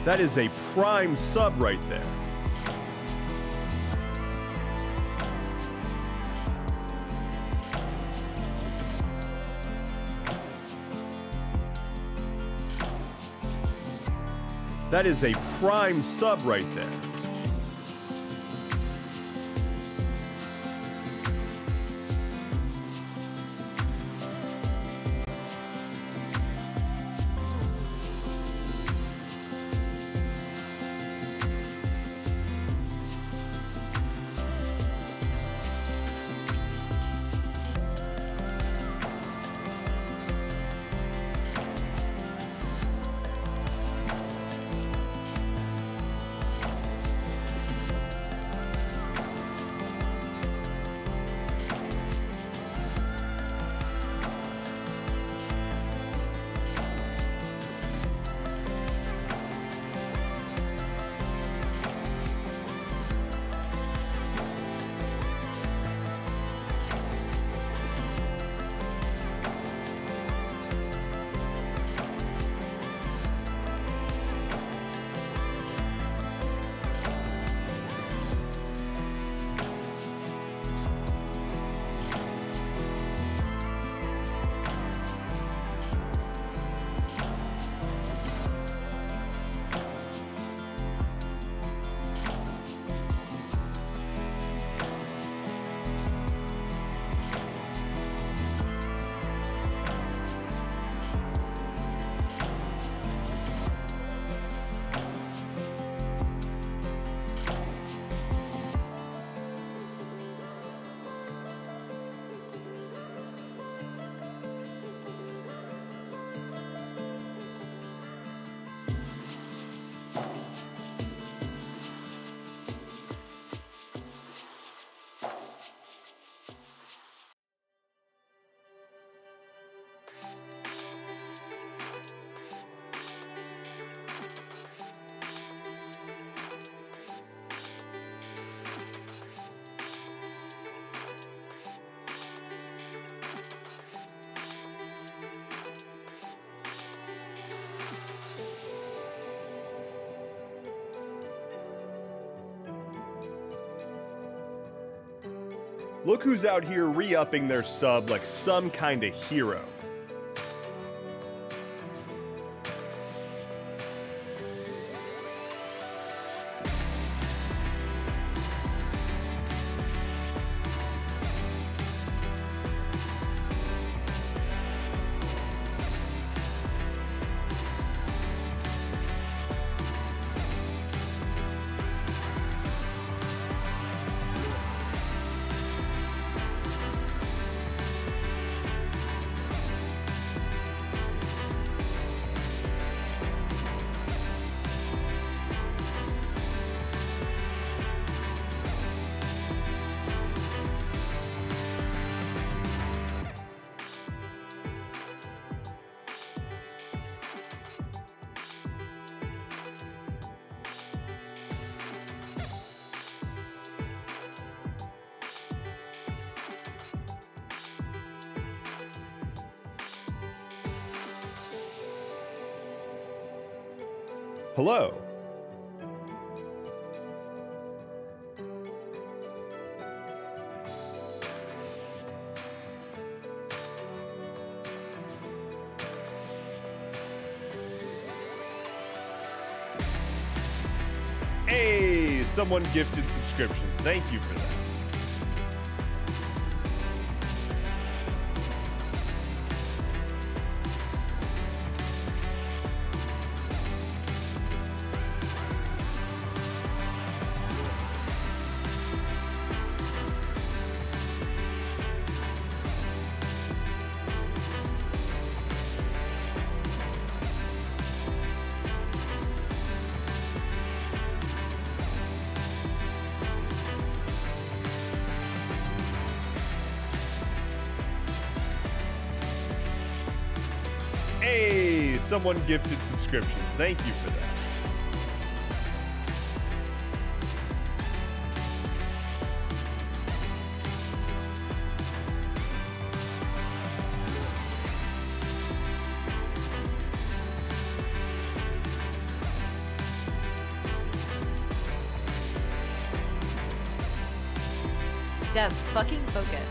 That is a prime sub right there. That is a prime sub right there. Look who's out here re-upping their sub like some kind of hero. Hello. Hey, someone gifted subscriptions. Thank you for that. Hey, someone gifted subscriptions. Thank you for that. Dev, fucking focus.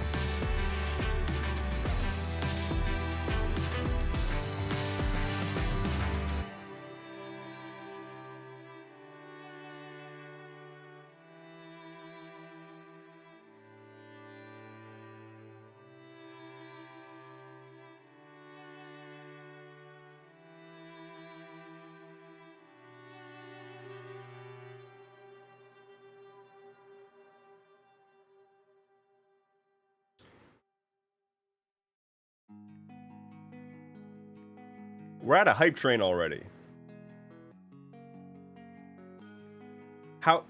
We're at a hype train already. How?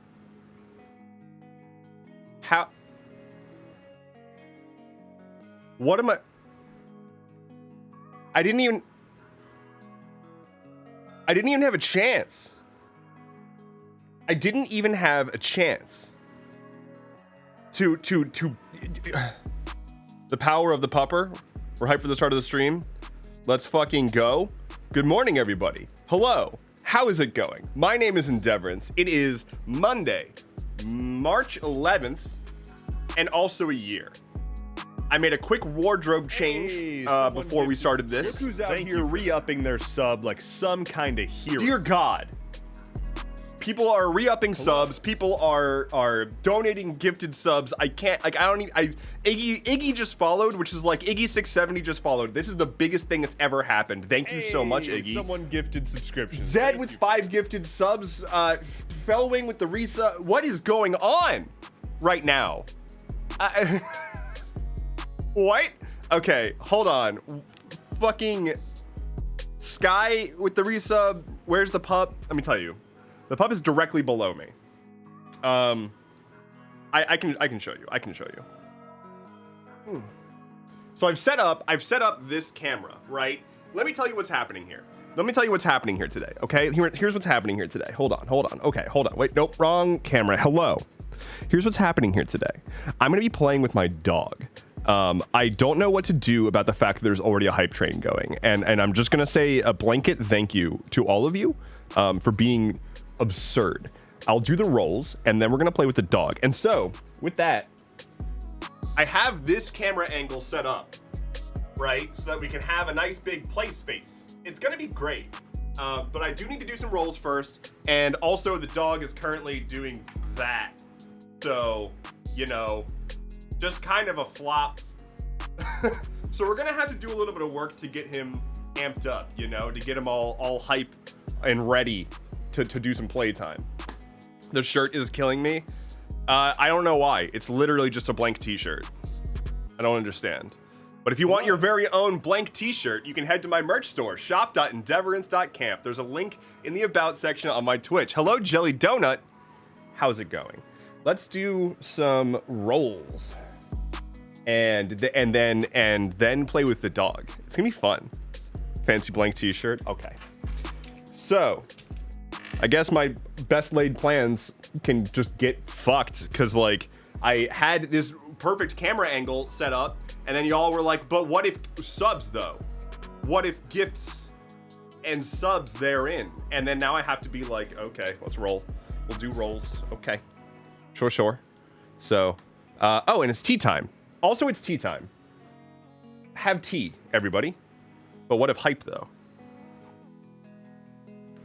What am I? I didn't even have a chance. I didn't even have a chance to the power of the pupper. We're hyped for the start of the stream. Let's fucking go. Good morning, everybody. Hello. How is it going? My name is Endeavorance. It is Monday, March 11th, and also a year. I made a quick wardrobe change before we started this. Look who's out here re-upping their sub like some kind of hero. Dear God. People are re-upping subs. People are donating gifted subs. I can't, like, I don't need, Iggy just followed, which is like, Iggy670 just followed. This is the biggest thing that's ever happened. Thank you so much, Iggy. Someone gifted subscriptions. Zed with 5 gifted subs. Fellwing with the resub. What is going on right now? What? Okay, hold on. Fucking Sky with the resub. Where's the pup? Let me tell you. The pup is directly below me. I can show you. I can show you. So I've set up this camera, right? Let me tell you what's happening here. Let me tell you what's happening here today, okay? Here's what's happening here today. Hold on. Okay, hold on. Wait, nope, wrong camera. Hello. Here's what's happening here today. I'm gonna be playing with my dog. I don't know what to do about the fact that there's already a hype train going. And I'm just gonna say a blanket thank you to all of you for being absurd. I'll do the rolls and then we're gonna play with the dog. And so with that, I have this camera angle set up, right? So that we can have a nice big play space. It's gonna be great. But I do need to do some rolls first. And also the dog is currently doing that. So, you know, just kind of a flop. So we're gonna have to do a little bit of work to get him amped up, you know, to get him all hype and ready to do some playtime. The shirt is killing me. I don't know why. It's literally just a blank t-shirt. I don't understand. But if you want your very own blank t-shirt, you can head to my merch store, shop.endeavorance.camp. There's a link in the about section on my Twitch. Hello, Jelly Donut. How's it going? Let's do some rolls. And then play with the dog. It's gonna be fun. Fancy blank t-shirt. Okay. So, I guess my best laid plans can just get fucked because, like, I had this perfect camera angle set up and then y'all were like, but what if subs though? What if gifts and subs therein? And then now I have to be like, okay, let's roll. We'll do rolls. Okay. Sure. So, oh, and it's tea time. Also, it's tea time. Have tea, everybody. But what if hype though?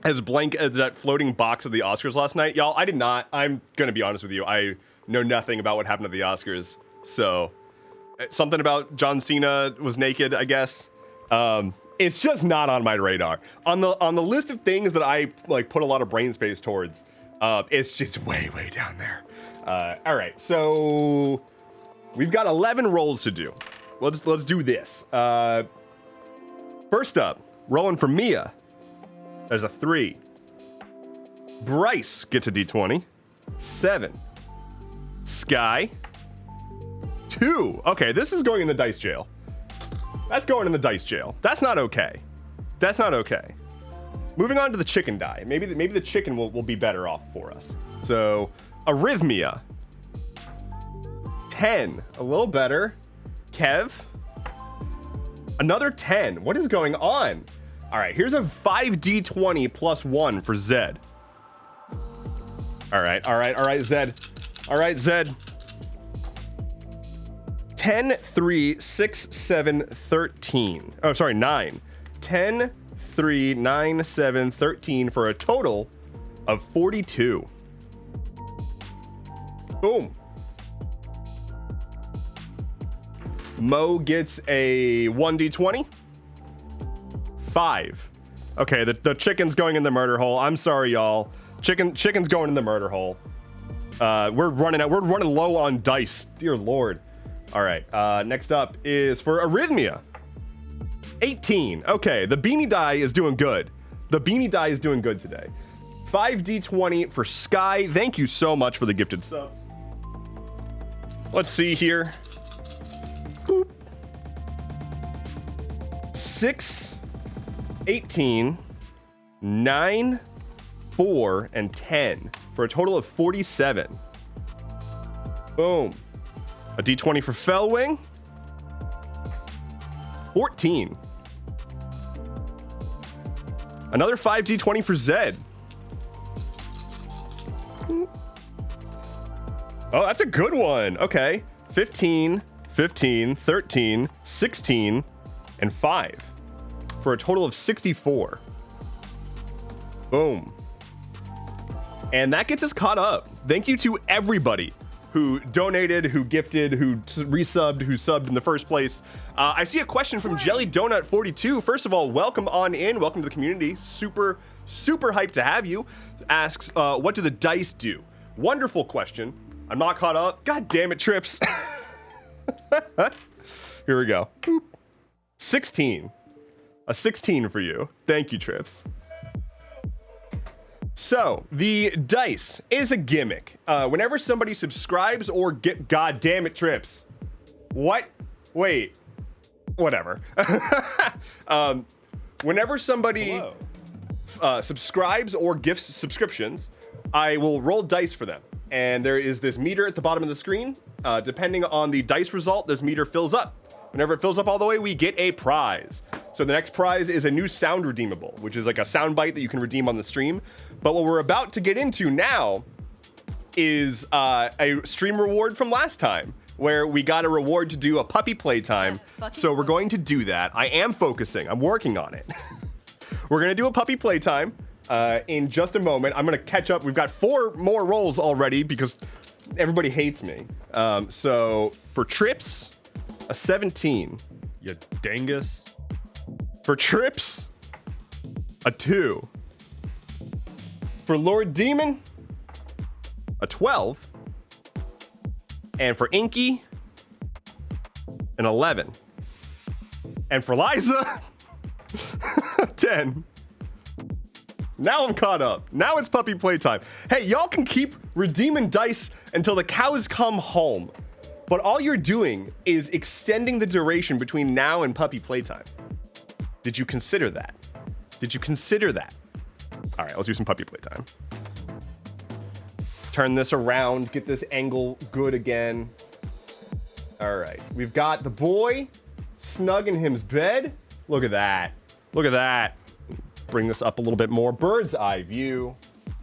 As blank as that floating box of the Oscars last night, y'all, I did not. I'm gonna be honest with you. I know nothing about what happened at the Oscars. So, something about John Cena was naked, I guess. It's just not on my radar. On the list of things that I like put a lot of brain space towards, it's just way down there. All right, so we've got 11 rolls to do. Let's do this. First up, rolling for Mia. There's a 3. Bryce gets a D20. 7. Sky. 2. Okay, this is going in the dice jail. That's going in the dice jail. That's not okay. That's not okay. Moving on to the chicken die. Maybe the chicken will be better off for us. So, Arrhythmia. 10. A little better. Kev. Another 10. What is going on? All right, here's a 5d20 plus 1 for Zed. All right, Zed. All right, Zed. 10, 3, 6, 7, 13. Oh, sorry, 9. 10, 3, 9, 7, 13 for a total of 42. Boom. Mo gets a 1d20. 5. Okay, the chicken's going in the murder hole. I'm sorry, y'all. Chicken's going in the murder hole. We're running low on dice. Dear Lord. All right. Next up is for Arrhythmia. 18. Okay, the beanie die is doing good. The beanie die is doing good today. 5d20 for Sky. Thank you so much for the gifted sub. Let's see here. Boop. 6, 18, 9, 4, and 10 for a total of 47. Boom. A d20 for Fellwing. 14. Another 5d20 for Zed. Oh, that's a good one. Okay. 15, 15, 13, 16, and 5 for a total of 64. Boom. And that gets us caught up. Thank you to everybody who donated, who gifted, who resubbed, who subbed in the first place. I see a question from Jelly Donut 42. First of all, welcome on in. Welcome to the community. Super, super hyped to have you. Asks, what do the dice do? Wonderful question. I'm not caught up. God damn it, Trips. Here we go. Boop. 16. A 16 for you. Thank you, Trips. So, the dice is a gimmick. Whenever somebody subscribes or God damn it, Trips. What? Wait. Whatever. Whenever somebody subscribes or gifts subscriptions, I will roll dice for them. And there is this meter at the bottom of the screen. Depending on the dice result, this meter fills up. Whenever it fills up all the way, we get a prize. So the next prize is a new sound redeemable, which is like a sound bite that you can redeem on the stream. But what we're about to get into now is a stream reward from last time, where we got a reward to do a puppy playtime. So we're going to do that. I am focusing. I'm working on it. We're going to do a puppy playtime in just a moment. I'm going to catch up. We've got 4 more rolls already because everybody hates me. So for Trips, a 17. You dingus. For Trips, a 2. For Lord Demon, a 12. And for Inky, an 11. And for Liza, 10. Now I'm caught up. Now it's puppy playtime. Hey, y'all can keep redeeming dice until the cows come home. But all you're doing is extending the duration between now and puppy playtime. Did you consider that? Did you consider that? All right, let's do some puppy playtime. Turn this around, get this angle good again. All right, we've got the boy snug in his bed. Look at that. Look at that. Bring this up a little bit more. Bird's eye view.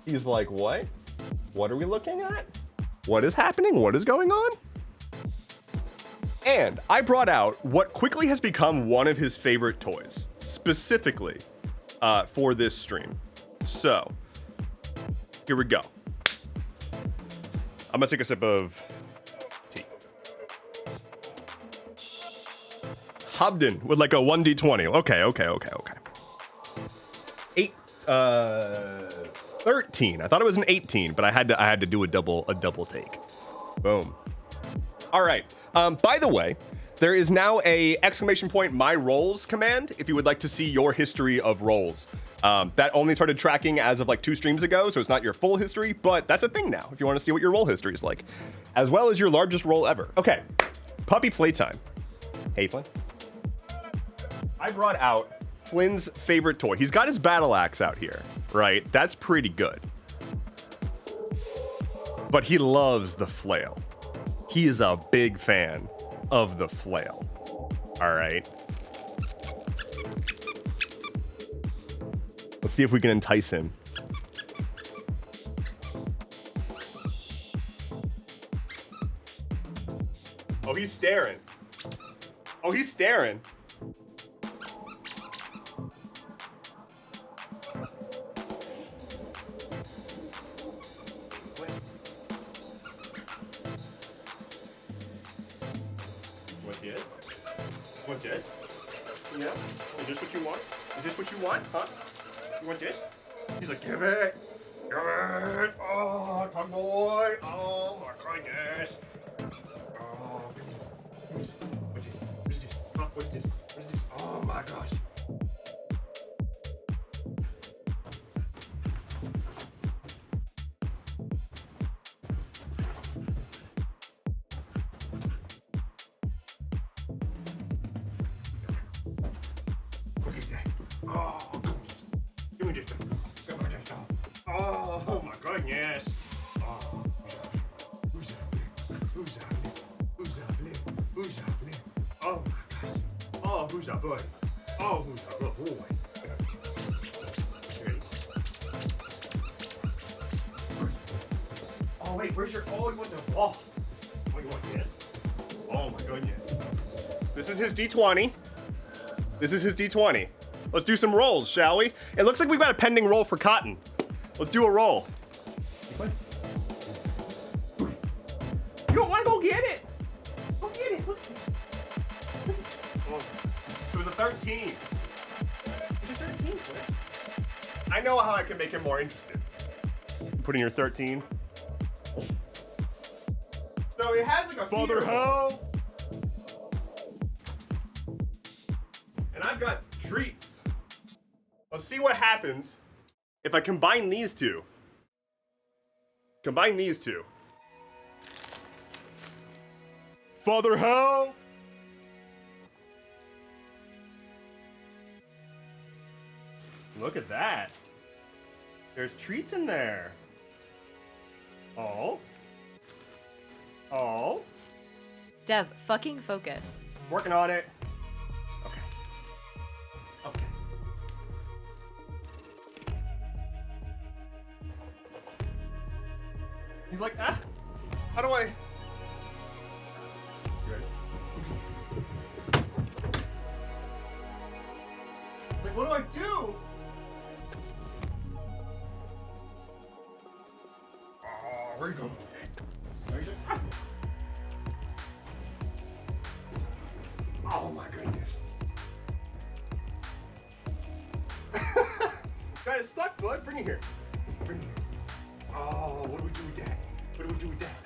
He's like, what? What are we looking at? What is happening? What is going on? And I brought out what quickly has become one of his favorite toys, specifically for this stream. So, here we go. I'm gonna take a sip of tea. Hobden with like a 1d20. Okay. 13. I thought it was an 18, but I had to do a double take. Boom. All right. By the way, there is now a ! my rolls command if you would like to see your history of rolls. That only started tracking as of like 2 streams ago, so it's not your full history, but that's a thing now if you want to see what your roll history is like, as well as your largest roll ever. Okay, puppy playtime. Hey, Flynn. I brought out Flynn's favorite toy. He's got his battle axe out here, right? That's pretty good. But he loves the flail. He is a big fan of the flail. All right. Let's see if we can entice him. Oh, he's staring. Oh, he's staring. What's this? What's this? Yeah? Is this what you want? Is this what you want? Huh? You want this? He's like, give it! Give it! Oh, come boy! Oh my goodness! Oh, what's this? What's this? Huh? What's this? What's this? Oh my gosh! Look at that! Oh, give me this! Give me this! Oh my goodness! Oh, who's that? Who's that? Who's that? Who's that? Oh my gosh! Oh, who's that boy? Oh, who's that good boy? Oh wait, where's your? Oh, you want the? Oh, you want this? Oh my goodness! This is his D20. This is his D20. Let's do some rolls, shall we? It looks like we've got a pending roll for Cotton. Let's do a roll. You don't want to go get it? Go get it. Look. Oh, it was a 13. It was a 13. I know how I can make him more interested. Put in your 13. So it has like a Father Hell. And I've got treats. Let's see what happens if I combine these two. Combine these two. Father Hell. Look at that. There's treats in there. Oh. Oh. Dev, fucking focus. Working on it. Okay. Okay. He's like, ah, how do I? You ready? Like, what do I do? Oh, where are you going? Where are you going? Oh my goodness. Got it stuck, bud. Bring it here. Bring it here. Oh, what do we do with that? What do we do with that?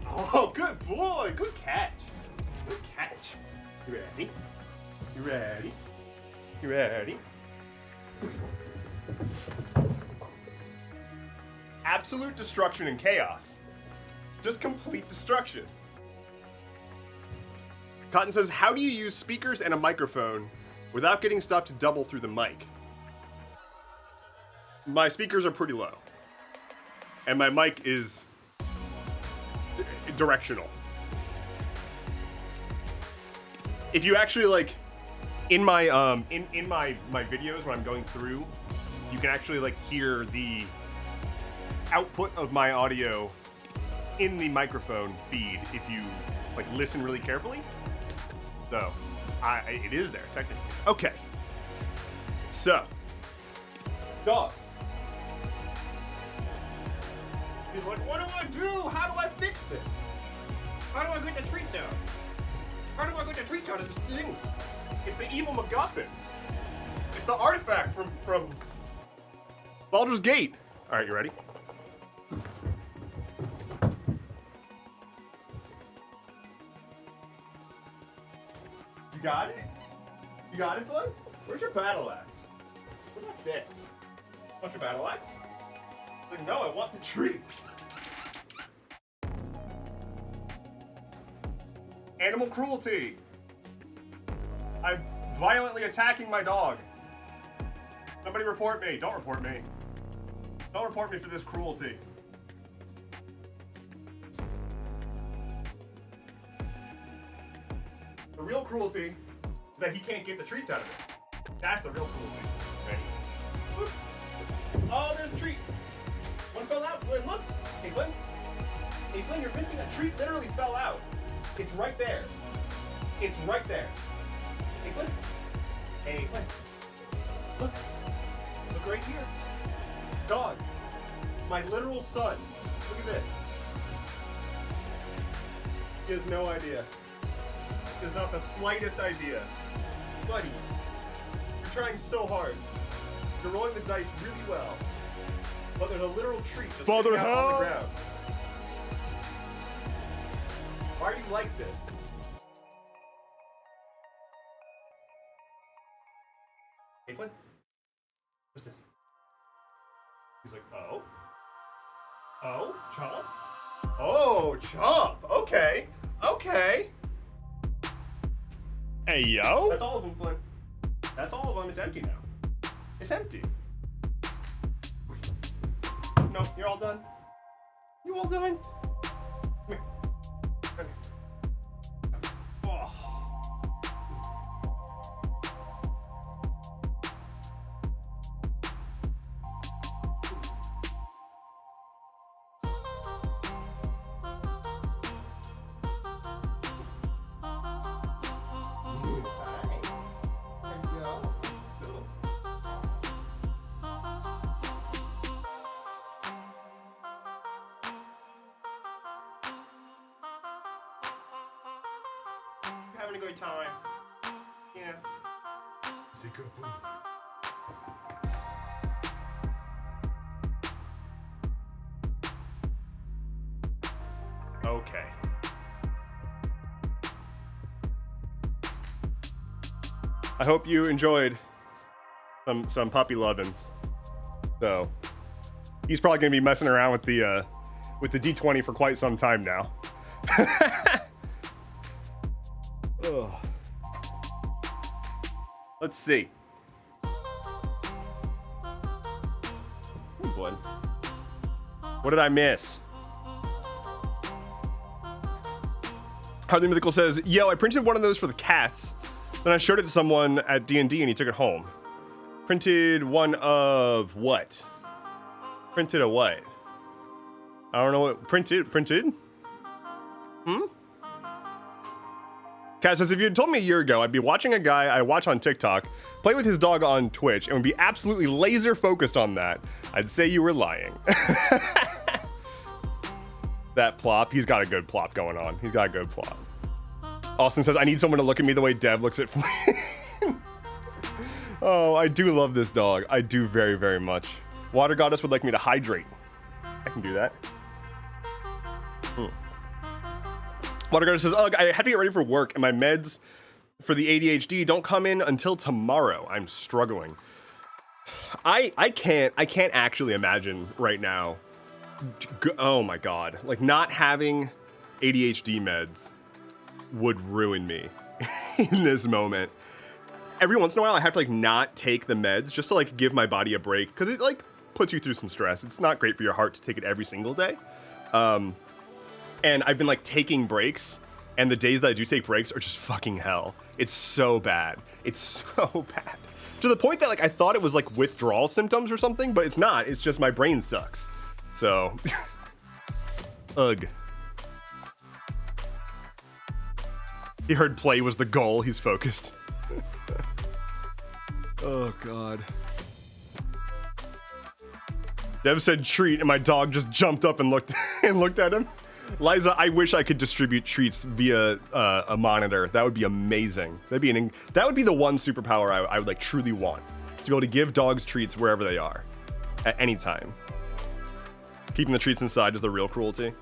Oh, good boy. Good catch. Good catch. You ready? You ready? You ready? Absolute destruction and chaos. Just complete destruction. Cotton says, how do you use speakers and a microphone without getting stuff to double through the mic? My speakers are pretty low. And my mic is directional. If you actually like, in my in my videos when I'm going through, you can actually like hear the output of my audio in the microphone feed if you like listen really carefully. So, it is there technically. Okay. So, dog. He's like, what do I do? How do I fix this? How do I get the treats out? How do I get the treats out of this thing? It's the evil MacGuffin. It's the artifact from Baldur's Gate. All right, you ready? You got it? You got it, bud? Where's your battle axe? What about this? Want your battle axe? Like, no, I want the treats. Animal cruelty. I'm violently attacking my dog. Somebody report me. Don't report me. Don't report me for this cruelty. The real cruelty is that he can't get the treats out of it. That's the real cruelty. Ready? Whoop. Oh, there's a treat. One fell out. Glenn, look. Hey, Glenn. Hey, Flynn, you're missing a treat. Literally fell out. It's right there. It's right there. Hey, Flynn. Hey, Flynn. Look. Look right here. Dog. My literal son. Look at this. He has no idea. He has not the slightest idea. Buddy, you're trying so hard. You're rolling the dice really well. But there's a literal treat just Father, sitting out on the help! ground. Why are you like this? Hey, Flynn? What's this? He's like, oh? Oh? Chomp? Oh, Chomp! Okay. Okay. Hey, yo. That's all of them, Flynn. That's all of them. It's empty now. It's empty. No, you're all done. You all done? Come here. Come here. Oh. Having a good time. Yeah. It's a good boy. Okay. I hope you enjoyed some puppy lovin's. So he's probably gonna be messing around with the D20 for quite some time now. Ugh. Let's see. Oh boy. What did I miss? Hardly Mythical says, yo, I printed one of those for the cats. Then I showed it to someone at D&D and he took it home. Printed one of what? Printed a what? I don't know what, printed? Kat says, if you had told me a year ago, I'd be watching a guy I watch on TikTok play with his dog on Twitch and would be absolutely laser focused on that, I'd say you were lying. That plop, he's got a good plop going on. He's got a good plop. Austin says, I need someone to look at me the way Dev looks at Flynn. Oh, I do love this dog. I do very, very much. Water Goddess would like me to hydrate. I can do that. Water Goddess says, ugh, I have to get ready for work and my meds for the ADHD don't come in until tomorrow. I'm struggling. I can't actually imagine right now. Oh my God. Like not having ADHD meds would ruin me in this moment. Every once in a while I have to like not take the meds just to like give my body a break because it like puts you through some stress. It's not great for your heart to take it every single day. And I've been like taking breaks and the days that I do take breaks are just fucking hell. It's so bad. It's so bad. To the point that like I thought it was like withdrawal symptoms or something, but it's not. It's just my brain sucks. So, ugh. He heard play was the goal. He's focused. Oh God. Dev said treat, and my dog just jumped up and looked at him. Liza, I wish I could distribute treats via a monitor. That would be amazing. That would be the one superpower I would like truly want. To be able to give dogs treats wherever they are, at any time. Keeping the treats inside is the real cruelty.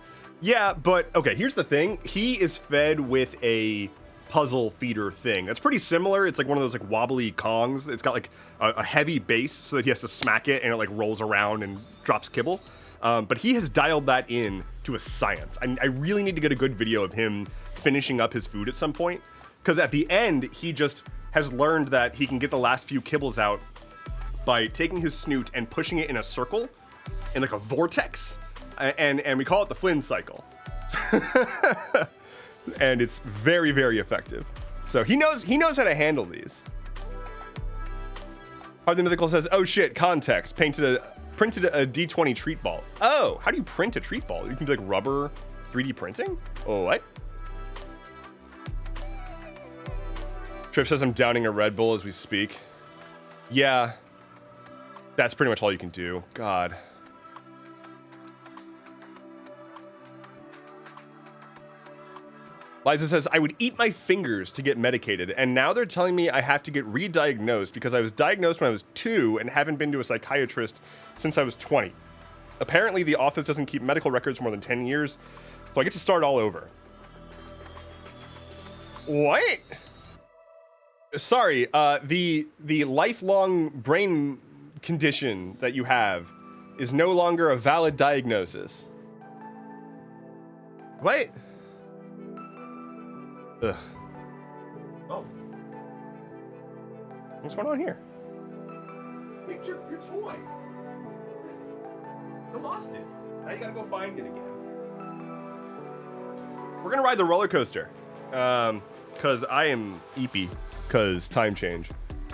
Yeah, but okay, here's the thing. He is fed with a puzzle feeder thing. That's pretty similar. It's like one of those like wobbly Kongs. It's got like a heavy base so that he has to smack it and it like rolls around and drops kibble. But he has dialed that in to a science. I really need to get a good video of him finishing up his food at some point. Because at the end, he just has learned that he can get the last few kibbles out by taking his snoot and pushing it in a circle, in like a vortex. And we call it the Flynn cycle. And it's very, very effective. So he knows how to handle these. Hardly Mythical says, oh shit, context. Printed a D20 treat ball. Oh, how do you print a treat ball? You can do like rubber 3D printing? Oh, what? Trip says I'm downing a Red Bull as we speak. Yeah. That's pretty much all you can do. God. Liza says, I would eat my fingers to get medicated, and now they're telling me I have to get re-diagnosed because I was diagnosed when I was 2 and haven't been to a psychiatrist since I was 20. Apparently, the office doesn't keep medical records for more than 10 years, so I get to start all over. What? Sorry, the lifelong brain condition that you have is no longer a valid diagnosis. What? Ugh. Oh. What's going on here? Picture your toy. You lost it. Now you gotta go find it again. We're gonna ride the roller coaster. Cause I am eepy. Cause time change.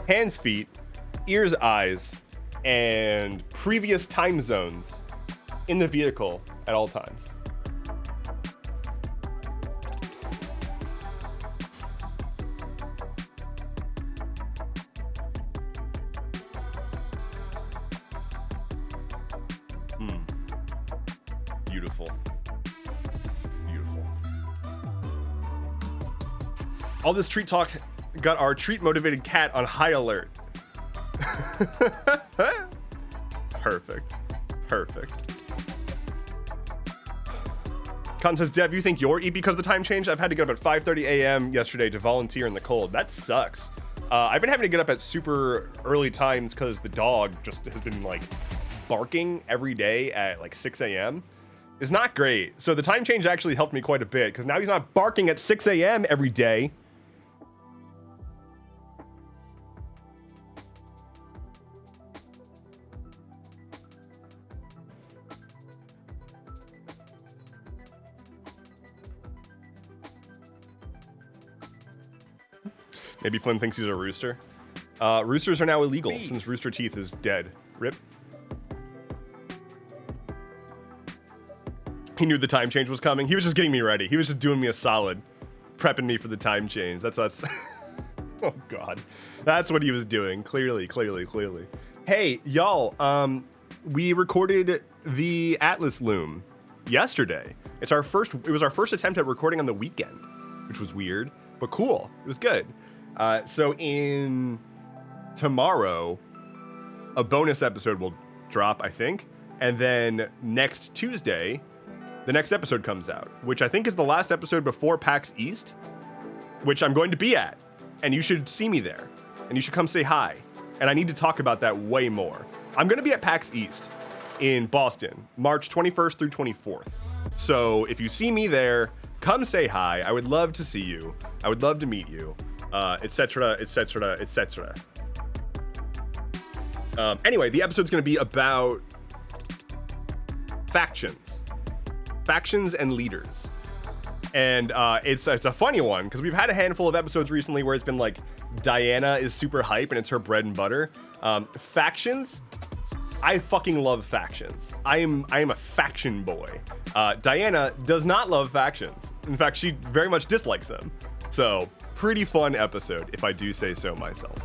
Hands, feet, ears, eyes, and previous time zones in the vehicle at all times. Beautiful. Beautiful. All this treat talk got our treat motivated cat on high alert. Perfect. Perfect. Con says, Dev, you think you're eat because of the time change? I've had to get up at 5:30 a.m. yesterday to volunteer in the cold. That sucks. I've been having to get up at super early times because the dog just has been like barking every day at like 6 a.m. It's not great. So the time change actually helped me quite a bit because now he's not barking at 6 a.m. every day. Maybe Flynn thinks he's a rooster. Roosters are now illegal since Rooster Teeth is dead. Rip. He knew the time change was coming. He was just getting me ready. He was just doing me a solid, prepping me for the time change. That's oh God, that's what he was doing. Clearly. Hey, y'all. We recorded the Atlas Loom yesterday. It was our first attempt at recording on the weekend, which was weird, but cool. It was good. So in tomorrow, a bonus episode will drop, I think. And then next Tuesday, the next episode comes out, which I think is the last episode before PAX East, which I'm going to be at. And you should see me there. And you should come say hi. And I need to talk about that way more. I'm going to be at PAX East in Boston, March 21st through 24th. So if you see me there, come say hi. I would love to see you. I would love to meet you. Etc. Anyway, the episode's going to be about factions and leaders, and it's a funny one because we've had a handful of episodes recently where it's been like Diana is super hype and it's her bread and butter. Factions, I fucking love factions. I am a faction boy. Diana does not love factions. In fact, she very much dislikes them. So pretty fun episode, if I do say so myself.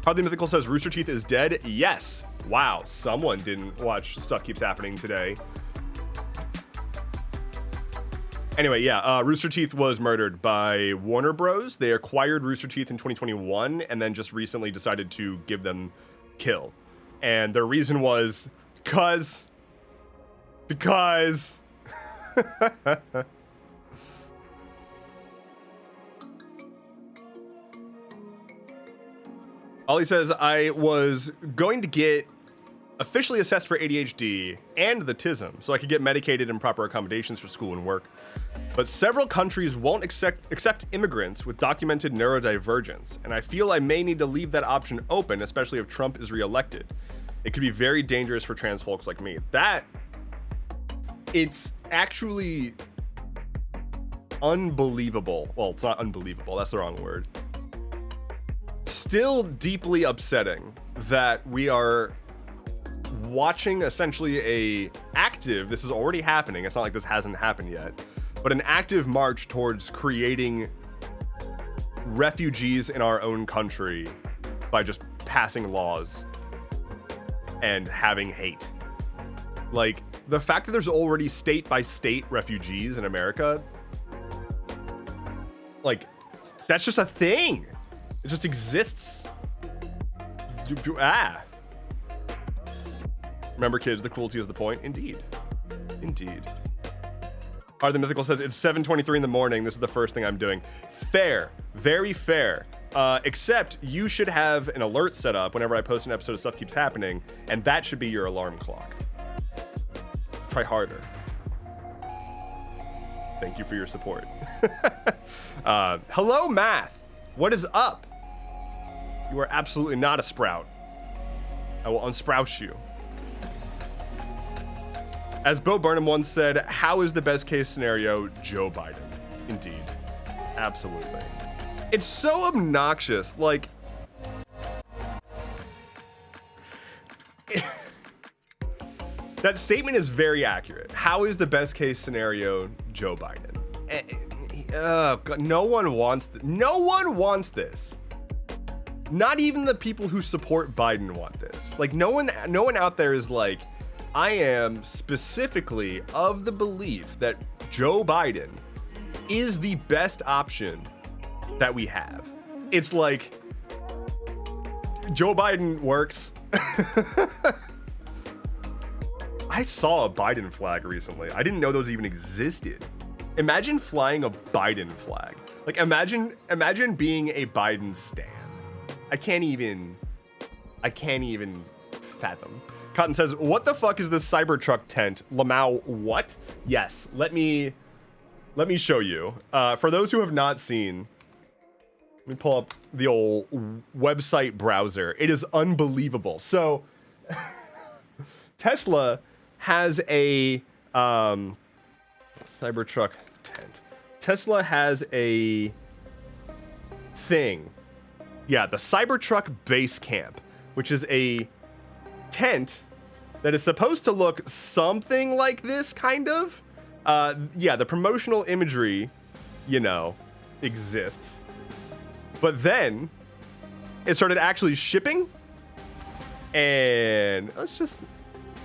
Hardly Mythical says Rooster Teeth is dead. Yes. Wow, someone didn't watch Stuff Keeps Happening today. Anyway, yeah, Rooster Teeth was murdered by Warner Bros. They acquired Rooster Teeth in 2021 and then just recently decided to give them kill. And their reason was because Ollie says, I was going to get officially assessed for ADHD and the TISM so I could get medicated and proper accommodations for school and work. But several countries won't accept immigrants with documented neurodivergence, and I feel I may need to leave that option open, especially if Trump is reelected. It could be very dangerous for trans folks like me. It's actually unbelievable. Well, it's not unbelievable. That's the wrong word. Still deeply upsetting that we are watching essentially this is already happening. It's not like this hasn't happened yet, but an active march towards creating refugees in our own country by just passing laws and having hate. Like, the fact that there's already state by state refugees in America, like, that's just a thing. It just exists. Remember, kids, the cruelty is the point. Indeed. Indeed. Art the Mythical says, it's 7:23 in the morning. This is the first thing I'm doing. Fair. Very fair. Except you should have an alert set up whenever I post an episode of Stuff Keeps Happening, and that should be your alarm clock. Try harder. Thank you for your support. Hello, Math. What is up? You are absolutely not a sprout. I will unsprout you. As Bo Burnham once said, how is the best case scenario? Joe Biden. Indeed. Absolutely. It's so obnoxious. Like, that statement is very accurate. How is the best case scenario? Joe Biden. Oh God, no one wants this. No one wants this. Not even the people who support Biden want this. Like, no one out there is like, I am specifically of the belief that Joe Biden is the best option that we have. It's like, Joe Biden works. I saw a Biden flag recently. I didn't know those even existed. Imagine flying a Biden flag. Like, imagine being a Biden stan. I can't even fathom. Cotton says, what the fuck is this Cybertruck tent? Lamau, what? Yes, let me show you. For those who have not seen, let me pull up the old website browser. It is unbelievable. So, Tesla has a Cybertruck tent. Tesla has a thing. Yeah, the Cybertruck Base Camp, which is a tent that is supposed to look something like this, kind of. Yeah, the promotional imagery, you know, exists. But then it started actually shipping, and let's just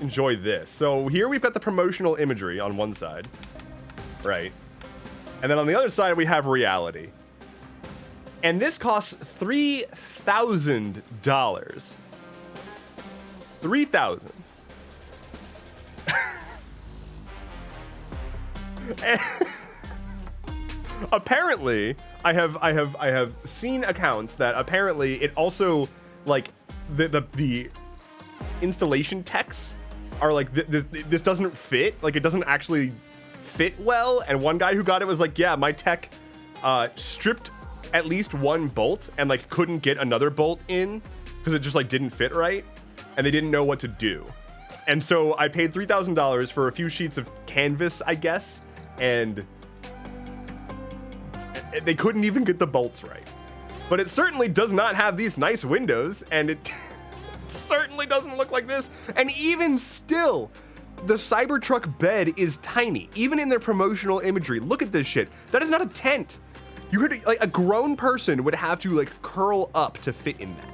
enjoy this. So here we've got the promotional imagery on one side, right? And then on the other side we have reality. And this costs $3,000. $3,000. Apparently, I have seen accounts that apparently it also, like, the installation text are like, this doesn't fit, like, it doesn't actually fit well. And one guy who got it was like, yeah, my tech stripped at least one bolt and like couldn't get another bolt in because it just like didn't fit right, and they didn't know what to do. And so I paid $3,000 for a few sheets of canvas, I guess, and they couldn't even get the bolts right. But it certainly does not have these nice windows, and it certainly doesn't look like this. And even still, the Cybertruck bed is tiny, even in their promotional imagery. Look at this shit. That is not a tent. You heard, like, a grown person would have to like curl up to fit in that.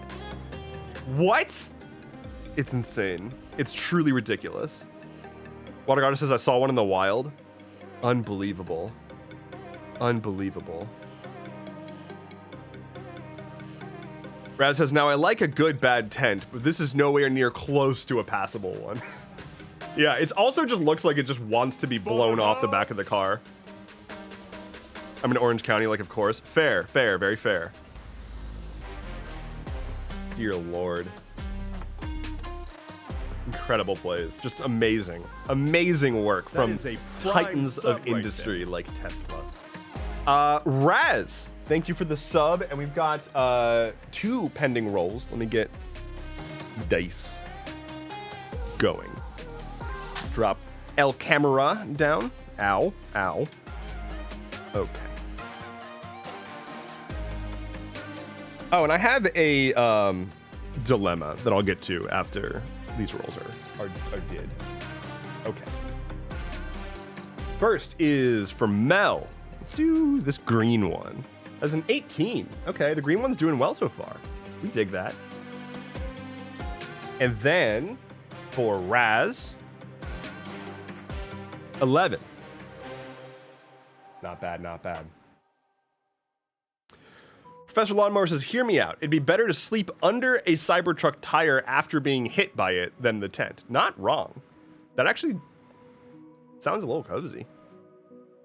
What? It's insane. It's truly ridiculous. Watergarden says, I saw one in the wild. Unbelievable. Unbelievable. Brad says, now I like a good bad tent, but this is nowhere near close to a passable one. Yeah, it also just looks like it just wants to be blown off the back of the car. I'm in Orange County, like, of course. Fair, fair, very fair. Dear Lord. Incredible plays. Just amazing. Amazing work from titans of industry like Tesla. Raz, thank you for the sub. And we've got 2 pending rolls. Let me get dice going. Drop El Camera down. Ow, ow. Okay. Oh, and I have a dilemma that I'll get to after these rolls are did. Okay. First is from Mel. Let's do this green one. As an 18. Okay, the green one's doing well so far. We dig that. And then for Raz, 11. Not bad, not bad. Professor Lawnmower says, hear me out. It'd be better to sleep under a Cybertruck tire after being hit by it than the tent. Not wrong. That actually sounds a little cozy.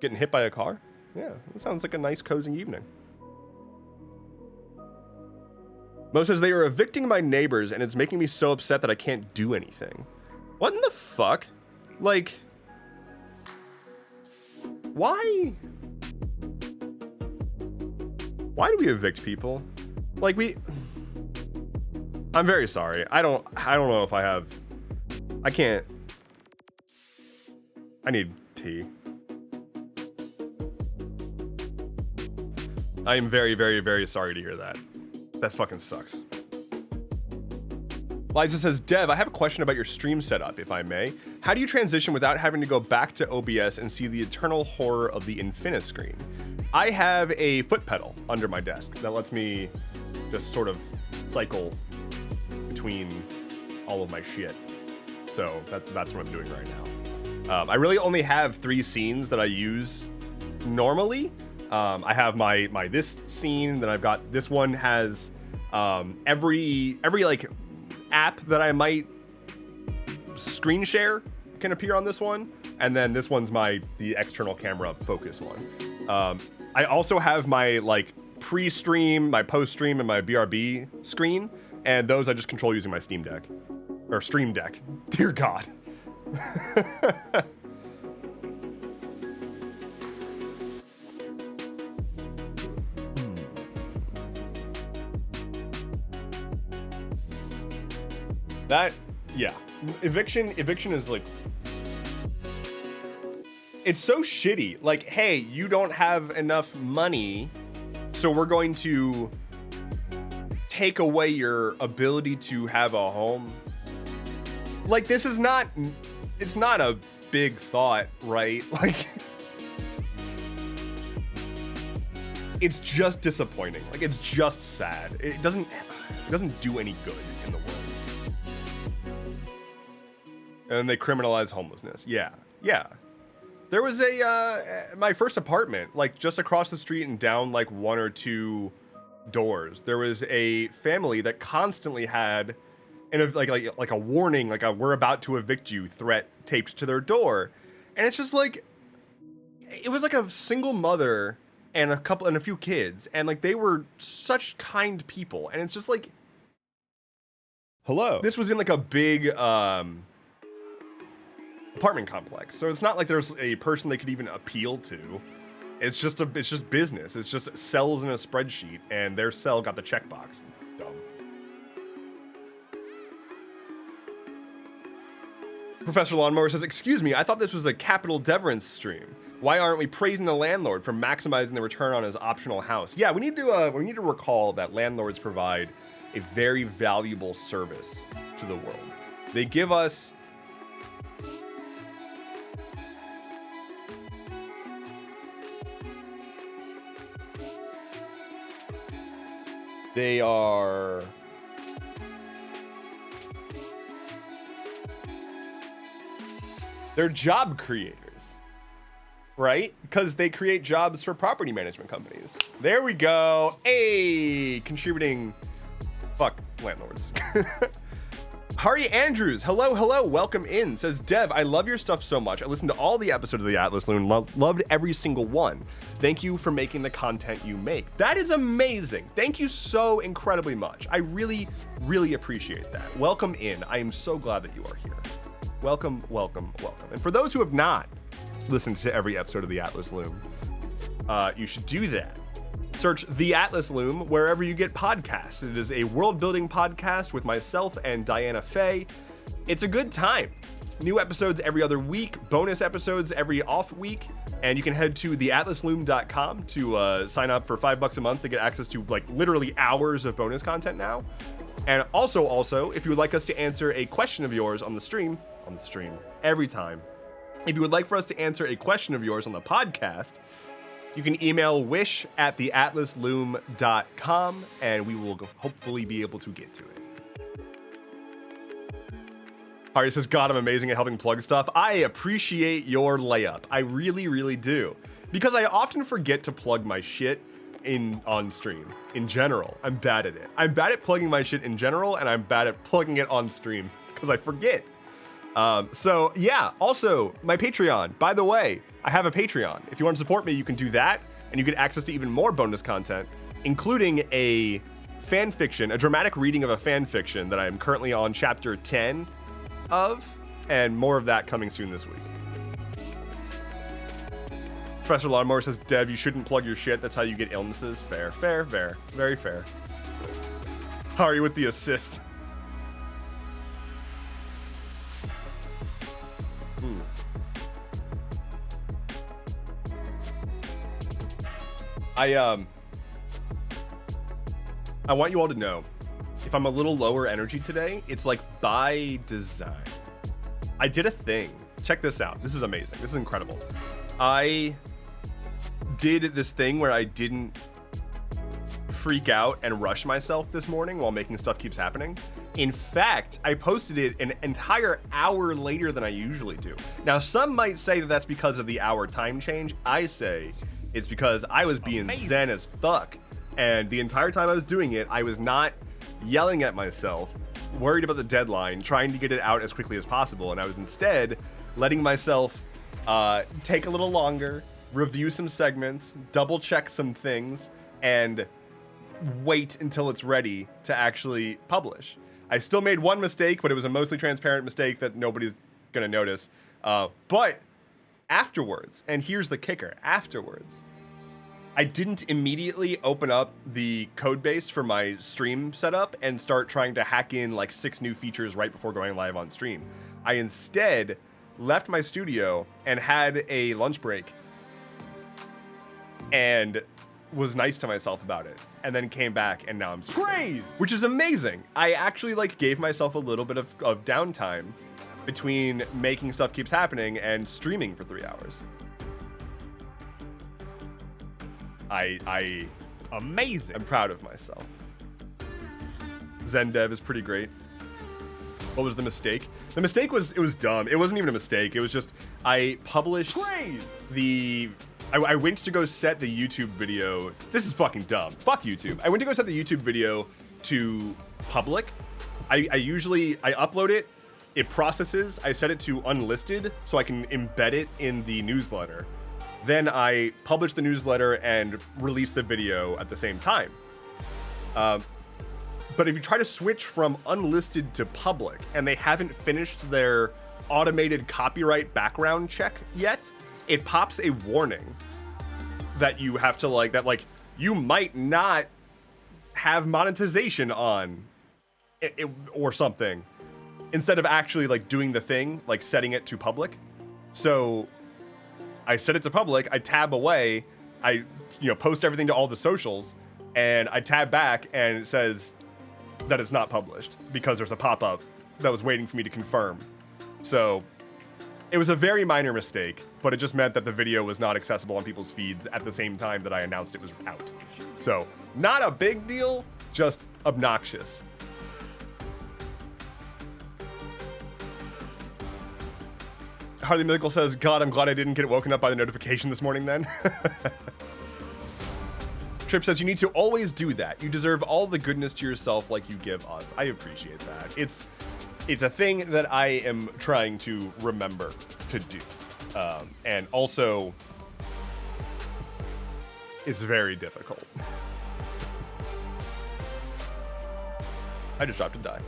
Getting hit by a car? Yeah, it sounds like a nice, cozy evening. Mo says, they are evicting my neighbors and it's making me so upset that I can't do anything. What in the fuck? Like, why? Why do we evict people? Like I'm very sorry. I don't know if I can't. I need tea. I am very, very, very sorry to hear that. That fucking sucks. Liza says, Dev, I have a question about your stream setup, if I may. How do you transition without having to go back to OBS and see the eternal horror of the infinite screen? I have a foot pedal under my desk that lets me just sort of cycle between all of my shit. So that's what I'm doing right now. I really only have 3 scenes that I use normally. I have my this scene, then I've got this one has every like app that I might screen share can appear on this one, and then this one's the external camera focus one. I also have my like pre-stream, my post-stream, and my BRB screen, and those I just control using my Steam Deck or Stream Deck. Dear God. That, yeah. Eviction is like, it's so shitty. Like, hey, you don't have enough money, so we're going to take away your ability to have a home. Like, this is not, it's not a big thought, right? Like, it's just disappointing. Like, it's just sad. It doesn't do any good in the world. And then they criminalize homelessness. Yeah. There was my first apartment, like just across the street and down like 1 or 2 doors. There was a family that constantly had like a warning, like a "we're about to evict you" threat taped to their door, and it's just like, it was like a single mother and a few kids, and like they were such kind people, and it's just like, Hello. this was in like a big apartment complex, so it's not like there's a person they could even appeal to. It's just business. It's just cells in a spreadsheet, and their cell got the checkbox. Dumb. Professor Lawnmower says, excuse me, I thought this was a capital Endeavorance stream. Why aren't we praising the landlord for maximizing the return on his optional house? Yeah, we need to recall that landlords provide a very valuable service to the world. They give us they're job creators, right? Because they create jobs for property management companies. There we go. Hey, contributing. Fuck landlords. Hari Andrews, hello, welcome in. Says, Dev, I love your stuff so much. I listened to all the episodes of the Atlas Loon, loved every single one. Thank you for making the content you make. That is amazing. Thank you so incredibly much. I really, really appreciate that. Welcome in. I am so glad that you are here. Welcome. And for those who have not listened to every episode of the Atlas Loom, you should do that. Search The Atlas Loom wherever you get podcasts. It is a world-building podcast with myself and Diana Faye. It's a good time. New episodes every other week, bonus episodes every off week, and you can head to theatlasloom.com to sign up for $5 a month to get access to like literally hours of bonus content now. And also, if you would like us to answer a question of yours on the stream, every time, if you would like for us to answer a question of yours on the podcast, you can email wish@theatlasloom.com, and we will hopefully be able to get to it. Ari says, God, I'm amazing at helping plug stuff. I appreciate your layup. I really, really do. Because I often forget to plug my shit on stream. In general, I'm bad at it. I'm bad at plugging my shit in general, and I'm bad at plugging it on stream because I forget. So yeah, also my Patreon. By the way, I have a Patreon. If you want to support me, you can do that, and you get access to even more bonus content, including a fan fiction, a dramatic reading of a fan fiction that I am currently on chapter 10 of, and more of that coming soon this week. Professor Lawnmower says, Dev, you shouldn't plug your shit. That's how you get illnesses. Fair. Very fair. How are you with the assist? I want you all to know, if I'm a little lower energy today, it's like by design. I did a thing. Check this out. This is amazing. This is incredible. I did this thing where I didn't freak out and rush myself this morning while making Stuff Keeps Happening. In fact, I posted it an entire hour later than I usually do. Now, some might say that that's because of the hour time change. I say it's because I was being zen as fuck. And the entire time I was doing it, I was not yelling at myself, worried about the deadline, trying to get it out as quickly as possible. And I was instead letting myself take a little longer, review some segments, double check some things, and wait until it's ready to actually publish. I still made one mistake, but it was a mostly transparent mistake that nobody's gonna notice. But afterwards, and here's the kicker, afterwards, I didn't immediately open up the code base for my stream setup and start trying to hack in like 6 new features right before going live on stream. I instead left my studio and had a lunch break and was nice to myself about it, and then came back, and now I'm praised, which is amazing. I actually like gave myself a little bit of downtime between making Stuff Keeps Happening and streaming for 3 hours. Amazing. I'm proud of myself. Zendev is pretty great. What was the mistake? The mistake was, it was dumb. It wasn't even a mistake. It was just, I published I went to go set the YouTube video. This is fucking dumb. Fuck YouTube. I went to go set the YouTube video to public. I upload it, it processes, I set it to unlisted so I can embed it in the newsletter. Then I publish the newsletter and release the video at the same time. But if you try to switch from unlisted to public and they haven't finished their automated copyright background check yet, it pops a warning that you have to you might not have monetization on it or something, instead of actually doing the thing, setting it to public. So I set it to public, I tab away, I post everything to all the socials, and I tab back and it says that it's not published because there's a pop-up that was waiting for me to confirm. So it was a very minor mistake, but it just meant that the video was not accessible on people's feeds at the same time that I announced it was out. So not a big deal, just obnoxious. Harley Mythical says, God, I'm glad I didn't get woken up by the notification this morning then. Trip says, you need to always do that. You deserve all the goodness to yourself like you give us. I appreciate that. It's a thing that I am trying to remember to do. And also, it's very difficult. I just dropped a die.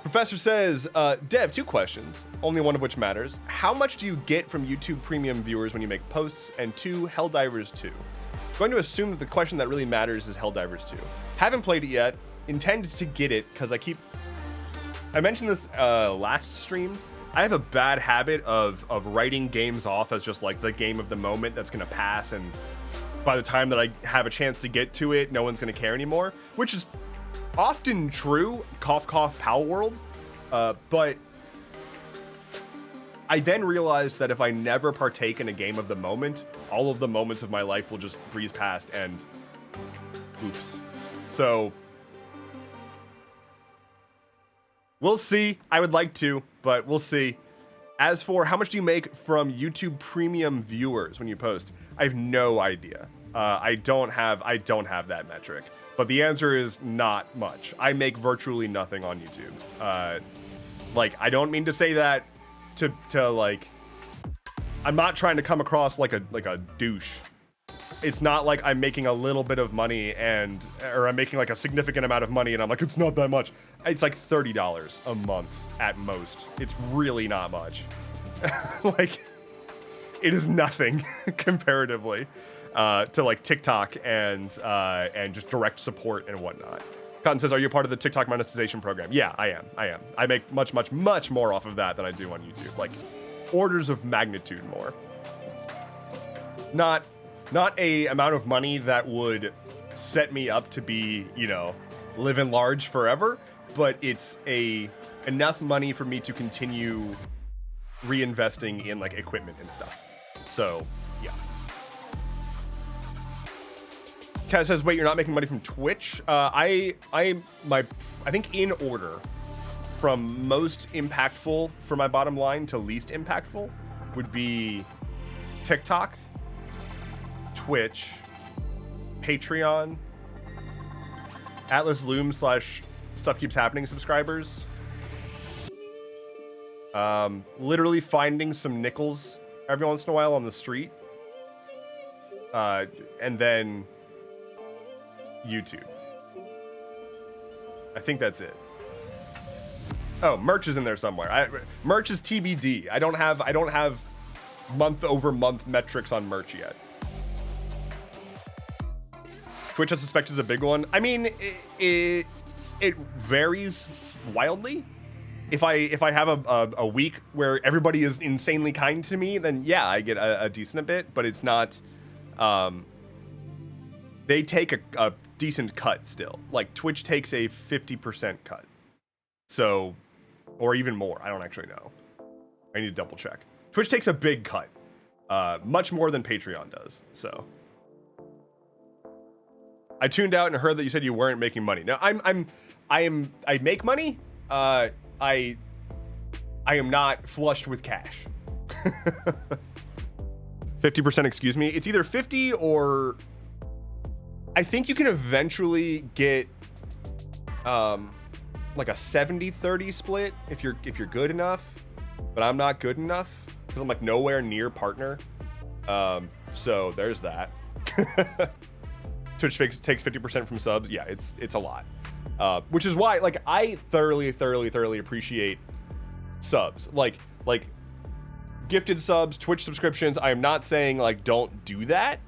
Professor says, Dev, 2 questions, only one of which matters. How much do you get from YouTube Premium viewers when you make posts? And 2, Helldivers 2. Going to assume that the question that really matters is Helldivers 2. Haven't played it yet. Intend to get it because I mentioned this last stream. I have a bad habit of writing games off as just the game of the moment that's going to pass, and by the time that I have a chance to get to it, no one's going to care anymore, which is often true, cough cough pal world, but I then realized that if I never partake in a game of the moment, all of the moments of my life will just breeze past and oops. So we'll see. I would like to, but we'll see. As for how much do you make from YouTube premium viewers when you post, I have no idea. I don't have that metric. But the answer is not much. I make virtually nothing on YouTube. Like, I don't mean to say that to like, I'm not trying to come across like a douche. It's not like I'm making a little bit of money or I'm making like a significant amount of money and I'm like, it's not that much. It's like $30 a month at most. It's really not much. Like, it is nothing comparatively to like TikTok and just direct support and whatnot. Cotton says, are you a part of the TikTok monetization program? Yeah, I am. I make much more off of that than I do on YouTube. Like, orders of magnitude more. Not a amount of money that would set me up to be, you know, living large forever, but it's enough money for me to continue reinvesting in like equipment and stuff. So, yeah. Kaz says, wait, you're not making money from Twitch? I think in order from most impactful for my bottom line to least impactful would be TikTok, Twitch, Patreon, Atlas Loom / Stuff Keeps Happening subscribers. Literally finding some nickels every once in a while on the street. And then YouTube. I think that's it. Oh, merch is in there somewhere. Merch is TBD. I don't have month-over-month metrics on merch yet. Twitch, I suspect, is a big one. I mean, it varies wildly. If I have a week where everybody is insanely kind to me, then yeah, I get a decent bit. But it's not. They take a decent cut still. Like Twitch takes a 50% cut. So, or even more. I don't actually know. I need to double check. Twitch takes a big cut, much more than Patreon does. So. I tuned out and heard that you said you weren't making money. No, I make money. I am not flushed with cash. 50%, excuse me. It's either 50 or I think you can eventually get like a 70-30 split if you're good enough, but I'm not good enough because I'm like nowhere near partner. So there's that. Twitch takes 50% from subs. Yeah, it's a lot. Which is why, like, I thoroughly appreciate subs. Like gifted subs, Twitch subscriptions. I am not saying like don't do that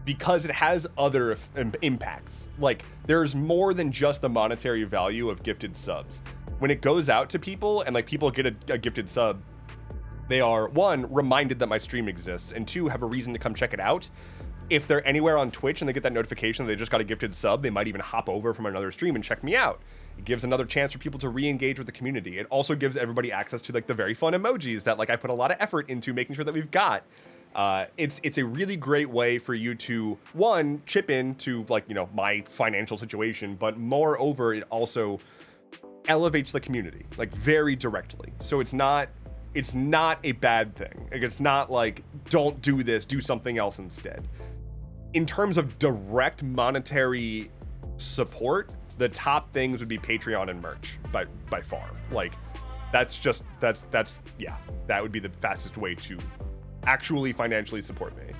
because it has other impacts. Like, there's more than just the monetary value of gifted subs. When it goes out to people and like people get a gifted sub, they are, one, reminded that my stream exists, and two, have a reason to come check it out. If they're anywhere on Twitch and they get that notification that they just got a gifted sub, they might even hop over from another stream and check me out. It gives another chance for people to re-engage with the community. It also gives everybody access to like the very fun emojis that like I put a lot of effort into making sure that we've got. It's a really great way for you to, one, chip in to like, you know, my financial situation, but moreover, it also elevates the community like very directly. So it's not a bad thing. Like, it's not like, don't do this, do something else instead. In terms of direct monetary support, the top things would be Patreon and merch by far. Like, that's yeah, that would be the fastest way to actually financially support me.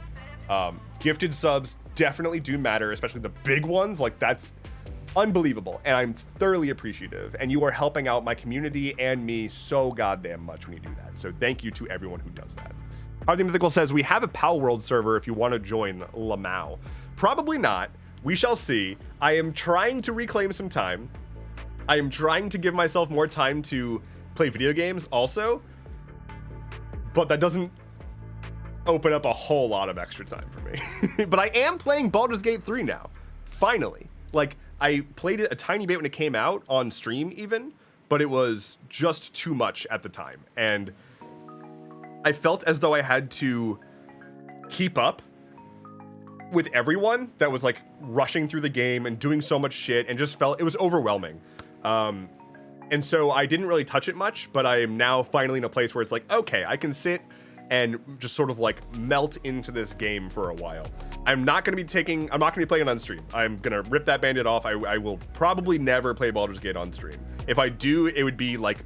Gifted subs definitely do matter, especially the big ones. Like, that's unbelievable, and I'm thoroughly appreciative, and you are helping out my community and me so goddamn much when you do that. So thank you to everyone who does that. Harley Mythical says, we have a Pal World server if you want to join Lamau. Probably not. We shall see. I am trying to reclaim some time. I am trying to give myself more time to play video games also, but that doesn't open up a whole lot of extra time for me. But I am playing Baldur's Gate 3 now. Finally. Like, I played it a tiny bit when it came out on stream even, but it was just too much at the time. And I felt as though I had to keep up with everyone that was like rushing through the game and doing so much shit, and just felt it was overwhelming. And so I didn't really touch it much, but I am now finally in a place where it's like, okay, I can sit and just sort of like melt into this game for a while. I'm not going to be playing it on stream. I'm going to rip that Band-Aid off. I will probably never play Baldur's Gate on stream. If I do, it would be like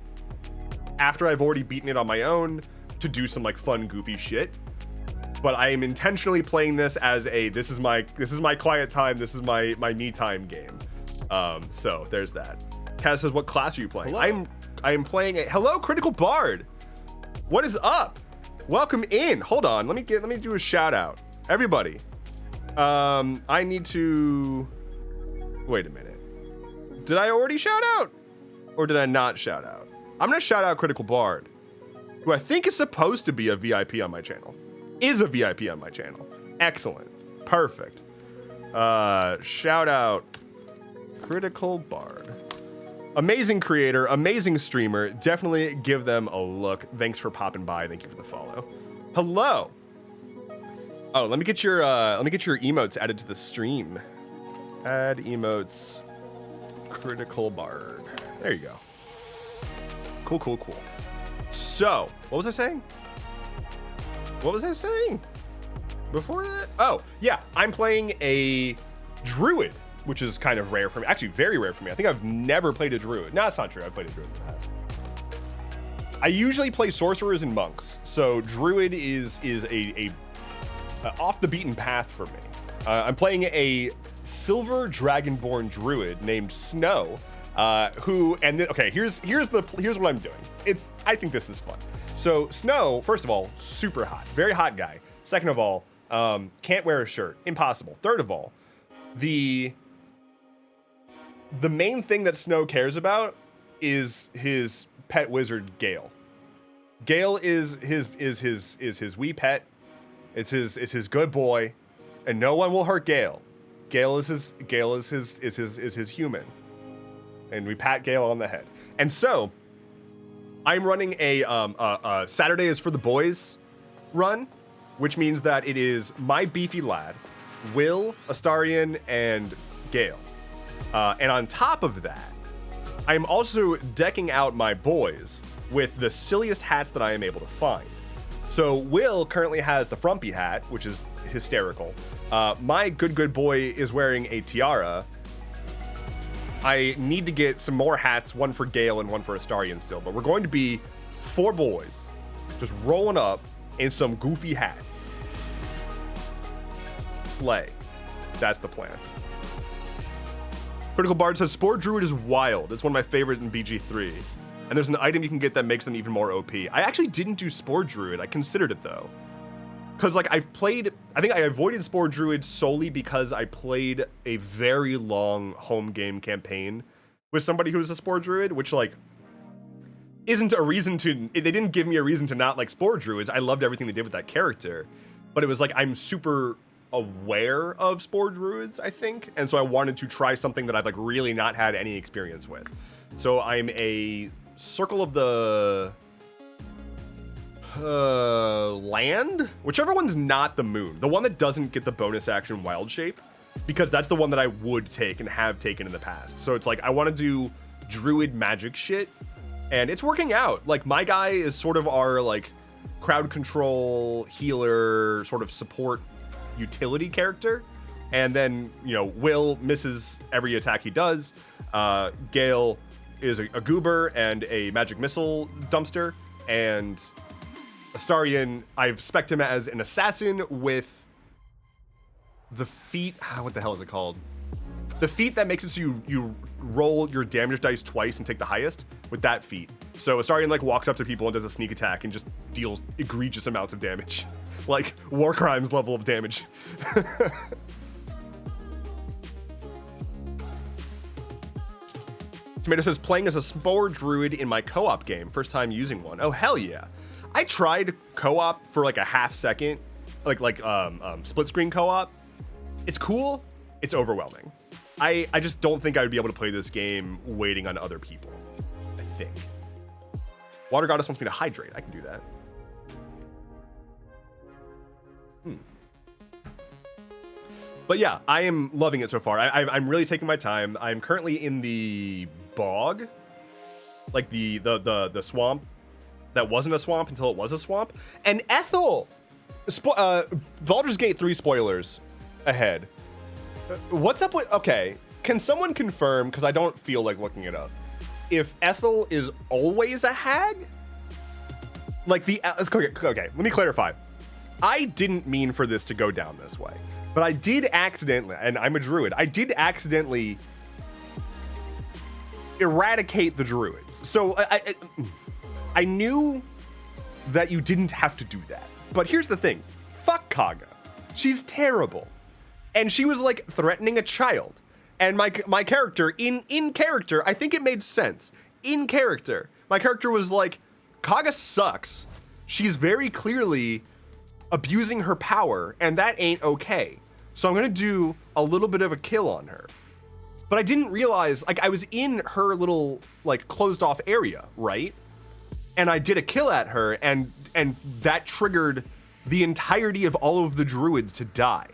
after I've already beaten it on my own to do some like fun, goofy shit. But I am intentionally playing this as this is my quiet time, this is my me time game. So there's that. Kaz says, what class are you playing? Hello. I am playing hello, Critical Bard. What is up? Welcome in. Hold on, let me do a shout out. Everybody. I need to wait a minute. Did I already shout out? Or did I not shout out? I'm gonna shout out Critical Bard, who I think is supposed to be a VIP on my channel. Is a VIP on my channel. Excellent. Perfect. Shout out Critical Bard. Amazing creator, amazing streamer. Definitely give them a look. Thanks for popping by. Thank you for the follow. Hello. Oh, let me get your emotes added to the stream. Add emotes. Critical Bard. There you go. Cool. So, what was I saying? Before that? Oh, yeah. I'm playing a druid, which is kind of rare for me. Actually, very rare for me. I think I've never played a druid. No, it's not true. I've played a druid in the past. I usually play sorcerers and monks, so druid is a off the beaten path for me. I'm playing a silver dragonborn druid named Snow, here's what I'm doing. I think this is fun. So Snow, first of all, super hot, very hot guy. Second of all, can't wear a shirt, impossible. Third of all, the main thing that Snow cares about is his pet wizard Gale. Gale is his wee pet. It's his good boy, and no one will hurt Gale. Gale is his human, and we pat Gale on the head. And so, I'm running a Saturday is for the boys run, which means that it is my beefy lad, Will, Astarion, and Gale. And on top of that, I am also decking out my boys with the silliest hats that I am able to find. So Will currently has the frumpy hat, which is hysterical. My good boy is wearing a tiara. I need to get some more hats, one for Gale and one for Astarion still, but we're going to be 4 boys just rolling up in some goofy hats. Slay. That's the plan. Critical Bard says, Spore Druid is wild. It's one of my favorites in BG3. And there's an item you can get that makes them even more OP. I actually didn't do Spore Druid. I considered it though. Because like I think I avoided Spore Druid solely because I played a very long home game campaign with somebody who was a Spore Druid, which like isn't a reason to, they didn't give me a reason to not like Spore Druids. I loved everything they did with that character. But it was like, I'm super aware of Spore Druids, I think. And so I wanted to try something that I've like really not had any experience with. So I'm a Circle of the Land? Whichever one's not the moon. The one that doesn't get the bonus action Wild Shape. Because that's the one that I would take and have taken in the past. So it's like, I want to do druid magic shit. And it's working out. Like, my guy is sort of our, like, crowd control, healer, sort of support utility character. And then, you know, Will misses every attack he does. Gale is a goober and a magic missile dumpster. And Astarion, I've spec'd him as an assassin with the feat. What the hell is it called? The feat that makes it so you roll your damage dice twice and take the highest with that feat. So Astarion like walks up to people and does a sneak attack and just deals egregious amounts of damage. Like war crimes level of damage. Tomato says, playing as a Spore Druid in my co-op game. First time using one. Oh, hell yeah. I tried co-op for like a half second. Like split screen co-op. It's cool. It's overwhelming. I just don't think I would be able to play this game waiting on other people. I think. Water Goddess wants me to hydrate. I can do that. But yeah, I am loving it so far. I'm really taking my time. I'm currently in the bog, like the swamp that wasn't a swamp until it was a swamp. And Ethel, Baldur's Gate 3 spoilers ahead. What's up with? Okay, can someone confirm? Because I don't feel like looking it up. If Ethel is always a hag, like okay, let me clarify. I didn't mean for this to go down this way. But I did accidentally, and I'm a druid, I did accidentally eradicate the druids. So I knew that you didn't have to do that. But here's the thing. Fuck Kaga. She's terrible. And she was like threatening a child. And my character, in character, I think it made sense. In character, my character was like, Kaga sucks. She's very clearly abusing her power, and that ain't okay. So I'm gonna do a little bit of a kill on her. But I didn't realize, like, I was in her little, like, closed off area, right? And I did a kill at her, and that triggered the entirety of all of the druids to die.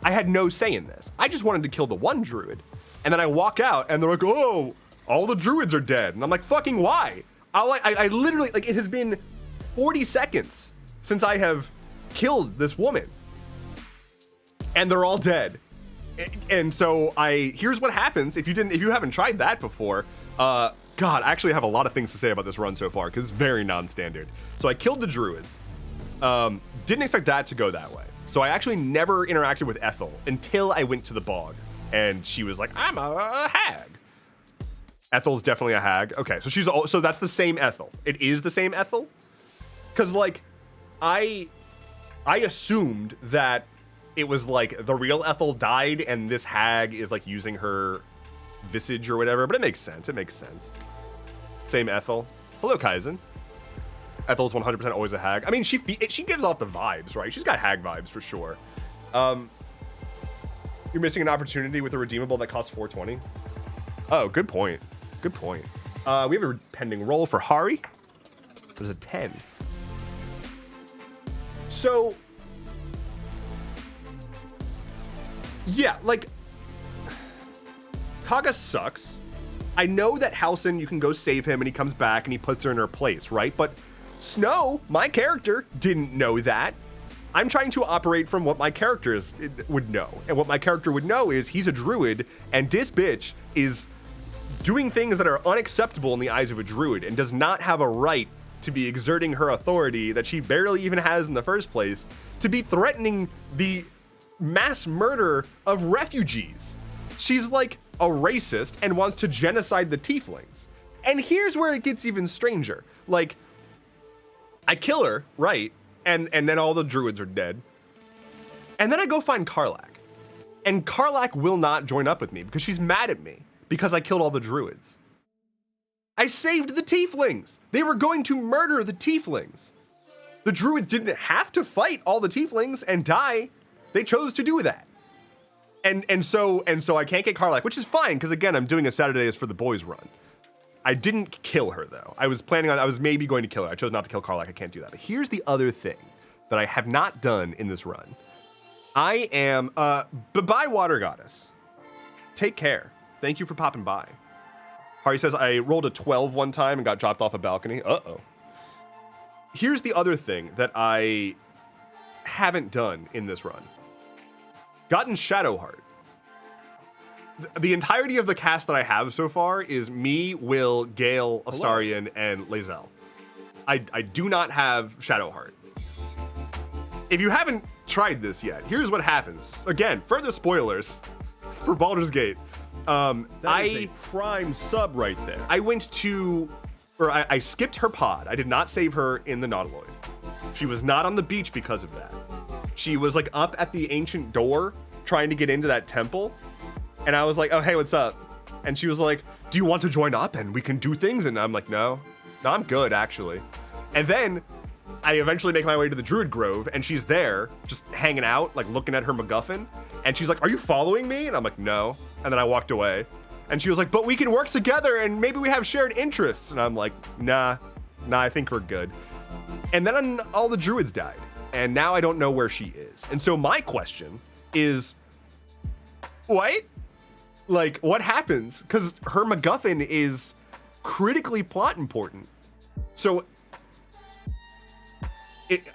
I had no say in this. I just wanted to kill the one druid. And then I walk out, and they're like, oh, all the druids are dead. And I'm like, fucking why? I literally, like, it has been 40 seconds since I have killed this woman. And they're all dead. And so here's what happens if you haven't tried that before. God, I actually have a lot of things to say about this run so far because it's very non-standard. So I killed the druids. Didn't expect that to go that way. So I actually never interacted with Ethel until I went to the bog, and she was like, "I'm a hag." Ethel's definitely a hag. Okay, so that's the same Ethel. It is the same Ethel, because like I assumed that it was like the real Ethel died and this hag is like using her visage or whatever, but it makes sense. It makes sense. Same Ethel. Hello, Kaizen. Ethel's 100% always a hag. I mean, she gives off the vibes, right? She's got hag vibes for sure. You're missing an opportunity with a redeemable that costs 420. Oh, good point. Good point. We have a pending roll for Hari. There's a 10. So, yeah, like, Kaga sucks. I know that Halsin, you can go save him and he comes back and he puts her in her place, right? But Snow, my character, didn't know that. I'm trying to operate from what my characters would know. And what my character would know is he's a druid and this bitch is doing things that are unacceptable in the eyes of a druid and does not have a right to be exerting her authority that she barely even has in the first place to be threatening the mass murder of refugees. She's like a racist and wants to genocide the tieflings. And here's where it gets even stranger. Like, I kill her, right? And then all the druids are dead. And then I go find Karlach. And Karlach will not join up with me because she's mad at me because I killed all the druids. I saved the tieflings. They were going to murder the tieflings. The druids didn't have to fight all the tieflings and die. They chose to do that. And so I can't get Karlach, which is fine because again, I'm doing a Saturdays for the Boys run. I didn't kill her though. I was maybe going to kill her. I chose not to kill Karlach. I can't do that. But here's the other thing that I have not done in this run. I am, bye Water Goddess. Take care. Thank you for popping by. Hari says, I rolled a 12 one time and got dropped off a balcony. Uh-oh. Here's the other thing that I haven't done in this run. Gotten Shadowheart. The entirety of the cast that I have so far is me, Will, Gale, Astarion, and Lae'zel. I do not have Shadowheart. If you haven't tried this yet, here's what happens. Again, further spoilers for Baldur's Gate. That is a prime sub right there. I skipped her pod. I did not save her in the Nautiloid. She was not on the beach because of that. She was like up at the ancient door trying to get into that temple. And I was like, oh, hey, what's up? And she was like, do you want to join up and we can do things? And I'm like, no, I'm good, actually. And then I eventually make my way to the Druid Grove and she's there just hanging out, like looking at her MacGuffin. And she's like, are you following me? And I'm like, no. And then I walked away. And she was like, but we can work together and maybe we have shared interests. And I'm like, nah, I think we're good. And then all the druids died. And now I don't know where she is. And so my question is, what? Like, what happens? Because her MacGuffin is critically plot important. So,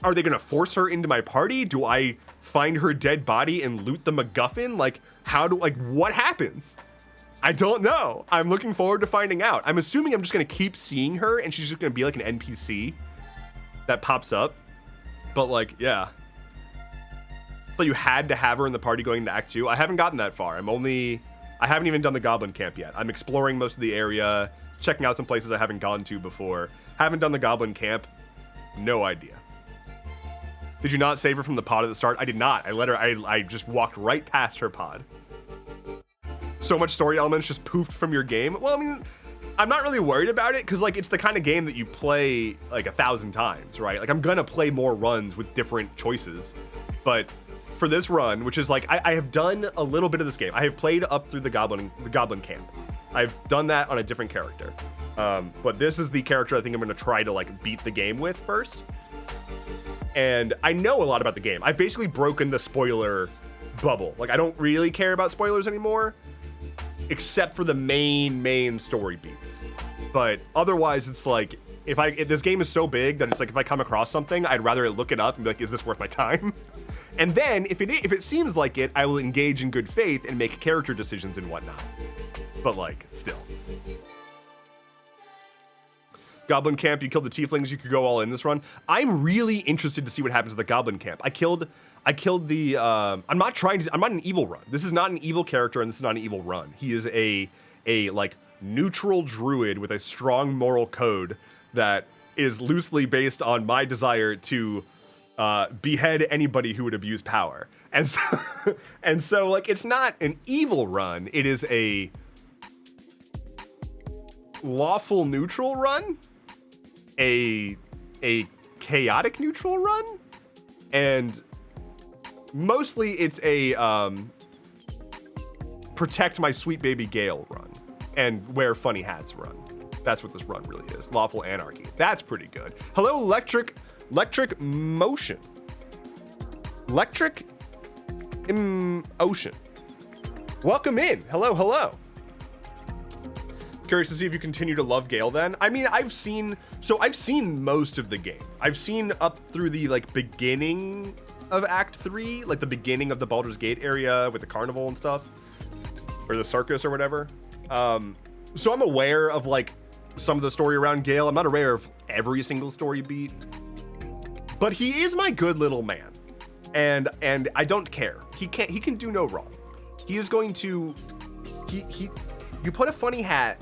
are they going to force her into my party? Do I find her dead body and loot the MacGuffin? Like, what happens? I don't know. I'm looking forward to finding out. I'm assuming I'm just going to keep seeing her and she's just going to be like an NPC that pops up. But like, yeah. But you had to have her in the party going into Act 2. I haven't gotten that far. I haven't even done the Goblin Camp yet. I'm exploring most of the area, checking out some places I haven't gone to before. Haven't done the Goblin Camp. No idea. Did you not save her from the pod at the start? I did not. I just walked right past her pod. So much story elements just poofed from your game. Well, I mean, I'm not really worried about it because like it's the kind of game that you play like 1,000 times, right? Like I'm gonna play more runs with different choices. But for this run, which is like I have done a little bit of this game. I have played up through the Goblin Camp. I've done that on a different character. But this is the character I think I'm gonna try to like beat the game with first. And I know a lot about the game. I've basically broken the spoiler bubble. Like I don't really care about spoilers anymore, except for the main story beats. But otherwise, it's like if this game is so big that it's like if I come across something, I'd rather look it up and be like, is this worth my time? And then if it seems like it, I will engage in good faith and make character decisions and whatnot. But like, still. Goblin Camp, you killed the tieflings, you could go all in this run. I'm really interested to see what happens at the Goblin Camp. I killed the, I'm not an evil run. This is not an evil character and this is not an evil run. He is a like neutral druid with a strong moral code that is loosely based on my desire to behead anybody who would abuse power. And so, and so like, it's not an evil run. It is a lawful neutral run, a chaotic neutral run, and mostly it's a protect my sweet baby Gale run and wear funny hats run. That's what this run really is. Lawful anarchy. That's pretty good. Hello, Electric Motion. Electric Ocean. Welcome in. Hello. Curious to see if you continue to love Gale then. I mean, I've seen most of the game. I've seen up through the like beginning of Act 3, like the beginning of the Baldur's Gate area with the carnival and stuff, or the circus or whatever. So I'm aware of like some of the story around Gale. I'm not aware of every single story beat, but he is my good little man, and I don't care. He can do no wrong. He is going to you put a funny hat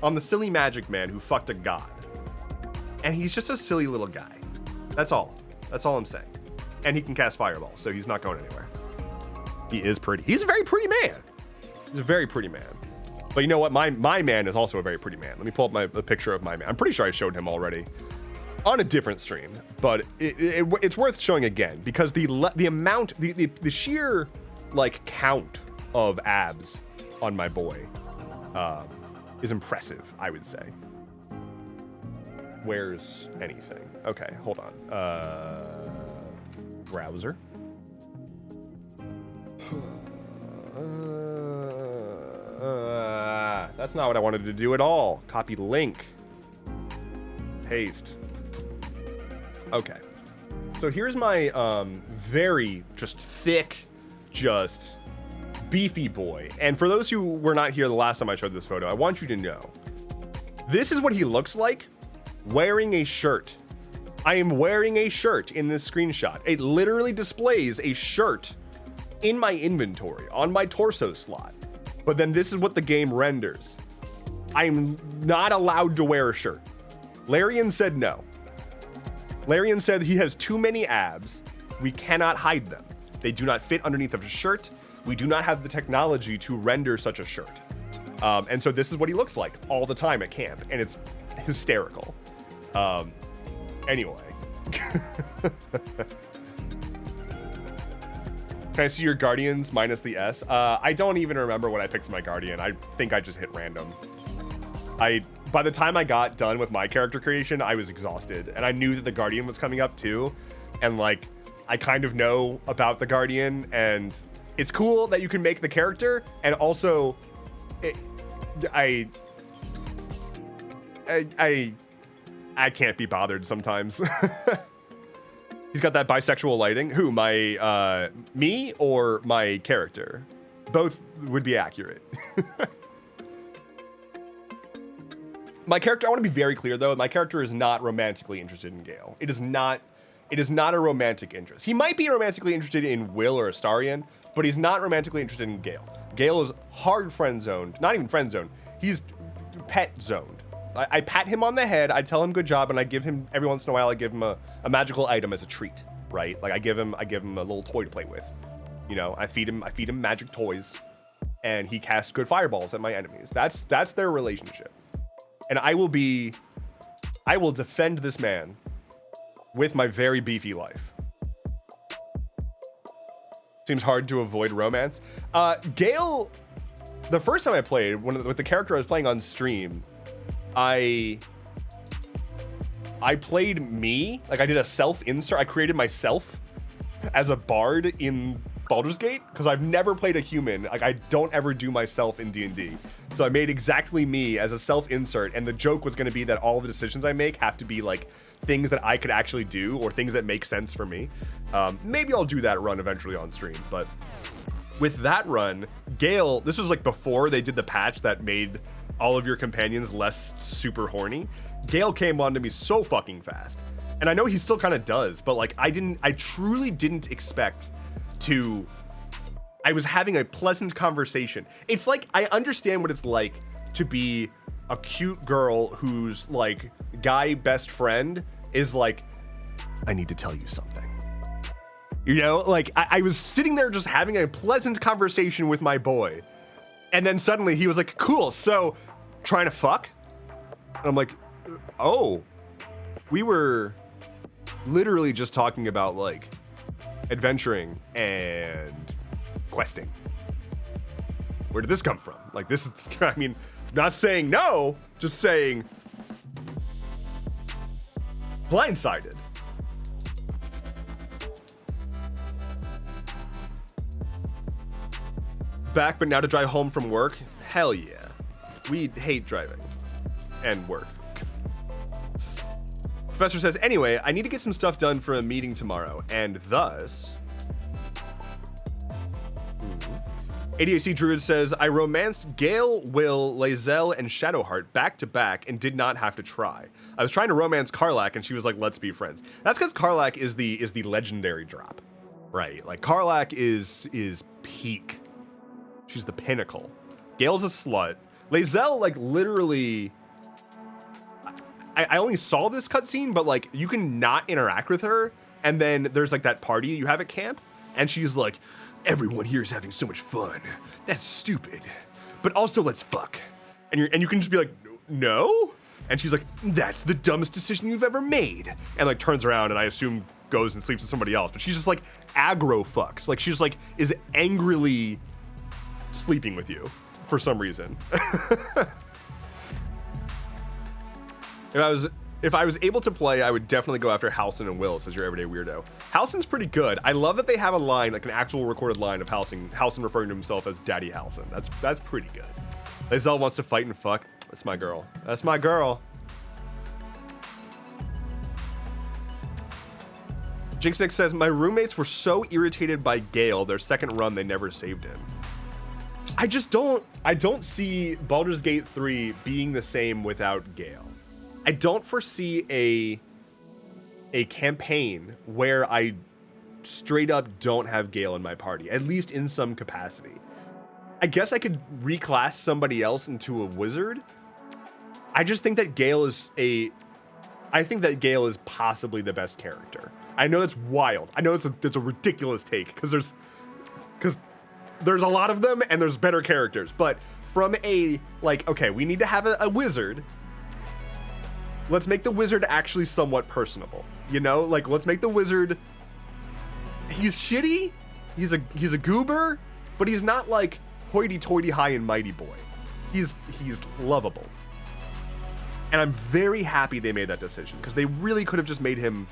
on the silly magic man who fucked a god, and he's just a silly little guy. That's all I'm saying. And he can cast fireball, so he's not going anywhere. He is pretty. He's a very pretty man. He's a very pretty man. But you know what? My man is also a very pretty man. Let me pull up the picture of my man. I'm pretty sure I showed him already on a different stream, but it's worth showing again because the amount, the sheer like count of abs on my boy is impressive, I would say. Where's anything? Okay, hold on. Browser. That's not what I wanted to do at all. Copy link. Paste. Okay. So here's my very just thick, just beefy boy. And for those who were not here the last time I showed this photo, I want you to know this is what he looks like wearing a shirt. I am wearing a shirt in this screenshot. It literally displays a shirt in my inventory on my torso slot. But then this is what the game renders. I'm not allowed to wear a shirt. Larian said no. Larian said he has too many abs. We cannot hide them. They do not fit underneath of a shirt. We do not have the technology to render such a shirt. And so this is what he looks like all the time at camp, and it's hysterical. Anyway. Can I see your Guardians minus the S? I don't even remember what I picked for my Guardian. I think I just hit random. By the time I got done with my character creation, I was exhausted. And I knew that the Guardian was coming up too. And like, I kind of know about the Guardian. And it's cool that you can make the character. And also, I can't be bothered sometimes. He's got that bisexual lighting. Who, me or my character? Both would be accurate. My character, I want to be very clear though, my character is not romantically interested in Gale. It is not a romantic interest. He might be romantically interested in Will or Astarion, but he's not romantically interested in Gale. Gale is hard friend zoned, not even friend zoned. He's pet zoned. I pat him on the head, I tell him good job, and I give him, every once in a while, I give him a magical item as a treat, right? Like I give him a little toy to play with. You know, I feed him magic toys, and he casts good fireballs at my enemies. That's their relationship. And I will defend this man with my very beefy life. Seems hard to avoid romance. Gale, the first time I played, with the character I was playing on stream, I played me, like I did a self-insert. I created myself as a bard in Baldur's Gate, because I've never played a human. Like I don't ever do myself in D&D. So I made exactly me as a self-insert, and the joke was going to be that all the decisions I make have to be like things that I could actually do, or things that make sense for me. Maybe I'll do that run eventually on stream, but with that run, Gale, this was like before they did the patch that made all of your companions less super horny. Gale came on to me so fucking fast. And I know he still kind of does, but like I truly didn't expect to, I was having a pleasant conversation. It's like, I understand what it's like to be a cute girl whose like guy best friend is like, I need to tell you something. You know, like I was sitting there just having a pleasant conversation with my boy. And then suddenly he was like, cool, so trying to fuck? And I'm like, oh, we were literally just talking about like adventuring and questing. Where did this come from? Like this is, I mean, not saying no, just saying blindsided. Back, but now to drive home from work? Hell yeah. We hate driving and work. Professor says, anyway, I need to get some stuff done for a meeting tomorrow, and thus... ADHD Druid says, I romanced Gale, Will, Lae'zel, and Shadowheart back to back and did not have to try. I was trying to romance Karlach, and she was like, let's be friends. That's because Karlach is the legendary drop, right? Like, Karlach is peak. She's the pinnacle. Gale's a slut. Lae'zel, like, literally... I only saw this cutscene, but, like, you can not interact with her, and then there's, like, that party you have at camp, and she's like, everyone here is having so much fun. That's stupid. But also, let's fuck. And you can just be like, no? And she's like, that's the dumbest decision you've ever made. And, like, turns around, and I assume goes and sleeps with somebody else. But she's just, like, aggro fucks. Like, she's, like, is angrily... sleeping with you for some reason. If I was able to play, I would definitely go after Halsin and Will, says your everyday weirdo. Halsin's pretty good. I love that they have a line, like an actual recorded line of Halsin referring to himself as Daddy Halsin. That's pretty good. Lae'zel wants to fight and fuck. That's my girl. That's my girl. Jinxnick says, my roommates were so irritated by Gale, their second run, they never saved him. I don't see Baldur's Gate 3 being the same without Gale. I don't foresee a campaign where I straight up don't have Gale in my party, at least in some capacity. I guess I could reclass somebody else into a wizard. I just think that Gale is possibly the best character. I know that's wild. I know it's a ridiculous take because there's a lot of them and there's better characters, but from a, like, okay, we need to have a wizard. Let's make the wizard actually somewhat personable, you know? Like, let's make the wizard, he's shitty, He's a goober, but he's not like hoity-toity high and mighty boy. He's lovable. And I'm very happy they made that decision, because they really could have just made him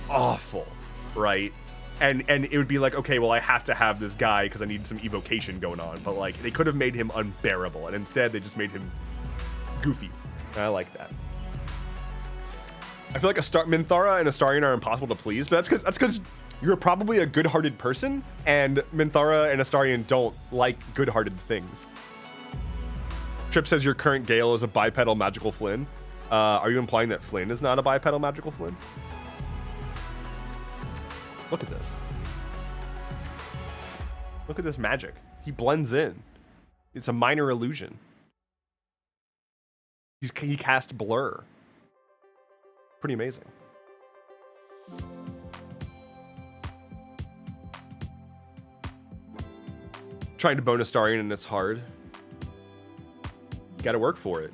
awful, right? And it would be like, okay, well, I have to have this guy because I need some evocation going on. But like, they could have made him unbearable, and instead they just made him goofy. And I like that. I feel like Minthara and Astarion are impossible to please, but that's because you're probably a good-hearted person, and Minthara and Astarion don't like good-hearted things. Trip says your current Gale is a bipedal magical Flynn. Are you implying that Flynn is not a bipedal magical Flynn? Look at this. Look at this magic. He blends in. It's a minor illusion. He cast Blur. Pretty amazing. Trying to bone Astarion and it's hard. You gotta work for it.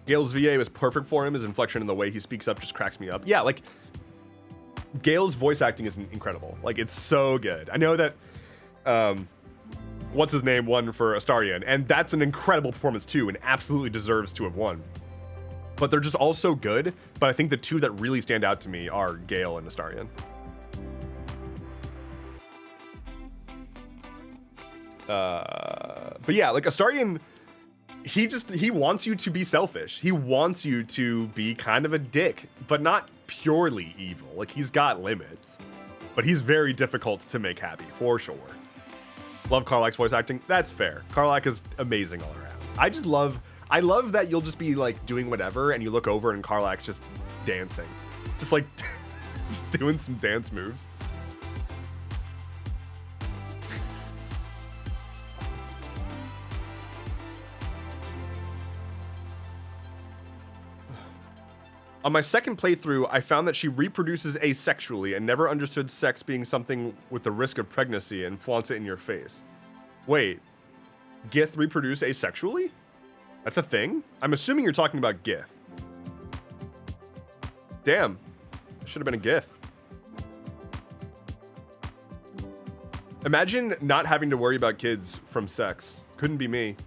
Gale's VA was perfect for him. His inflection and the way he speaks up just cracks me up. Yeah, like, Gale's voice acting is incredible. Like, it's so good. I know that, what's his name won for Astarion, and that's an incredible performance too, and absolutely deserves to have won. But they're just all so good, but I think the two that really stand out to me are Gale and Astarion. But yeah, like Astarion, he wants you to be selfish. He wants you to be kind of a dick, but not purely evil. Like, he's got limits, but he's very difficult to make happy, for sure. Love Karlach's voice acting. That's fair. Karlach is amazing all around. I love that you'll just be like doing whatever and you look over and Karlach's just dancing. Just like, just doing some dance moves. On my second playthrough, I found that she reproduces asexually and never understood sex being something with the risk of pregnancy and flaunts it in your face. Wait, Gith reproduce asexually? That's a thing? I'm assuming you're talking about Gith. Damn, should have been a Gith. Imagine not having to worry about kids from sex. Couldn't be me.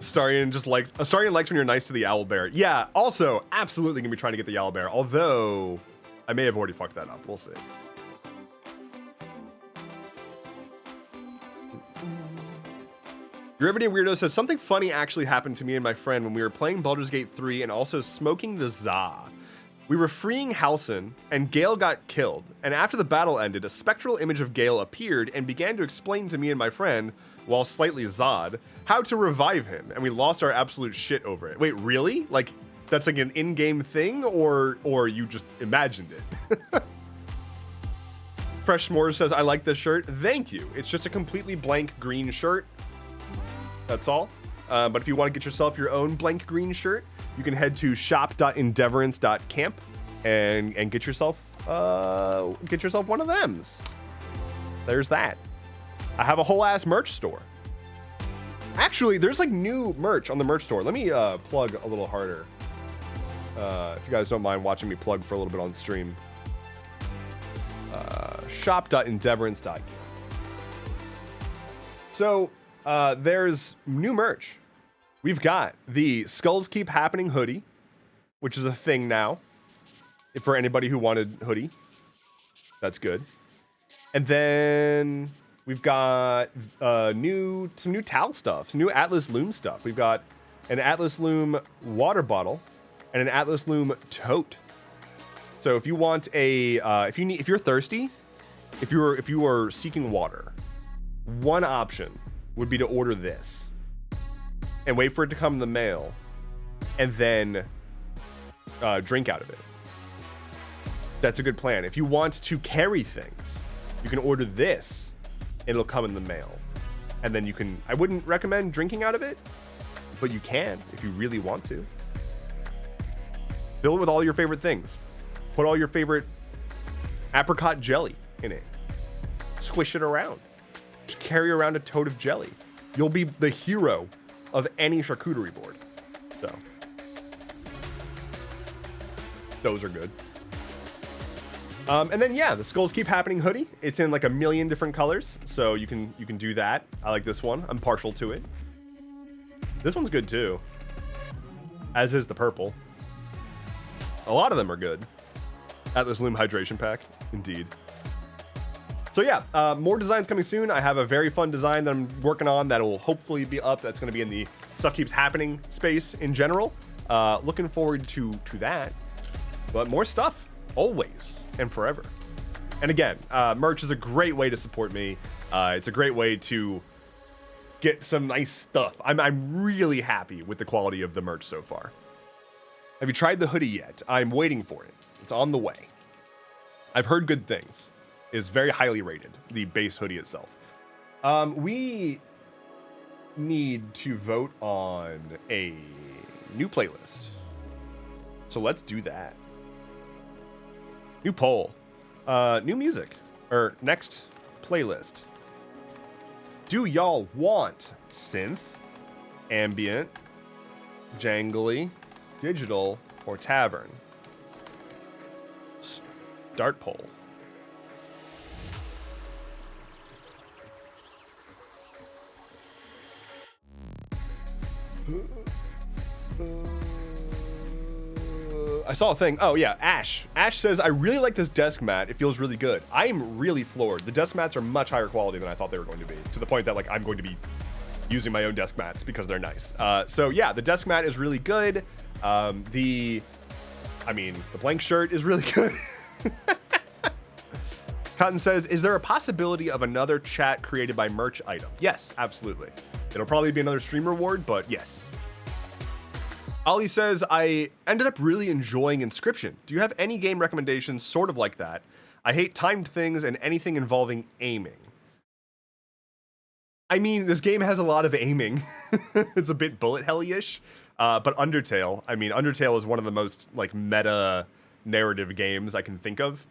Astarion likes when you're nice to the owlbear. Yeah, also, absolutely gonna be trying to get the owlbear, although I may have already fucked that up. We'll see. Your Everyday Weirdo says, something funny actually happened to me and my friend when we were playing Baldur's Gate 3 and also smoking the Za. We were freeing Halsin, and Gale got killed, and after the battle ended, a spectral image of Gale appeared and began to explain to me and my friend, while slightly Zod, how to revive him, and we lost our absolute shit over it. Wait, really? Like, that's like an in-game thing, or you just imagined it? Fresh S'mores says, I like this shirt. Thank you. It's just a completely blank green shirt. That's all. But if you want to get yourself your own blank green shirt, you can head to shop.endeavorance.camp and get yourself one of them. There's that. I have a whole ass merch store. Actually, there's like new merch on the merch store. Let me plug a little harder. If you guys don't mind watching me plug for a little bit on stream. Shop.endeavorance.camp. So there's new merch. We've got the Skulls Keep Happening hoodie, which is a thing now. For anybody who wanted hoodie, that's good. And then we've got some new towel stuff, some new Atlas Loom stuff. We've got an Atlas Loom water bottle and an Atlas Loom tote. So if you want if you're thirsty, if you are seeking water, one option would be to order this and wait for it to come in the mail and then drink out of it. That's a good plan. If you want to carry things, you can order this and it'll come in the mail. And then I wouldn't recommend drinking out of it, but you can if you really want to. Fill it with all your favorite things. Put all your favorite apricot jelly in it. Squish it around. Just carry around a tote of jelly. You'll be the hero of any charcuterie board. So Those are good. And then yeah, the Skulls Keep Happening hoodie. It's in like a million different colors, so you can do that. I like this one. I'm partial to it. This one's good too. As is the purple. A lot of them are good. Atlas Loom Hydration Pack, indeed. So yeah, more designs coming soon. I have a very fun design that I'm working on that will hopefully be up. That's going to be in the Stuff Keeps Happening space in general. Looking forward to that. But more stuff, always and forever. And again, merch is a great way to support me. It's a great way to get some nice stuff. I'm really happy with the quality of the merch so far. Have you tried the hoodie yet? I'm waiting for it. It's on the way. I've heard good things. It's very highly rated, the base hoodie itself. We need to vote on a new playlist. So let's do that. New poll. New music. Or next playlist. Do y'all want synth, ambient, jangly, digital, or tavern? Start poll. I saw a thing. Oh yeah, Ash. Ash says, I really like this desk mat. It feels really good. I am really floored. The desk mats are much higher quality than I thought they were going to be, to the point that like I'm going to be using my own desk mats because they're nice. So yeah, the desk mat is really good. The blank shirt is really good. Cotton says, is there a possibility of another chat created by merch item? Yes, absolutely. It'll probably be another stream reward, but yes. Ollie says, I ended up really enjoying Inscription. Do you have any game recommendations sort of like that? I hate timed things and anything involving aiming. I mean, this game has a lot of aiming. It's a bit bullet hell-ish. But Undertale, Undertale is one of the most like meta narrative games I can think of.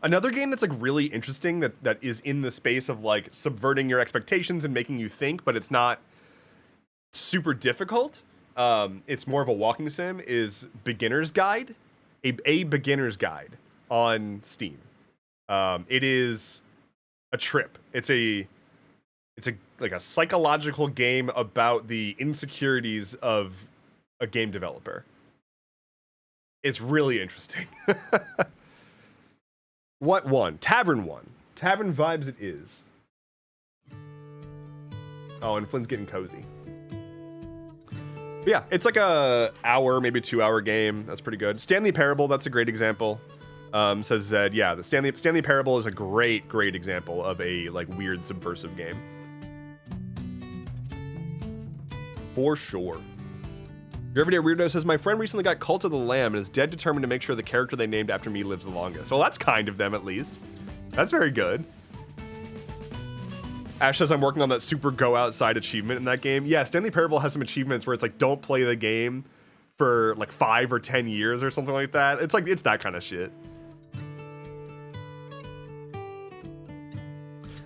Another game that's like really interesting that is in the space of like subverting your expectations and making you think, but it's not super difficult. It's more of a walking sim is Beginner's Guide, a Beginner's Guide on Steam. It is a trip. It's a like a psychological game about the insecurities of a game developer. It's really interesting. What one? Tavern one. Tavern vibes it is. Oh, and Flynn's getting cozy. But yeah, it's like a hour, maybe 2 hour game. That's pretty good. Stanley Parable, that's a great example. Says Zed, yeah, the Stanley Parable is a great example of a like weird subversive game. For sure. Your Everyday Weirdo says, my friend recently got Cult of the Lamb and is dead determined to make sure the character they named after me lives the longest. Well, that's kind of them, at least. That's very good. Ash says, I'm working on that super go outside achievement in that game. Yeah, Stanley Parable has some achievements where it's like, don't play the game for like 5 or 10 years or something like that. It's like, it's that kind of shit.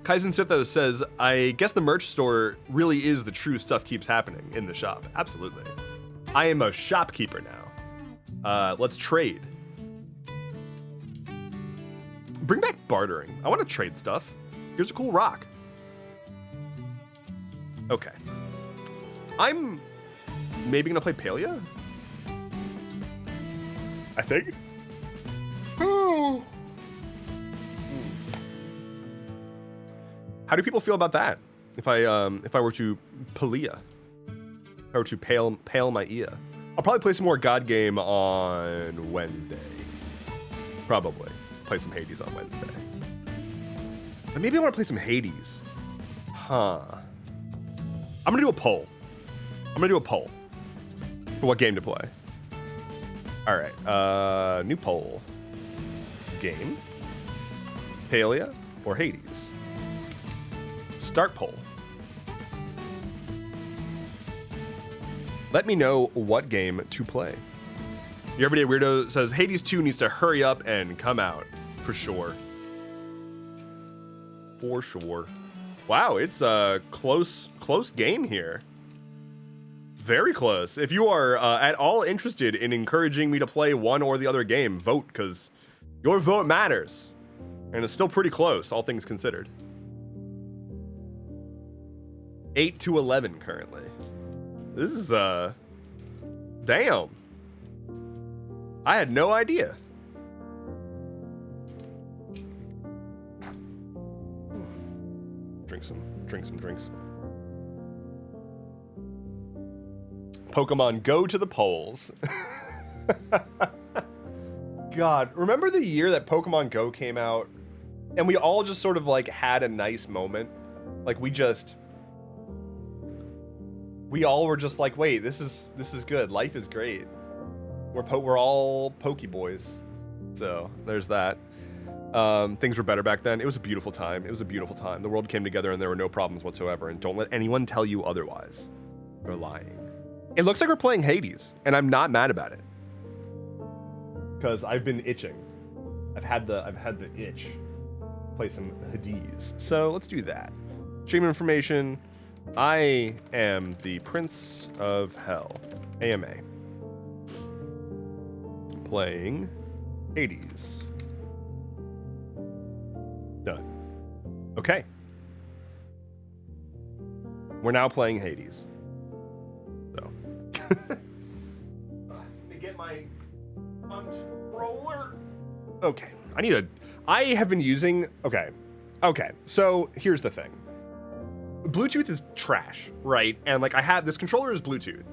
Kaizen Sitho says, I guess the merch store really is the true Stuff Keeps Happening in the shop. Absolutely. I am a shopkeeper now. Let's trade. Bring back bartering. I want to trade stuff. Here's a cool rock. Okay. I'm maybe going to play Palia? I think. Oh. How do people feel about that? If I were to Palia? If I were to pale my ear. I'll probably play some more God Game on Wednesday. Probably. Play some Hades on Wednesday. But maybe I want to play some Hades. Huh. I'm going to do a poll. For what game to play. All right. New poll. Game. Palia or Hades? Start poll. Let me know what game to play. Your Everyday Weirdo says Hades 2 needs to hurry up and come out. For sure. For sure. Wow, it's a close game here. Very close. If you are at all interested in encouraging me to play one or the other game, vote, because your vote matters. And it's still pretty close, all things considered. 8-11 currently. This is, damn. I had no idea. Drink some drinks. Pokemon Go to the polls. God, remember the year that Pokemon Go came out and we all just sort of like had a nice moment? Like we all were just like, wait, this is good. Life is great. We're all Pokeboys. So there's that. Things were better back then. It was a beautiful time. The world came together and there were no problems whatsoever. And don't let anyone tell you otherwise. They're lying. It looks like we're playing Hades, and I'm not mad about it. Because I've been itching. I've had the itch. Play some Hades. So let's do that. Stream information. I am the Prince of Hell. AMA. Playing Hades. Done. Okay. We're now playing Hades. So. Let me get my controller. Okay. I have been using. Okay. So here's the thing. Bluetooth is trash, right? And like this controller is Bluetooth,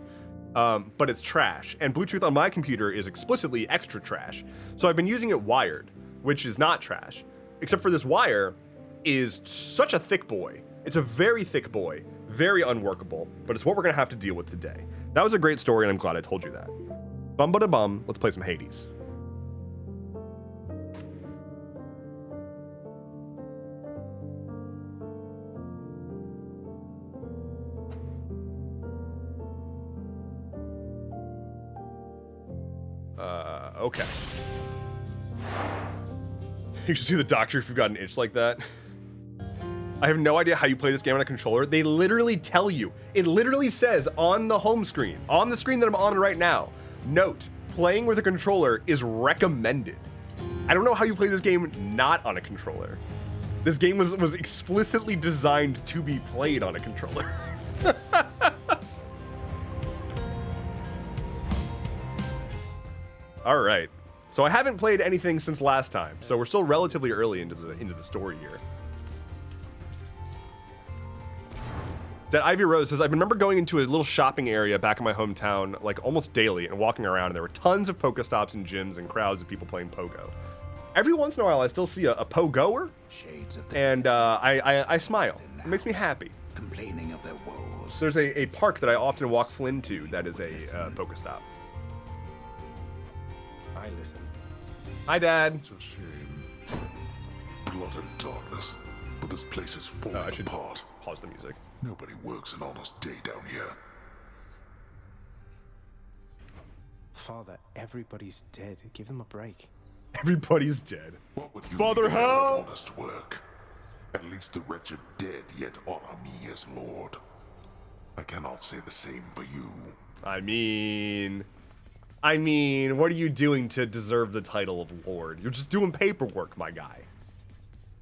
but it's trash. And Bluetooth on my computer is explicitly extra trash. So I've been using it wired, which is not trash. Except for this wire is such a thick boy. It's a very thick boy, very unworkable, but it's what we're gonna have to deal with today. That was a great story, and I'm glad I told you that. Bum-ba-da-bum, let's play some Hades. Okay. You should see the doctor if you've got an itch like that. I have no idea how you play this game on a controller. They literally tell you. It literally says on the home screen, on the screen that I'm on right now, note, playing with a controller is recommended. I don't know how you play this game not on a controller. This game was explicitly designed to be played on a controller. All right. So I haven't played anything since last time, so we're still relatively early into the story here. That Ivy Rose says, I remember going into a little shopping area back in my hometown, like almost daily, and walking around, and there were tons of Pokestops and gyms and crowds of people playing Pogo. Every once in a while, I still see a Pogoer, and I smile. It makes me happy. Complaining of their woes. There's a park that I often walk Flynn to that is a Pokestop. I listen. Hi, Dad. It's a shame. Blood and darkness, but this place is falling I should apart. pause the music. Nobody works an honest day down here. Father, everybody's dead. Give them a break. Everybody's dead. What would you Father do without Hell? honest work? At least the wretched dead yet honor me as Lord. I cannot say the same for you. I mean, what are you doing to deserve the title of Lord? You're just doing paperwork, my guy.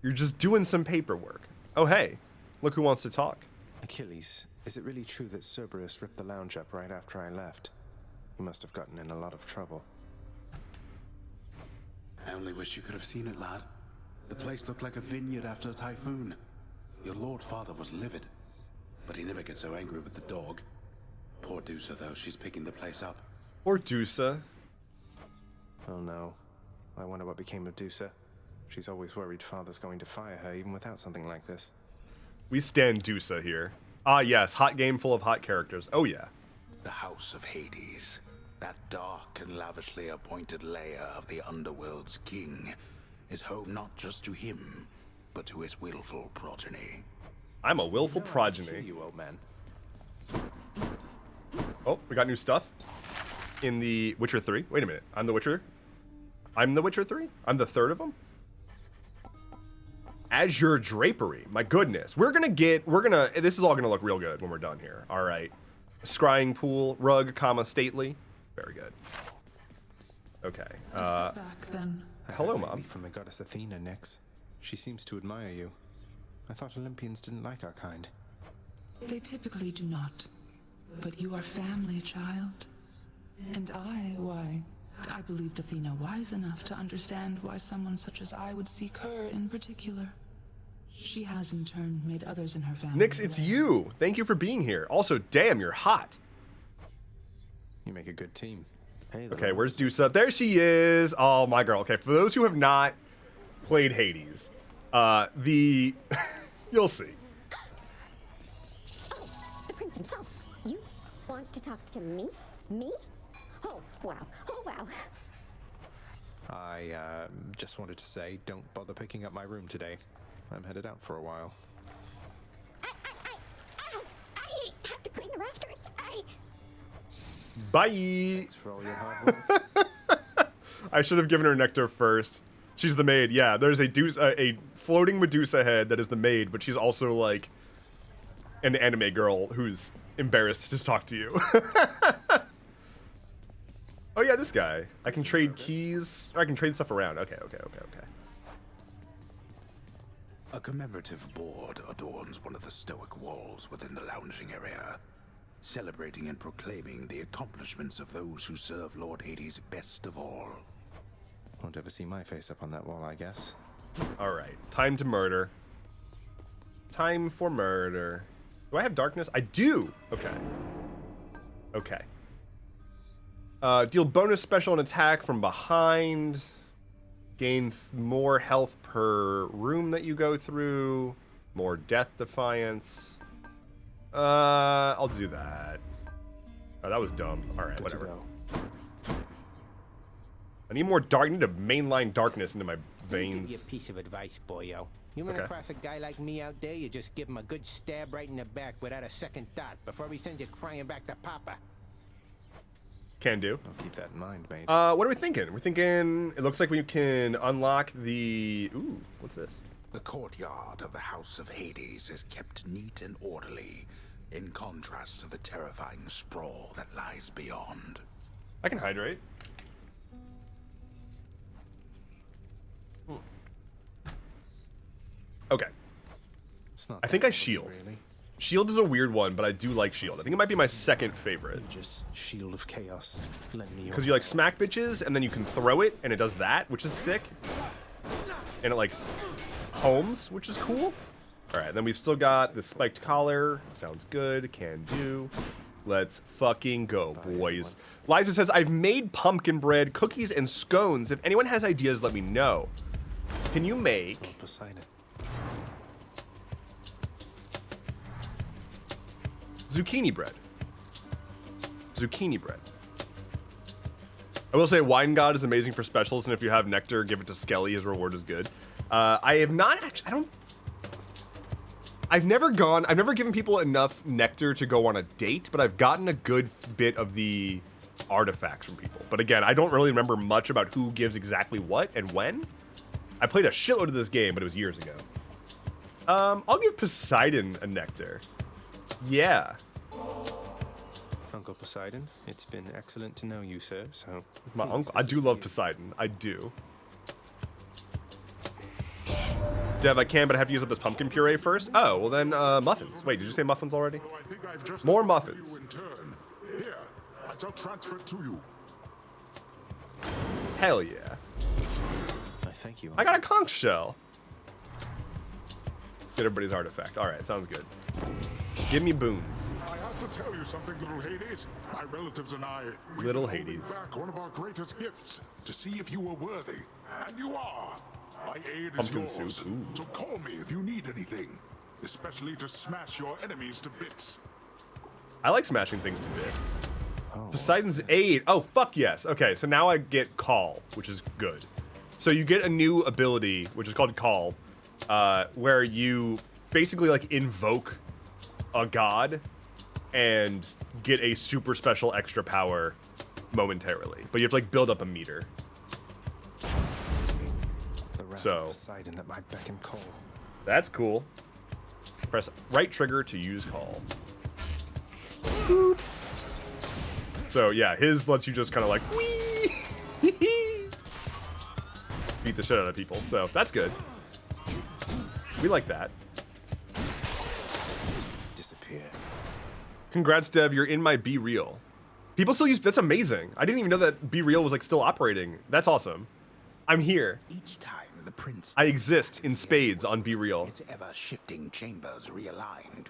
You're just doing some paperwork. Oh, hey, look who wants to talk. Achilles, is it really true that Cerberus ripped the lounge up right after I left? He must have gotten in a lot of trouble. I only wish you could have seen it, lad. The place looked like a vineyard after a typhoon. Your Lord Father was livid, but he never gets so angry with the dog. Poor Dusa, though, she's picking the place up. Or Dusa. Oh no. I wonder what became of Dusa. She's always worried Father's going to fire her even without something like this. We stand Dusa here. Ah, yes, hot game full of hot characters. Oh, yeah. The House of Hades, that dark and lavishly appointed lair of the Underworld's king, is home not just to him, but to his willful progeny. I'm a willful progeny. You old man. Oh, we got new stuff in the Witcher 3. Wait a minute. I'm the Witcher 3? I'm the third of them? Azure Drapery. My goodness. This is all gonna look real good when we're done here. All right. Scrying pool, rug, comma, stately. Very good. Okay. Sit back then. Hello, Maybe Mom. from the goddess Athena, Nyx. She seems to admire you. I thought Olympians didn't like our kind. They typically do not. But you are family, child. And I believed Athena wise enough to understand why someone such as I would seek her in particular. She has in turn made others in her family. Nyx, it's you. Thank you for being here. Also, damn, you're hot. You make a good team. Hey, Okay, where's Dusa? There she is. Oh, my girl. Okay, for those who have not played Hades, you'll see. Oh, the prince himself. You want to talk to me? Me? Oh, wow. Oh, wow. I just wanted to say, don't bother picking up my room today. I'm headed out for a while. I have to clean the rafters. Bye. Thanks for all your hard work. I should have given her nectar first. She's the maid. Yeah, there's a floating Medusa head that is the maid, but she's also like an anime girl who's embarrassed to talk to you. Oh yeah, this guy. I can trade keys. Or I can trade stuff around. Okay. A commemorative board adorns one of the stoic walls within the lounging area, celebrating and proclaiming the accomplishments of those who serve Lord Hades best of all. Won't ever see my face up on that wall, I guess. All right. Time to murder. Time for murder. Do I have darkness? I do. Okay. Deal bonus special and attack from behind. Gain more health per room that you go through. More death defiance. I'll do that. Oh, that was dumb. All right, whatever. I need more dark. I need to mainline darkness into my Give veins. you a piece of advice, boyo. You run Okay. across a guy like me out there, you just give him a good stab right in the back without a second thought before he sends you crying back to Papa. Can do. I'll keep that in mind, mate. What are we thinking? We're thinking it looks like we can unlock the... Ooh, what's this? The courtyard of the House of Hades is kept neat and orderly, in contrast to the terrifying sprawl that lies beyond. I can hydrate. Okay. It's not I think that I heavy, shield. Really. Shield is a weird one, but I do like shield. I think it might be my second favorite. Just shield of chaos. Lend me your Because you like smack bitches, and then you can throw it, and it does that, which is sick. And it like homes, which is cool. All right, then we've still got the spiked collar. Sounds good. Can do. Let's fucking go, boys. Liza says, I've made pumpkin bread, cookies, and scones. If anyone has ideas, let me know. Can you make... Poseidon. Zucchini bread. Zucchini bread. I will say Wine God is amazing for specials, and if you have nectar, give it to Skelly. His reward is good. I have not actually... I've never given people enough nectar to go on a date, but I've gotten a good bit of the artifacts from people. But again, I don't really remember much about who gives exactly what and when. I played a shitload of this game, but it was years ago. I'll give Poseidon a nectar. Yeah. Uncle Poseidon, it's been excellent to know you, sir, so... My uncle. I do love Poseidon. I do. Dev, I can, but I have to use up this pumpkin puree first. Oh, well then, muffins. Wait, did you say muffins already? Well, I think I've just More done muffins. for you in turn. Here, I shall transfer it to you. Hell yeah. I thank you. I got a conch shell. Get everybody's artifact. All right, sounds good. Give me boons. I have to tell you something, little Hades. My relatives and I, we've Little been holding Hades. back one of our greatest gifts to see if you were worthy, and you are. My aid Pumpkin is yours, soup, ooh. so call me if you need anything, especially to smash your enemies to bits. I like smashing things to bits. Poseidon's aid. Oh, fuck yes. Okay, so now I get call, which is good. So you get a new ability, which is called call, where you basically like invoke a god and get a super special extra power momentarily. But you have to like build up a meter. The wrath So- of Poseidon at my beck and call. That's cool. Press right trigger to use call. Boop. So yeah, his lets you just kind of like whee beat the shit out of people. So that's good. We like that. Disappear. Congrats, Dev. You're in my Be Real. People still use. That's amazing. I didn't even know that Be Real was like still operating. That's awesome. I'm here. Each time the prince... I exist in spades on Be Real. Its ever-shifting chambers realigned.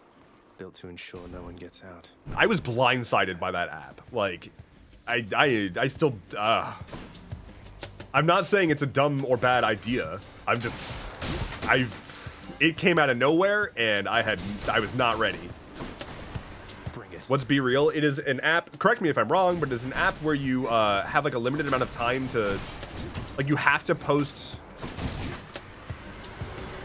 Built to ensure no one gets out. I was blindsided by that app. Like, I still. I'm not saying it's a dumb or bad idea. It came out of nowhere, and I was not ready. Bring it. What's Be Real? It is an app. Correct me if I'm wrong, but it's an app where you have like a limited amount of time to, like, you have to post.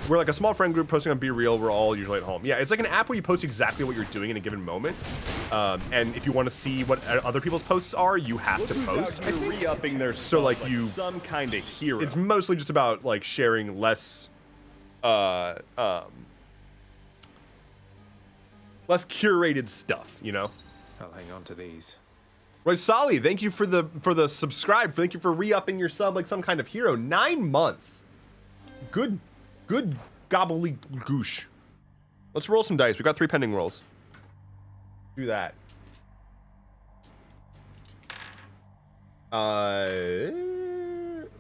We're like a small friend group posting on Be Real. We're all usually at home. Yeah, it's like an app where you post exactly what you're doing in a given moment. And if you want to see what other people's posts are, you have to post. You're re-upping their So like you, some kind of hero. it's mostly just about like sharing less, less curated stuff. You know. I'll hang on to these. Roy Sally, thank you for the subscribe. Thank you for re-upping your sub like some kind of hero. 9 months. Good gobbledygoosh. Let's roll some dice. We got 3 pending rolls. Do that.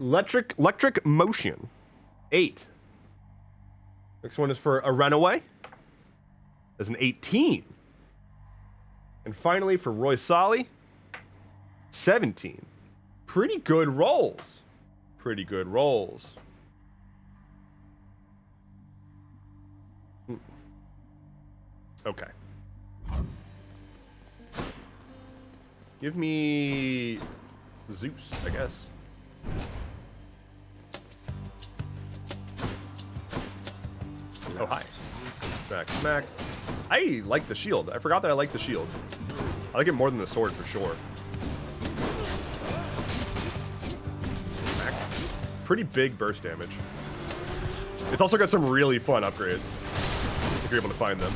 Electric motion. 8. Next one is for a runaway. That's an 18. And finally for Roy Sally, 17. Pretty good rolls. Pretty good rolls. Okay. Give me Zeus, I guess. Oh, hi. Smack, smack. I like the shield. I forgot that I like the shield. I like it more than the sword for sure. Smack. Pretty big burst damage. It's also got some really fun upgrades, if you're able to find them.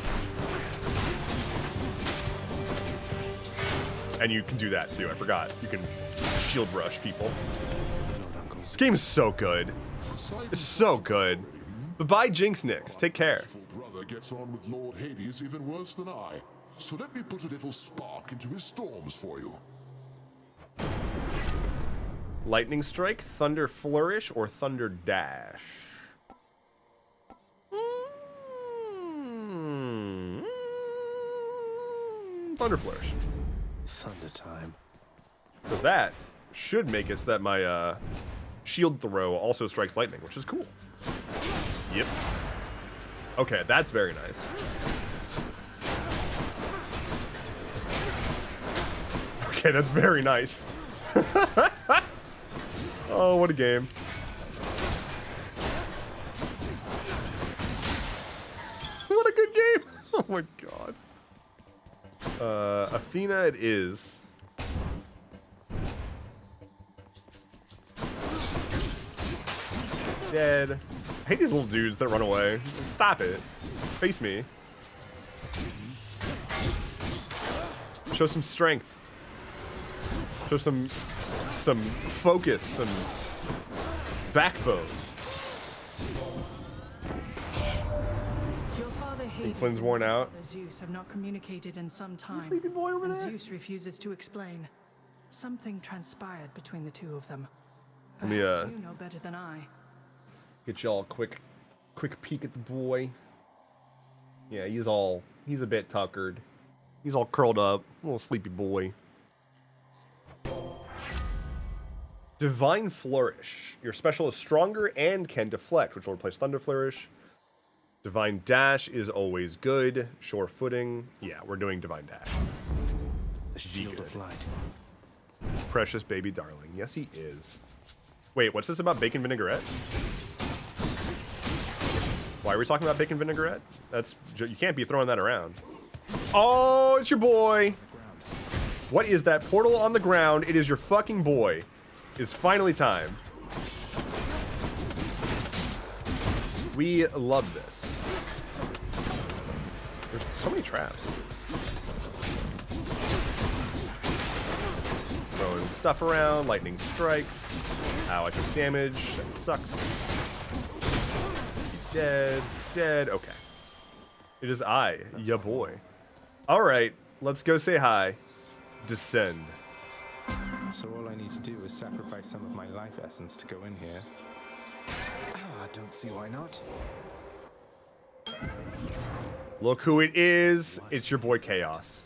And you can do that too, I forgot. You can shield rush people. This game is so good. It's so good. But bye, Jinx Nix. Take care. Brother gets on with Lord Hades even worse than I. So let me put a little spark into his storms for you. Lightning Strike, Thunder Flourish, or Thunder Dash? Thunder Flourish. Thunder time. So that should make it so that my shield throw also strikes lightning, which is cool. Yep. Okay, that's very nice. Okay, that's very nice. Oh, what a game. What a good game. Oh my god. Athena it is. Dead. I hate these little dudes that run away. Stop it. Face me. Show some strength. Show some focus, some backbone. Flynn's worn out. Zeus have not communicated in some time. Sleepy boy over and there. Zeus refuses to explain. Something transpired between the two of them. Let me Perhaps you know better than I. get y'all a quick peek at the boy. Yeah, he's a bit tuckered. He's all curled up, little sleepy boy. Divine Flourish. Your special is stronger and can deflect, which will replace Thunder Flourish. Divine Dash is always good. Sure footing. Yeah, we're doing Divine Dash. The shield of light. Precious baby darling. Yes, he is. Wait, what's this about bacon vinaigrette? Why are we talking about bacon vinaigrette? You can't be throwing that around. Oh, it's your boy. What is that portal on the ground? It is your fucking boy. It's finally time. We love this. There's so many traps. throwing stuff around. Lightning strikes. Ow, I took damage. That sucks. Dead. Dead. Okay. It is I, ya boy. All right, let's go say hi. Descend. So all I need to do is sacrifice some of my life essence to go in here. I don't see why not. Look who it is. It's your boy Chaos.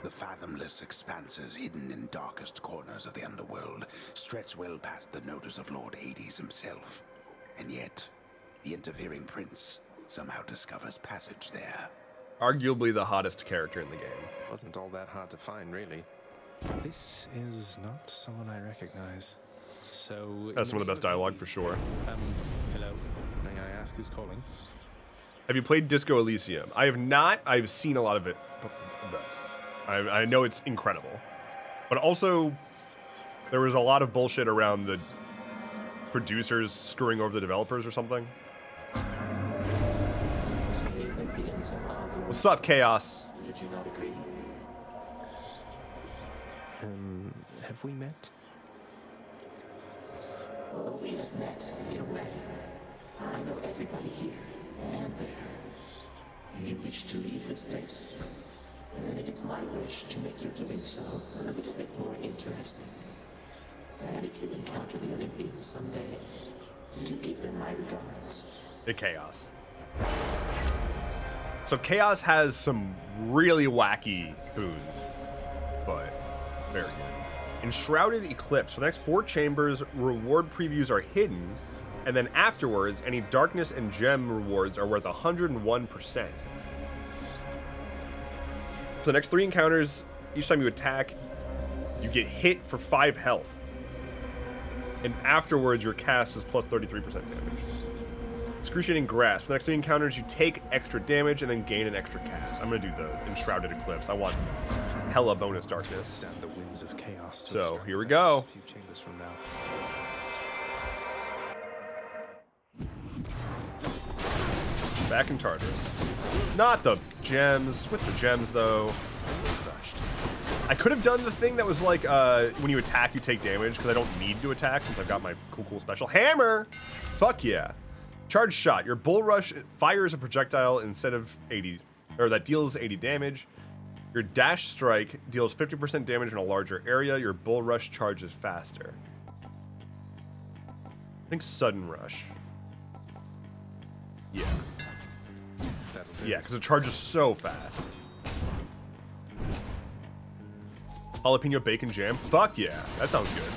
The fathomless expanses hidden in darkest corners of the underworld stretch well past the notice of Lord Hades himself. And yet, the interfering prince somehow discovers passage there. Arguably the hottest character in the game. Wasn't all that hard to find, really. This is not someone I recognize. So That's some of the best dialogue for sure. Hello. May I ask who's calling? Have you played Disco Elysium? I have not. I've seen a lot of it. I know it's incredible. But also, there was a lot of bullshit around the producers screwing over the developers or something. What's up, Chaos? Have we met? Although we have met in a way, I know everybody here and there. You wish to leave this place, and it is my wish to make your doing so a little bit more interesting. And if you encounter the Olympians someday, do give them my regards. The Chaos. So Chaos has some really wacky boons, but very good. Enshrouded Eclipse. For the next 4 chambers, reward previews are hidden, and then afterwards, any darkness and gem rewards are worth 101%. For the next 3 encounters, each time you attack, you get hit for 5 health. And afterwards, your cast is plus 33% damage. Excruciating Grasp. For the next 3 encounters, you take extra damage and then gain an extra cast. I'm going to do the Enshrouded Eclipse. I want hella bonus darkness. Stand the winds of chaos. So, here we go. A few chambers from now. Back in Tartarus. Not the gems. With the gems, though. I could have done the thing that was like, when you attack, you take damage, because I don't need to attack since I've got my cool special. Hammer! Fuck yeah. Charge Shot. Your Bull Rush fires a projectile instead of 80, or that deals 80 damage. Your Dash Strike deals 50% damage in a larger area. Your Bull Rush charges faster. I think Sudden Rush. Yeah. Yeah, because it charges so fast. Jalapeno Bacon Jam. Fuck yeah. That sounds good.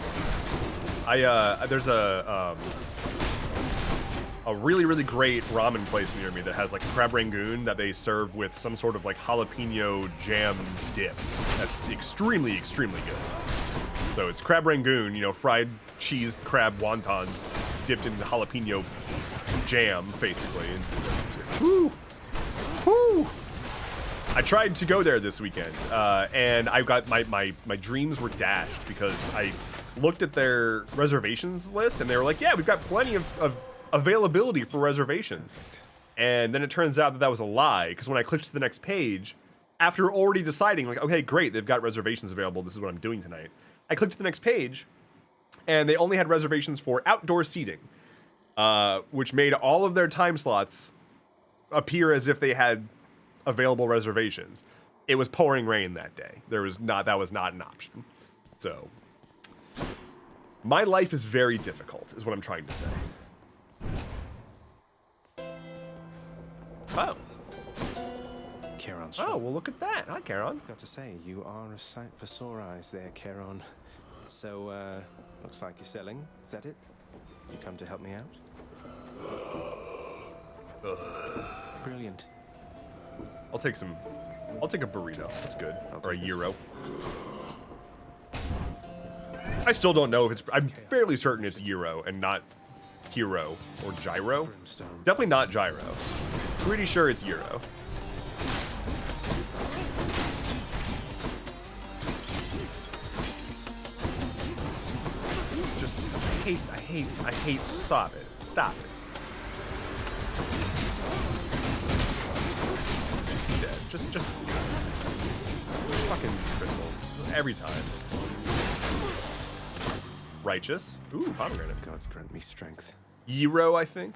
There's a really, really great ramen place near me that has like crab rangoon that they serve with some sort of like jalapeno jam dip. That's extremely, extremely good. So it's crab rangoon, you know, fried cheese crab wontons dipped in jalapeno jam, basically. And, woo! Woo! I tried to go there this weekend, and I got my dreams were dashed because I looked at their reservations list, and they were like, yeah, we've got plenty of availability for reservations. And then it turns out that that was a lie, because when I clicked to the next page, after already deciding, like, okay, great, they've got reservations available, this is what I'm doing tonight, I clicked to the next page, and they only had reservations for outdoor seating, which made all of their time slots appear as if they had available reservations. It was pouring rain that day. That was not an option. So my life is very difficult, is what I'm trying to say. Oh. Charon's Oh, well, look at that. Hi, Charon. Got to say, you are a sight for sore eyes there, Charon. So, looks like you're selling. Is that it? You come to help me out? Brilliant. I'll take a burrito. That's good. Or a gyro. I still don't know if it's... I'm fairly certain it's gyro and not hero or gyro. Definitely not gyro. Pretty sure it's gyro. Just, I hate, stop it. Stop it. Dead. Just fucking crystals. Every time. Righteous. Ooh, pomegranate. Gods grant me strength. Gyro, I think.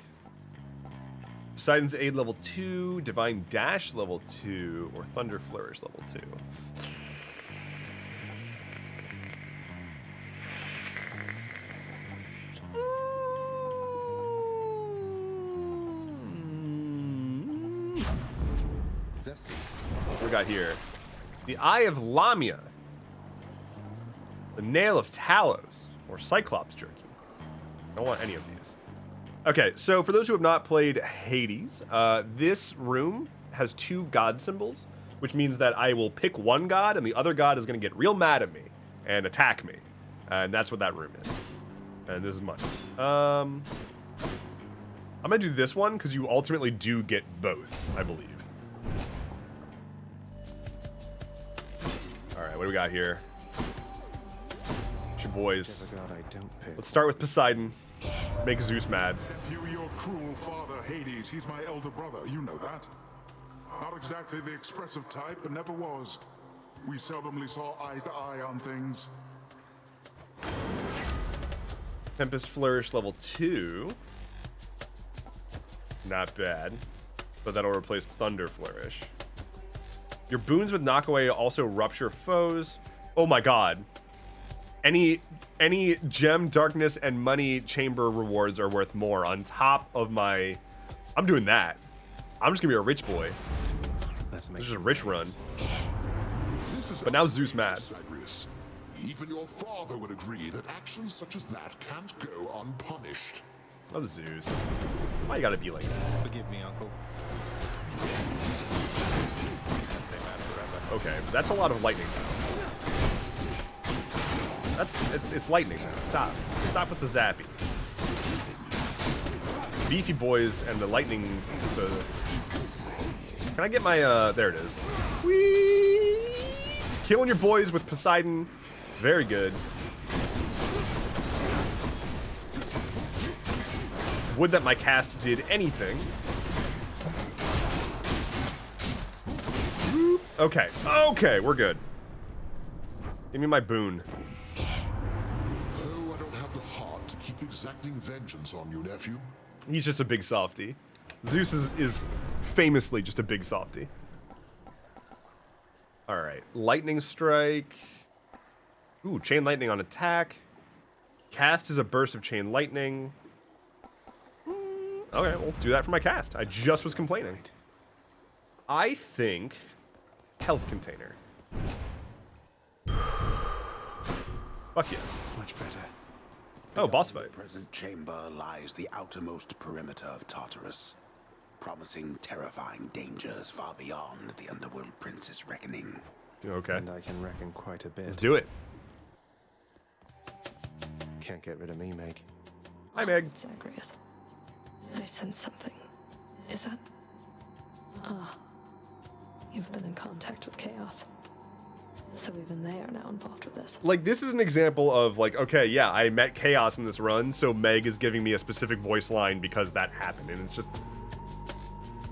Poseidon's Aid level 2, Divine Dash level 2, or Thunder Flourish level 2. Zesty. What do we got here? The Eye of Lamia. The Nail of Talos, or Cyclops Jerky. I don't want any of these. Okay, so for those who have not played Hades, this room has 2 god symbols, which means that I will pick one god, and the other god is going to get real mad at me and attack me. And that's what that room is. And this is mine. I'm going to do this one, because you ultimately do get both, I believe. All right, what do we got here? It's your boys. Let's start with Poseidon. Make Zeus mad. You, your cruel father, Hades, he's my elder brother, you know that. Not exactly the expressive type, but never was. We seldomly saw eye to eye on things. Tempest Flourish level 2. Not bad. But that'll replace Thunder Flourish. Your boons with knockaway also rupture foes. Oh my god. Any gem, darkness, and money chamber rewards are worth more on top of my... I'm doing that. I'm just gonna be a rich boy. This is a rich run. But now Zeus mad. Even your father would agree that actions such as that can't go unpunished. Love Zeus. Why you gotta be like that? Forgive me, Uncle. Okay, but that's a lot of lightning now. It's lightning now. Stop with the zappy. Beefy boys and the lightning. Can I get my there it is. Whee! Killing your boys with Poseidon. Very good. Would that my cast did anything. Okay, okay, we're good. Give me my boon. Oh, I don't have the heart to keep exacting vengeance on you, nephew. He's just a big softy. Zeus is famously just a big softy. All right, lightning strike. Ooh, chain lightning on attack. Cast is a burst of chain lightning. Okay, we'll do that for my cast. I just was complaining. I think health container. Fuck yes. Much better. Oh, boss fight. The present chamber lies the outermost perimeter of Tartarus, promising terrifying dangers far beyond the Underworld Prince's reckoning. Okay. And I can reckon quite a bit. Let's do it. Can't get rid of me, Meg. Hi, Meg. Zagreus. I sense something. Is that... You've been in contact with Chaos. So even they are now involved with this. Like, this is an example of, like, okay, yeah, I met Chaos in this run, so Meg is giving me a specific voice line because that happened. And it's just...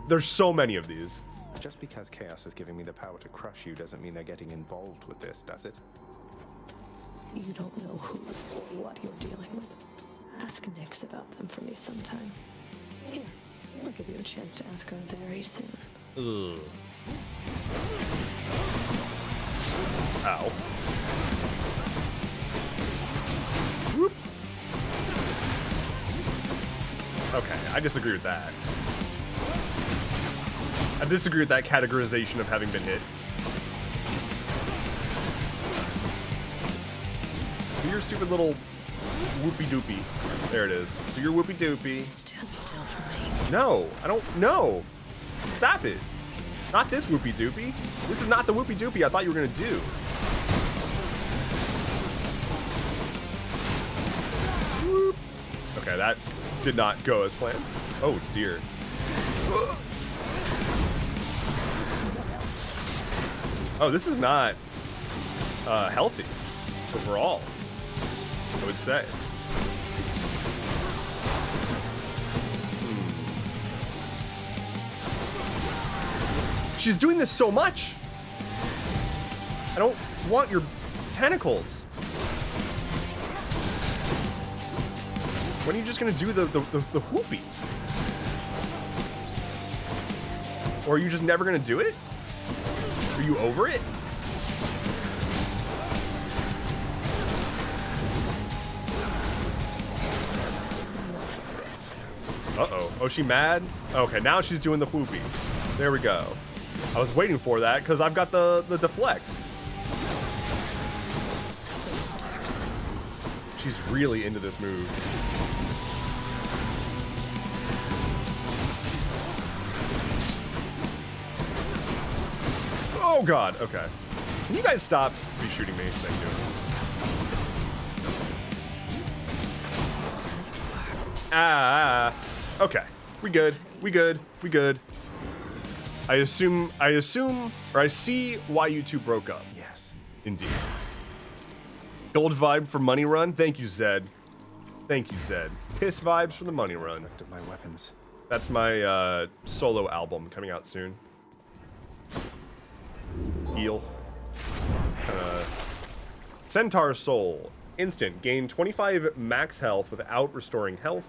There's so many of these. Just because Chaos is giving me the power to crush you doesn't mean they're getting involved with this, does it? You don't know who or what you're dealing with. Ask Nyx about them for me sometime. Here, I'll give you a chance to ask her very soon. Ugh. Ow. Whoop. Okay, I disagree with that. I disagree with that categorization of having been hit. Do your stupid little whoopie-doopie. There it is. Do your whoopie-doopie. Stand still for me. No, I don't know. Stop it. Not this whoopie-doopie. This is not the whoopie-doopie I thought you were going to do. Whoop. Okay, that did not go as planned. Oh, dear. Oh, this is not healthy overall, I would say. She's doing this so much. I don't want your tentacles. When are you just gonna do the whoopee? Or are you just never gonna do it? Are you over it? Uh-oh. Oh, she mad? Okay, now she's doing the whoopee. There we go. I was waiting for that because I've got the deflect. She's really into this move. Oh god, okay. Can you guys stop be shooting me? Thank you. Ah, okay. We good. We good. We good. I assume, or I see why you two broke up. Yes. Indeed. Gold vibe for money run. Thank you, Zed. Thank you, Zed. Piss vibes for the money run. My weapons. That's my solo album coming out soon. Heal. Centaur Soul. Instant. Gain 25 max health without restoring health.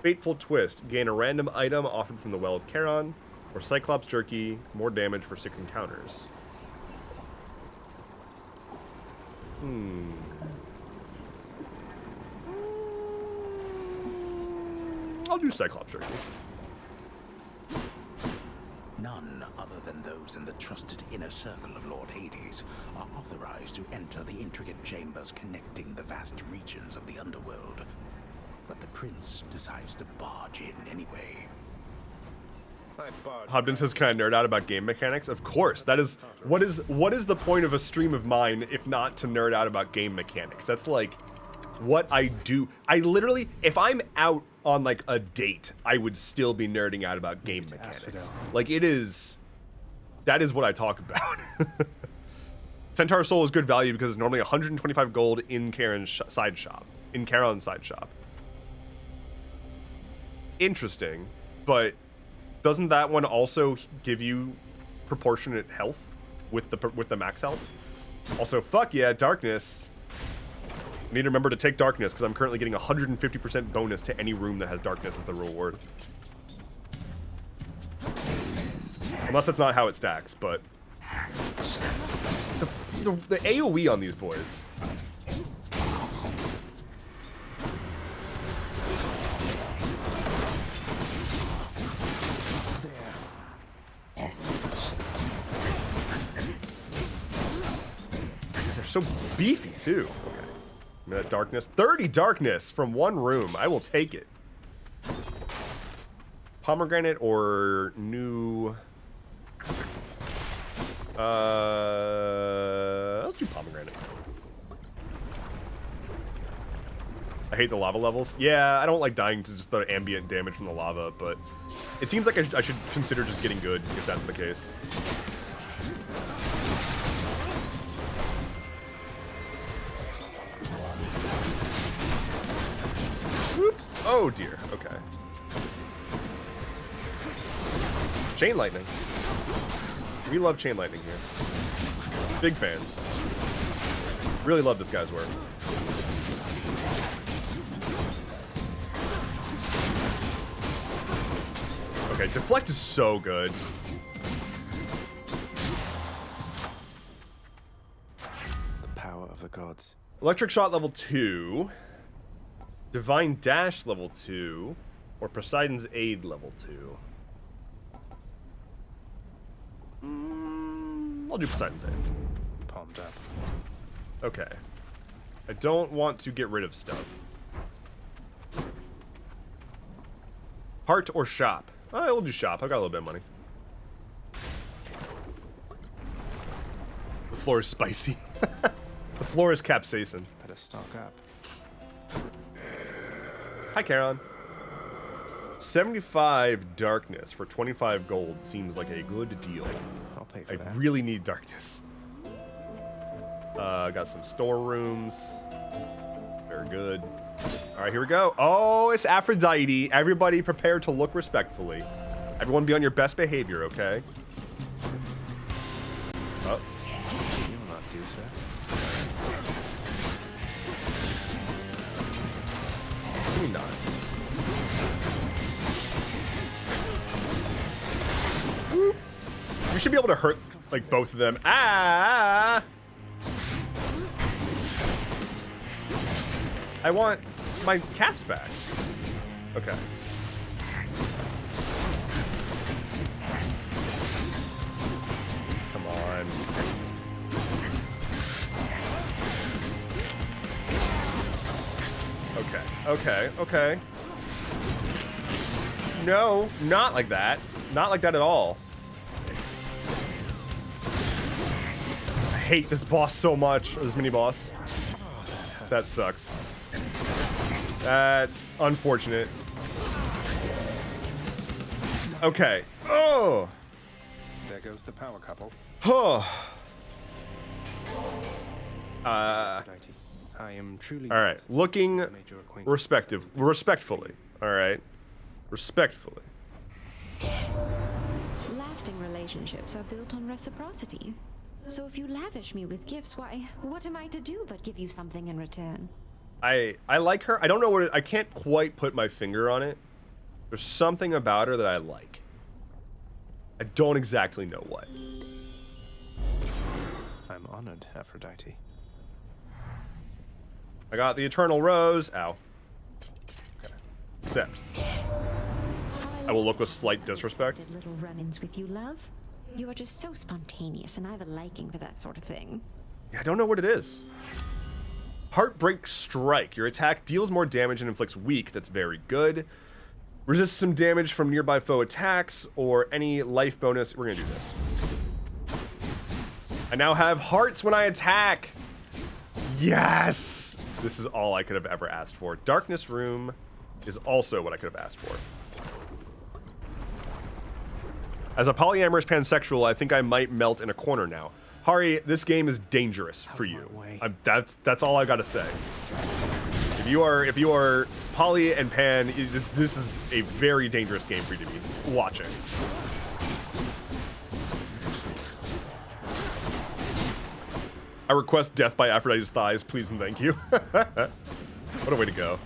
Fateful Twist. Gain a random item offered from the Well of Charon. Or Cyclops Jerky. More damage for 6 encounters. I'll do Cyclops Jerky. None other than those in the trusted inner circle of Lord Hades are authorized to enter the intricate chambers connecting the vast regions of the underworld. But the prince decides to barge in anyway. Hobden says, "Can I nerd out about game mechanics?" Of course. That is what is the point of a stream of mine if not to nerd out about game mechanics? That's like what I do. I literally, if I'm out on like a date, I would still be nerding out about game mechanics. Like that is what I talk about. Centaur Soul is good value because it's normally 125 gold in Charon's side shop. Interesting, but doesn't that one also give you proportionate health with the max health? Also, fuck yeah, darkness. I need to remember to take darkness because I'm currently getting 150% bonus to any room that has darkness as the reward. Unless that's not how it stacks, but the AoE on these boys. They're so beefy too. Okay. Minute darkness. 30 darkness from one room. I will take it. Pomegranate or new... let's do pomegranate. I hate the lava levels. Yeah, I don't like dying to just the ambient damage from the lava, but it seems like I should consider just getting good if that's the case. Whoop. Oh dear, okay. Chain lightning. We love chain lightning here. Big fans. Really love this guy's work. Okay, deflect is so good. The power of the gods. Electric shot level 2. Divine dash level 2. Or Poseidon's aid level 2. I'll do Poseidon's aid. Palmed up. Okay. I don't want to get rid of stuff. Heart or shop? I will do shop. I've got a little bit of money. The floor is spicy. The floor is capsaicin. Better stock up. Hi, Charon. 75 darkness for 25 gold seems like a good deal. I'll pay for that. I really need darkness. Got some storerooms. Very good. All right, here we go. Oh, it's Aphrodite. Everybody prepare to look respectfully. Everyone be on your best behavior, okay? Oh. You will not do so. Maybe not. We should be able to hurt, like, both of them. Ah! I want my cast back. Okay. Come on. Okay. No, not like that. Not like that at all. I hate this boss so much, or this mini boss. That sucks. That's unfortunate. Okay. Oh! There goes the power couple. Oh. I am truly. All right. Looking respectfully. All right. Respectfully. Lasting relationships are built on reciprocity. So if you lavish me with gifts, why, what am I to do but give you something in return? I like her. I don't know what I can't quite put my finger on it. There's something about her that I like. I don't exactly know what. I'm honored, Aphrodite. I got the Eternal Rose. Ow. Okay. Accept. I will look with slight disrespect. Little run-ins with you, love. You are just so spontaneous, and I have a liking for that sort of thing. Yeah, I don't know what it is. Heartbreak Strike. Your attack deals more damage and inflicts weak. That's very good. Resist some damage from nearby foe attacks or any life bonus. We're gonna do this. I now have hearts when I attack. Yes! This is all I could have ever asked for. Darkness Room is also what I could have asked for. As a polyamorous pansexual, I think I might melt in a corner now. Hari, this game is dangerous for you. That's all I gotta say. If you are poly and pan, this is a very dangerous game for you to be watching. I request death by Aphrodite's thighs, please and thank you. What a way to go.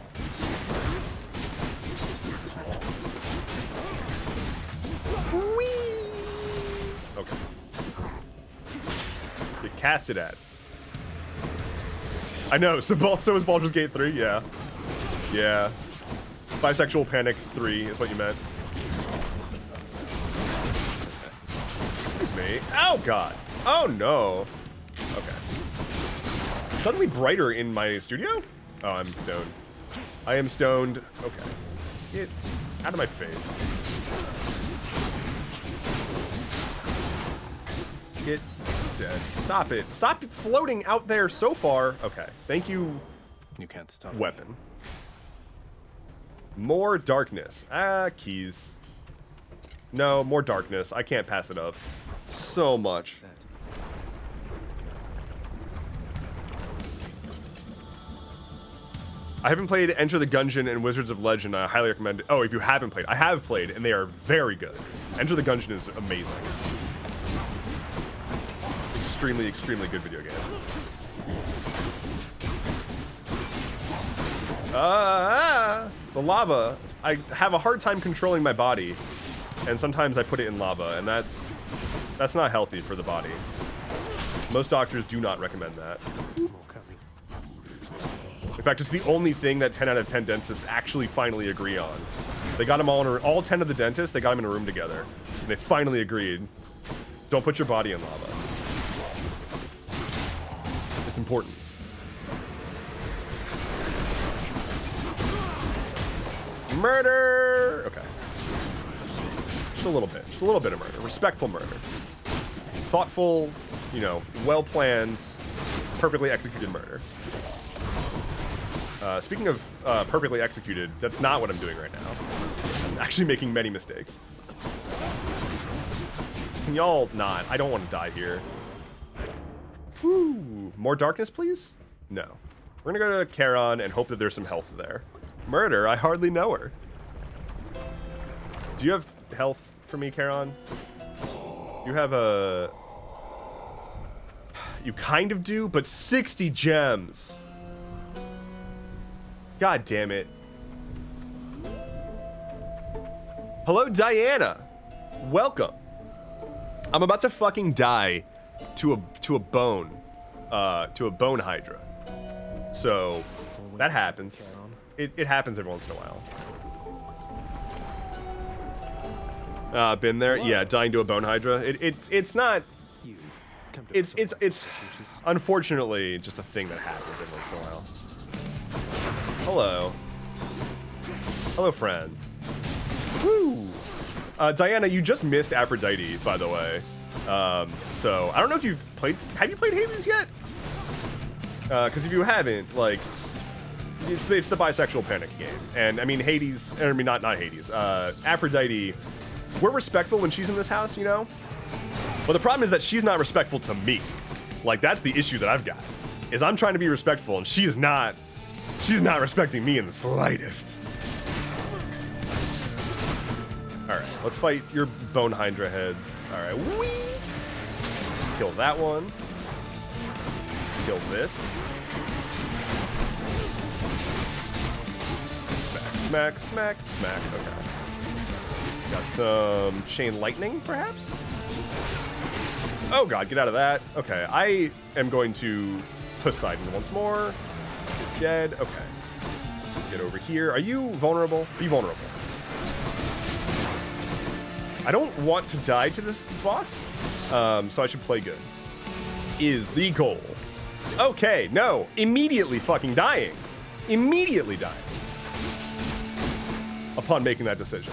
Okay. Get casted at. I know, so is Baldur's Gate 3, yeah. Yeah. Bisexual Panic 3 is what you meant. Excuse me. Oh, God. Oh, no. Okay. Suddenly brighter in my studio? Oh, I'm stoned. I am stoned. Okay. Get out of my face. Get dead. Stop it. Stop floating out there so far. Okay. Thank you. You can't stop. Weapon. More darkness. Ah, keys. No, more darkness. I can't pass it up. So much. I haven't played Enter the Gungeon and Wizards of Legend. I highly recommend it. Oh, if you haven't played, I have played, and they are very good. Enter the Gungeon is amazing. Extremely, extremely good video game. The lava. I have a hard time controlling my body, and sometimes I put it in lava, and that's not healthy for the body. Most doctors do not recommend that. In fact, it's the only thing that 10 out of 10 dentists actually finally agree on. They got them all 10 of the dentists, they got them in a room together, and they finally agreed. Don't put your body in lava. It's important. Murder! Okay. Just a little bit. Just a little bit of murder. Respectful murder. Thoughtful, you know, well-planned, perfectly executed murder. Speaking of perfectly executed, that's not what I'm doing right now. I'm actually making many mistakes. Can y'all not? I don't want to die here. Whew. More darkness, please? No. We're gonna go to Charon and hope that there's some health there. Murder? I hardly know her. Do you have health for me, Charon? You have a... You kind of do, but 60 gems. God damn it. Hello, Diana. Welcome. I'm about to fucking die to a bone hydra. So that happens. It happens every once in a while. Been there? Yeah, dying to a bone hydra. It's not. It's unfortunately just a thing that happens every once in a while. Hello. Hello, friends. Woo! Diana, you just missed Aphrodite, by the way. So I don't know if you've played. Have you played Hades yet? Because if you haven't, like, it's the bisexual panic game, and I mean Hades. I mean not Hades. Aphrodite. We're respectful when she's in this house, you know. But the problem is that she's not respectful to me. Like, that's the issue that I've got. Is I'm trying to be respectful, and she's not respecting me in the slightest. All right, let's fight your bone hydra heads. All right, whee! Kill that one. Kill this. Smack, smack, smack, smack. Okay. Got some chain lightning, perhaps? Oh god, get out of that. Okay, I am going to Poseidon once more. You're dead. Okay. Get over here. Are you vulnerable? Be vulnerable. I don't want to die to this boss, so I should play good. Is the goal. Okay, no. Immediately fucking dying. Immediately dying. Upon making that decision.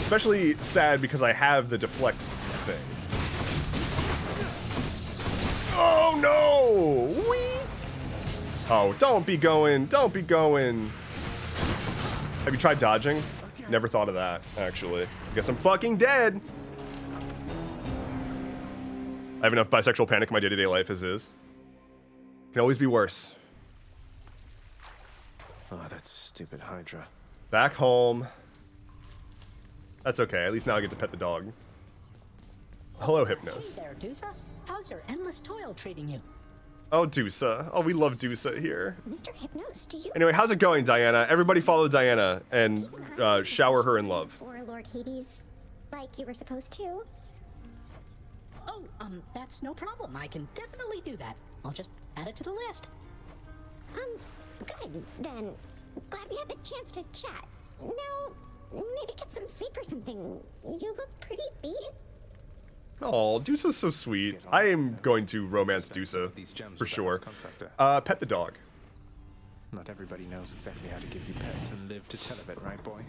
Especially sad because I have the deflect thing. Oh no! Whee! Oh, don't be going. Don't be going. Have you tried dodging? Never thought of that, actually. Guess I'm fucking dead. I have enough bisexual panic in my day-to-day life as is. Can always be worse. Oh, that stupid Hydra. Back home. That's okay. At least now I get to pet the dog. Hello, Hypnos. Hey there, Dusa. How's your endless toil treating you? Oh, Dusa. Oh, we love Dusa here. Mr. Hypnos, do you... Anyway, how's it going, Diana? Everybody follow Diana and shower her in love. For Lord Hades, like you were supposed to? Oh, that's no problem. I can definitely do that. I'll just add it to the list. Good, then. Glad we had the chance to chat. Now, maybe get some sleep or something. You look pretty beat. Oh, Dusa's so sweet. I am going to romance Dusa, for sure. Pet the dog. Not everybody knows exactly how to give you pets and live to tell of it, right, boy?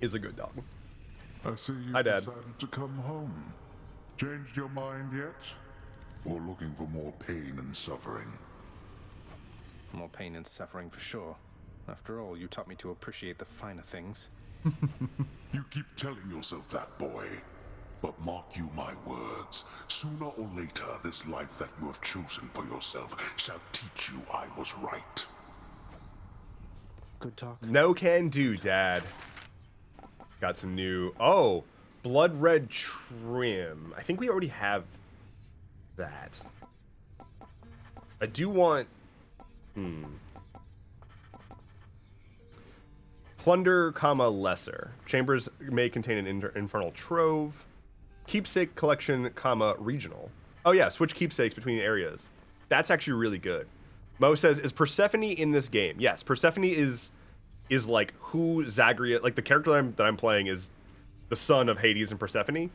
Is a good dog. I see you Hi, Dad. decided to come home. Changed your mind yet? Or looking for more pain and suffering? More pain and suffering for sure. After all, you taught me to appreciate the finer things. You keep telling yourself that, boy. But mark you my words. Sooner or later, this life that you have chosen for yourself shall teach you I was right. Good talk. No can do, Dad. Got some new... Oh, blood red trim. I think we already have that. I do want... Plunder, comma, lesser. Chambers may contain an infernal trove. Keepsake collection, comma, regional. Oh yeah, switch keepsakes between areas. That's actually really good. Mo says, is Persephone in this game? Yes, Persephone is like who Zagreus, like the character that I'm playing is the son of Hades and Persephone.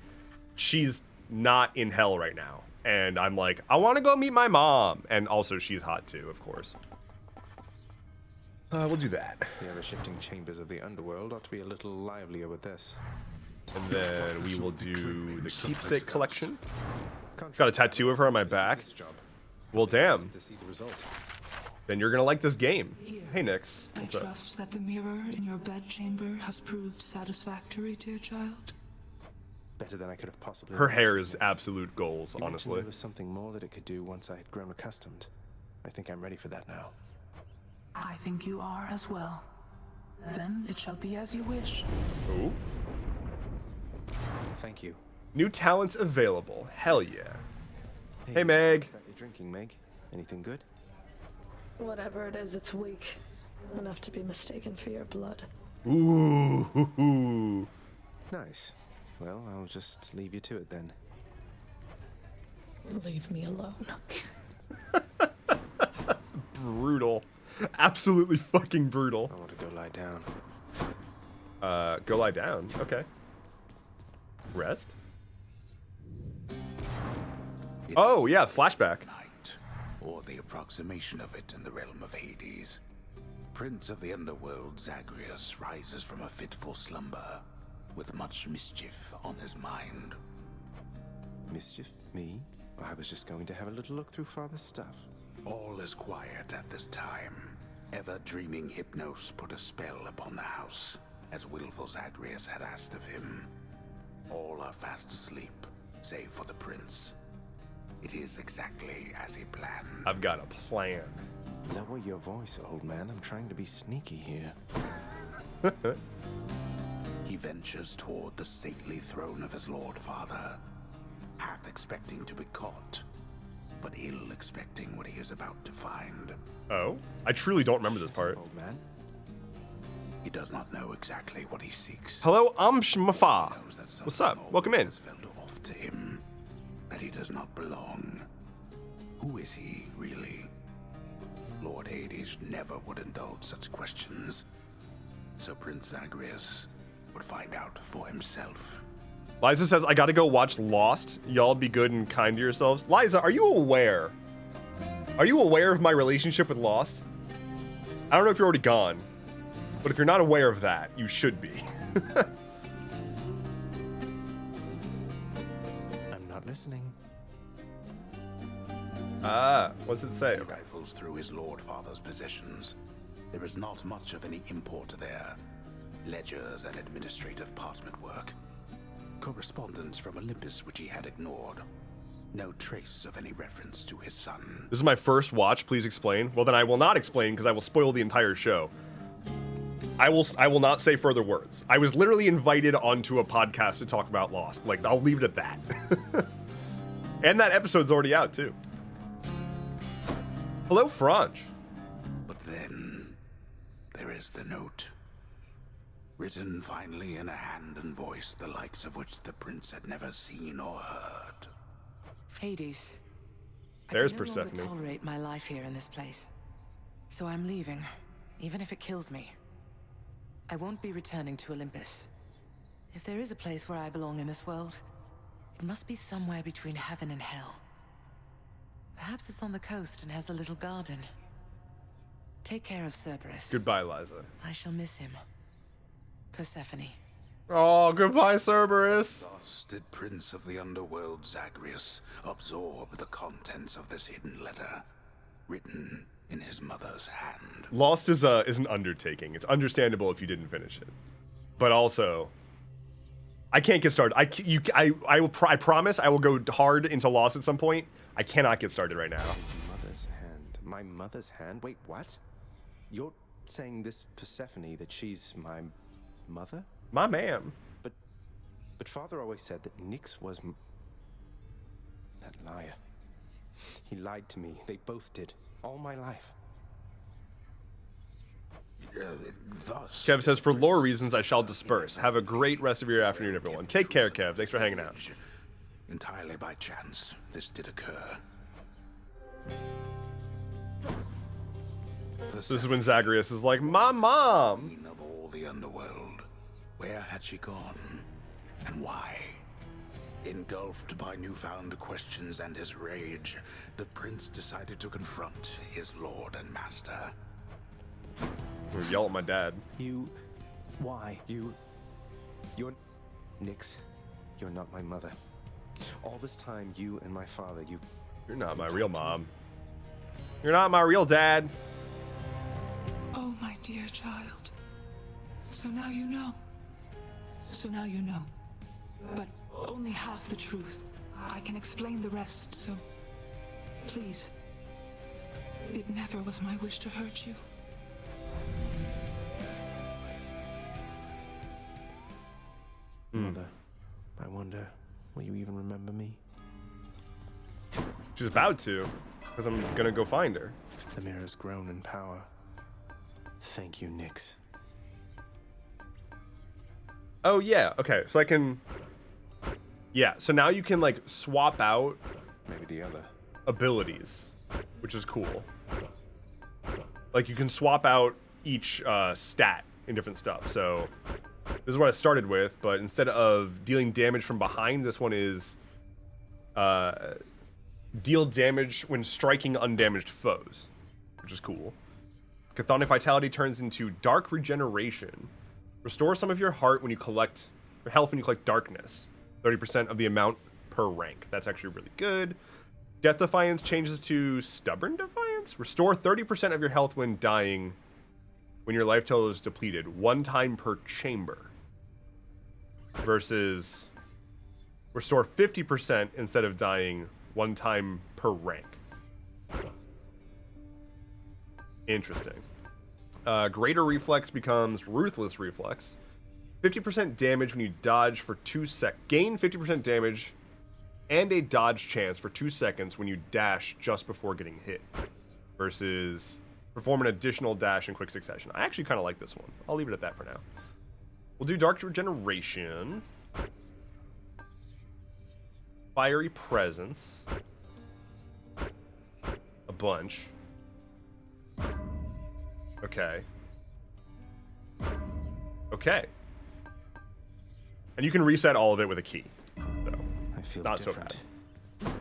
She's not in hell right now. And I'm like, I want to go meet my mom. And also she's hot too, of course. We'll do that. The ever-shifting chambers of the underworld ought to be a little livelier with this. And then we will do the keepsake collection. Got a tattoo of her on my back. Well, damn. Then you're gonna like this game. Hey, Nix. I trust that the mirror in your bedchamber has proved satisfactory, dear child. Better than I could have possibly. Her hair is absolute goals, honestly. There was something more that it could do once I had grown accustomed. I think I'm ready for that now. I think you are as well. Then it shall be as you wish. Ooh. Thank you. New talents available. Hell yeah. Hey, Meg. Is that you're drinking, Meg? Anything good? Whatever it is, it's weak. Enough to be mistaken for your blood. Ooh. Nice. Well, I'll just leave you to it then. Leave me alone. Brutal. Absolutely fucking brutal. I want to go lie down. Go lie down. Okay. Rest? Oh, yeah, flashback. Night, or the approximation of it in the realm of Hades. Prince of the underworld Zagreus rises from a fitful slumber, with much mischief on his mind. Mischief? Me? I was just going to have a little look through Father's stuff. All is quiet at this time. Ever-dreaming Hypnos put a spell upon the house, as willful Zagreus had asked of him. All are fast asleep, save for the prince. It is exactly as he planned. I've got a plan. Lower your voice, old man. I'm trying to be sneaky here. He ventures toward the stately throne of his lord father, half expecting to be caught, but ill expecting what he is about to find. Oh? I truly don't remember this part. Old man. He does not know exactly what he seeks. Hello, Shmafa. He knows that What's something up? Welcome in. always has felt off to him, that he does not belong. Who is he, really? Lord Hades never would indulge such questions, so Prince Zagreus would find out for himself. Liza says, I gotta go watch Lost. Y'all be good and kind to yourselves. Liza, are you aware? Are you aware of my relationship with Lost? I don't know if you're already gone, but if you're not aware of that, you should be. I'm not listening. What's it say? He rifles through his lord father's possessions. There is not much of any import there. Ledgers and administrative parchment work. Correspondence from Olympus which he had ignored. No trace of any reference to his son. This is my first watch. Please explain. Well, then I will not explain because I will spoil the entire show. I will not say further words. I was literally invited onto a podcast to talk about Lost. Like, I'll leave it at that. And that episode's already out, too. Hello, Franch. But then, there is the note. Written finally in a hand and voice the likes of which the prince had never seen or heard. Hades. There's I can no longer Persephone. tolerate my life here in this place. So I'm leaving, even if it kills me. I won't be returning to Olympus. If there is a place where I belong in this world, it must be somewhere between heaven and hell. Perhaps it's on the coast and has a little garden. Take care of Cerberus. Goodbye, Liza. I shall miss him. Persephone. Oh, goodbye, Cerberus. Thus did Prince of the Underworld Zagreus absorb the contents of this hidden letter, written in his mother's hand. Lost is an undertaking. It's understandable if you didn't finish it, but also, I can't get started. I promise I will go hard into Lost at some point. I cannot get started right now. His mother's hand. My mother's hand? Wait, what? You're saying this Persephone, that she's my mother? My ma'am. But Father always said that Nyx was that liar. He lied to me. They both did. All my life. Thus, Kev says, for lore reasons, I shall disperse. Have a great rest of your afternoon, everyone. Take care, Kev. Thanks for hanging out. Entirely by chance, this did occur. This is when Zagreus is like, my mom. Queen of all the underworld. Where had she gone? And why? Engulfed by newfound questions and his rage, the prince decided to confront his lord and master. Or yell at my dad. Why? You're Nyx. You're not my mother. All this time, you and my father, You're not my real mom. You're not my real dad. Oh, my dear child. So now you know. So now you know. But only half the truth. I can explain the rest, so please. It never was my wish to hurt you. Mother, I wonder, will you even remember me? She's about to. Because I'm gonna go find her. The mirror's grown in power. Thank you, Nyx. Oh yeah, okay, so I can... Yeah, so now you can like swap out maybe the other abilities, which is cool. Like you can swap out each stat in different stuff. So this is what I started with, but instead of dealing damage from behind, this one is deal damage when striking undamaged foes, which is cool. Chthonic Vitality turns into Dark Regeneration. Restore some of your heart when you collect, or health when you collect darkness. 30% of the amount per rank. That's actually really good. Death Defiance changes to Stubborn Defiance. Restore 30% of your health when dying when your life total is depleted. 1 time per chamber. Versus restore 50% instead of dying 1 time per rank. Interesting. Greater Reflex becomes Ruthless Reflex. 50% damage when you dodge for 2 seconds. Gain 50% damage and a dodge chance for 2 seconds when you dash just before getting hit. Versus perform an additional dash in quick succession. I actually kind of like this one. I'll leave it at that for now. We'll do Dark Regeneration. Fiery Presence. A bunch. Okay. Okay. And you can reset all of it with a key. So, I feel not different. so bad.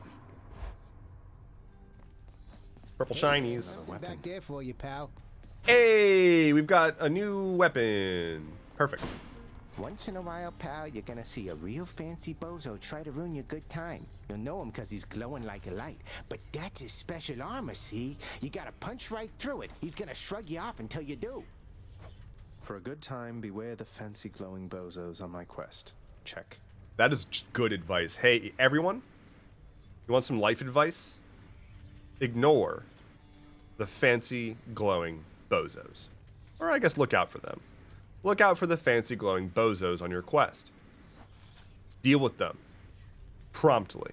Purple shinies. Something back there for you, pal. Hey, we've got a new weapon. Perfect. Once in a while, pal, you're gonna see a real fancy bozo try to ruin your good time. You'll know him because he's glowing like a light. But that's his special armor, see? You gotta punch right through it. He's gonna shrug you off until you do. For a good time, beware the fancy glowing bozos on my quest. Check. That is just good advice. Hey, everyone, you want some life advice? Ignore the fancy glowing bozos. Or I guess look out for them. Look out for the fancy glowing bozos on your quest. Deal with them promptly.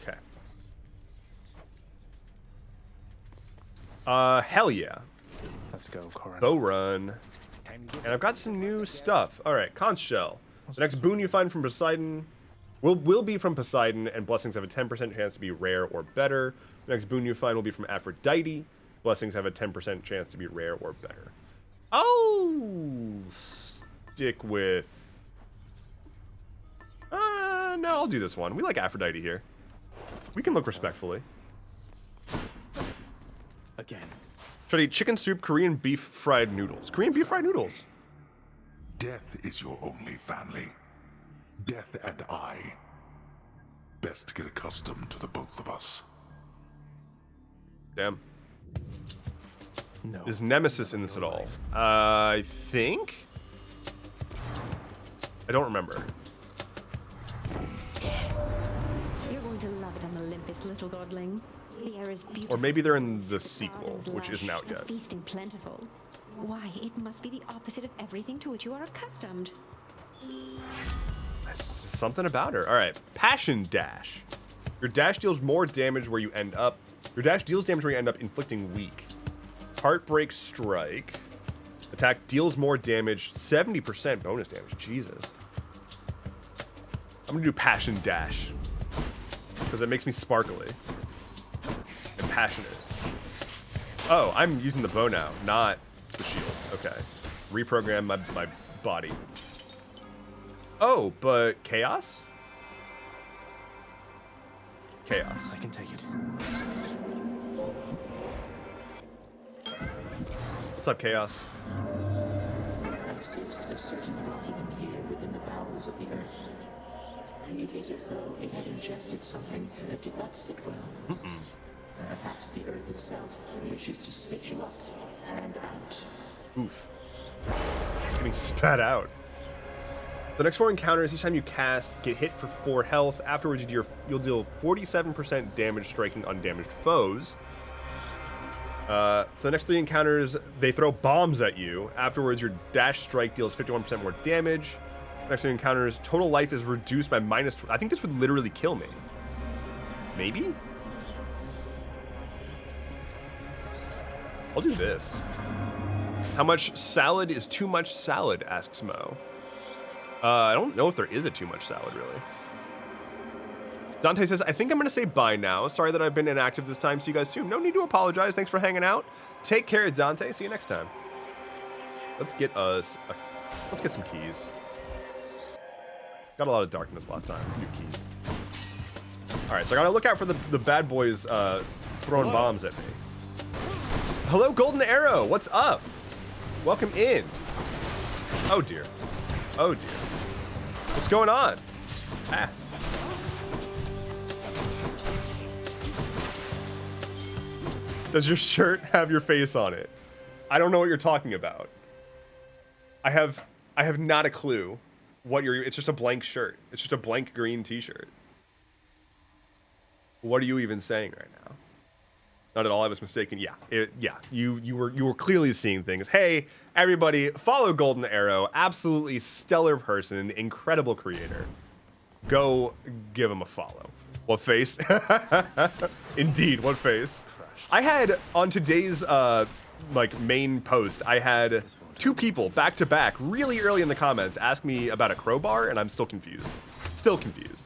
Okay. Hell yeah. Let's go, Corin. Bow run. And I've got some new stuff. Alright, conch shell. The next boon you find from Poseidon will be from Poseidon, and blessings have a 10% chance to be rare or better. The next boon you find will be from Aphrodite. Blessings have a 10% chance to be rare or better. I'll stick with... no, I'll do this one. We like Aphrodite here. We can look respectfully. Again. Should I eat chicken soup, Korean beef fried noodles? Korean beef fried noodles. Death is your only family. Death and I. Best get accustomed to the both of us. Damn. No. Is Nemesis in this at all? I think? I don't remember. You're going to love it on Olympus, little godling. The air is beautiful. Or maybe they're in the sequel, which isn't out yet. Feasting plentiful. Why, it must be the opposite of everything to which you are accustomed. There's just something about her. All right, Passion Dash. Your dash deals more damage where you end up. Your dash deals damage where you end up inflicting weak. Heartbreak Strike. Attack deals more damage, 70% bonus damage. Jesus. I'm gonna do Passion Dash because it makes me sparkly and passionate. Oh, I'm using the bow now, not the shield. Okay. Reprogram my body. Oh, but Chaos? Chaos. I can take it. What's up, Chaos? I sensed a certain rotting here within the bowels of the earth. It is as though it had ingested something that did not sit well. Perhaps the earth itself wishes to spit you up and out. Oof. It's getting spat out. The next 4 encounters, each time you cast, get hit for 4 health. Afterwards, you'll deal 47% damage striking undamaged foes. For the next 3 encounters, they throw bombs at you. Afterwards, your dash strike deals 51% more damage. Next 3 encounters, total life is reduced by -12. I think this would literally kill me. Maybe? I'll do this. How much salad is too much salad, asks Mo. I don't know if there is a too much salad, really. Dante says, I think I'm going to say bye now. Sorry that I've been inactive this time. See you guys soon. No need to apologize. Thanks for hanging out. Take care, Dante. See you next time. Let's get some keys. Got a lot of darkness last time. New keys. All right, so I got to look out for the bad boys throwing bombs at me. Hello, Golden Arrow. What's up? Welcome in. Oh, dear. Oh, dear. What's going on? Ah. Does your shirt have your face on it? I don't know what you're talking about. I have not a clue what it's just a blank shirt. It's just a blank green t-shirt. What are you even saying right now? Not at all. I was mistaken. Yeah. You were clearly seeing things. Hey, everybody, follow Golden Arrow. Absolutely stellar person, incredible creator. Go give him a follow. What face? Indeed, what face? I had on today's main post, I had 2 people back to back really early in the comments ask me about a crowbar, and I'm still confused. Still confused.